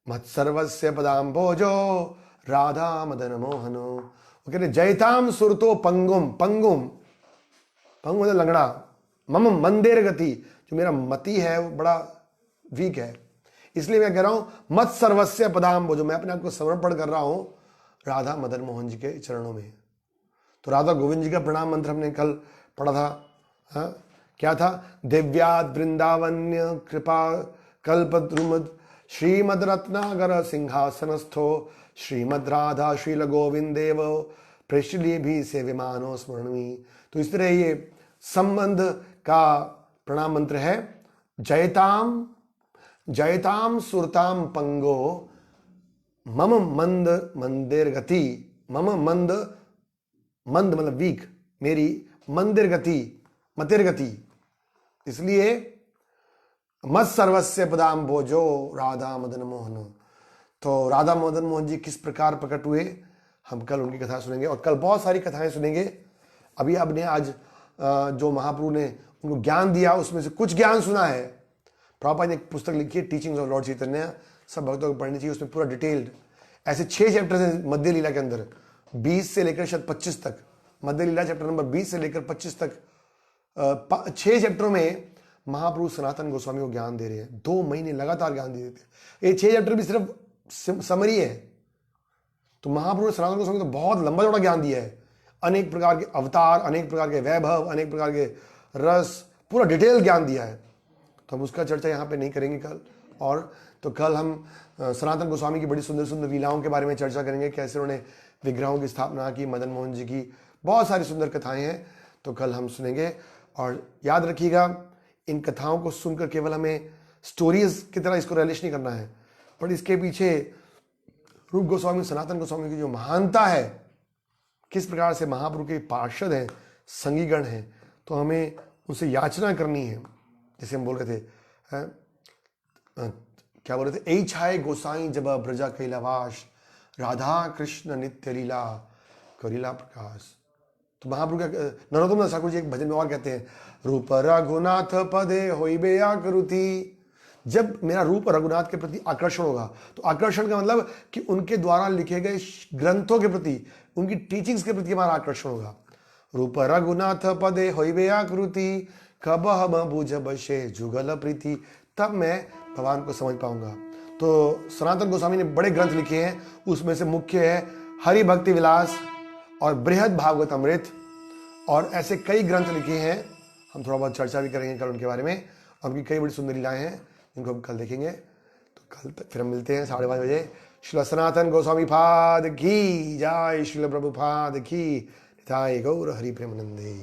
मत्सर्वस्य पदाम्भोजो राधा मदन मोहनो। वो कहते जयताम सुरतो पंगुम, पंगुम पंगुम मतलब लंगड़ा, मम मंदिर गति, जो मेरा मति है वो बड़ा वीक है, इसलिए मैं कह रहा हूं मत सर्वस्य पदाम्भोजो, मैं अपने आप को समर्पण कर रहा हूं राधा मदन मोहन जी के चरणों में। तो राधा गोविंद जी का प्रणाम मंत्र हमने कल पढ़ा था, हाँ? क्या था, दिव्याद वृंदावन्य कृपा कल्पद्रुमद श्रीमद रत्नागर सिंहासनस्थो श्रीमद राधा श्रील गोविंदेव प्रेषली भी से विमानो स्मरणमी। तो इस तरह ये संबंध का प्रणाम मंत्र है, जयताम जयताम सुरताम पंगो मम मंद मंदिर गति, मम मंद, मंद मतलब वीक, मेरी मंदिर गति, मतिर गति, इसलिए मत सर्वस्य पदाम्भोजो राधा मदन मोहन। तो राधा मदन मोहन जी किस प्रकार प्रकट हुए, हम कल उनकी कथा सुनेंगे, और कल बहुत सारी कथाएं सुनेंगे। अभी आपने आज जो महाप्रभु ने उनको ज्ञान दिया उसमें से कुछ ज्ञान सुना है। प्रभुपाद ने एक पुस्तक लिखी है टीचिंग्स ऑफ लॉर्ड चैतन्य, सब भक्तों को पढ़नी चाहिए, उसमें पूरा डिटेल्ड ऐसे 6 चैप्टर्स हैं मध्य लीला के अंदर, 20 से लेकर शायद 25 तक, मध्य लीला चैप्टर नंबर 20 से लेकर 25 तक 6 चैप्टरों में महाप्रभु सनातन गोस्वामी को ज्ञान दे रहे हैं। 2 महीने लगातार ज्ञान दे देते हैं। ये 6 चैप्टर भी सिर्फ समरी है। तो महाप्रभु ने सनातन गोस्वामी को तो बहुत लंबा चौड़ा ज्ञान दिया है, अनेक प्रकार के अवतार, अनेक प्रकार के वैभव, अनेक प्रकार के रस, पूरा डिटेल ज्ञान दिया है। तो हम उसका चर्चा यहाँ पे नहीं करेंगे कल। और तो कल हम सनातन गोस्वामी की बड़ी सुंदर सुंदर लीलाओं के बारे में चर्चा करेंगे, कैसे उन्होंने विग्रहों की स्थापना की, मदन मोहन जी की बहुत सारी सुंदर कथाएं हैं, तो कल हम सुनेंगे। और याद रखिएगा, इन कथाओं को सुनकर केवल हमें स्टोरीज की तरह इसको रिलेश नहीं करना है, पर इसके पीछे रूप गोस्वामी, सनातन गोस्वामी की जो महानता है, किस प्रकार से महाप्रभु के पार्षद हैं, संगीगण हैं, तो हमें उनसे याचना करनी है। जैसे हम बोल रहे थे, क्या बोल रहे थे, ऐ छाए गोसाई जब ब्रजा कैलावास राधा कृष्ण नित्य लीला करीला प्रकाश। तो महाप्रभु का नरोत्तम दास ठाकुर जी एक भजन में और कहते हैं, रूप रघुनाथ पदे होइबे आकृति। जब मेरा रूप रघुनाथ के प्रति आकर्षण होगा, तो आकर्षण का मतलब कि उनके द्वारा लिखे गए ग्रंथों के प्रति, उनकी टीचिंग्स के प्रति हमारा आकर्षण होगा। रूप रघुनाथ पदे होइबे आकृति कब हम बुझब से जुगल प्रीति, तब मैं भगवान को समझ पाऊंगा। तो सनातन गोस्वामी ने बड़े ग्रंथ लिखे हैं, उसमें से मुख्य है हरि भक्ति विलास और बृहद भागवत अमृत, और ऐसे कई ग्रंथ लिखे हैं। हम थोड़ा बहुत चर्चा भी करेंगे कल उनके बारे में। उनकी कई बड़ी सुंदर लीलाएं हैं जिनको हम कल देखेंगे। तो कल तक फिर हम मिलते हैं 5:30 बजे। श्री सनातन गोस्वामी पाद की जय, श्रील प्रभुपाद की, निताय गौर हरि प्रेमानंदे।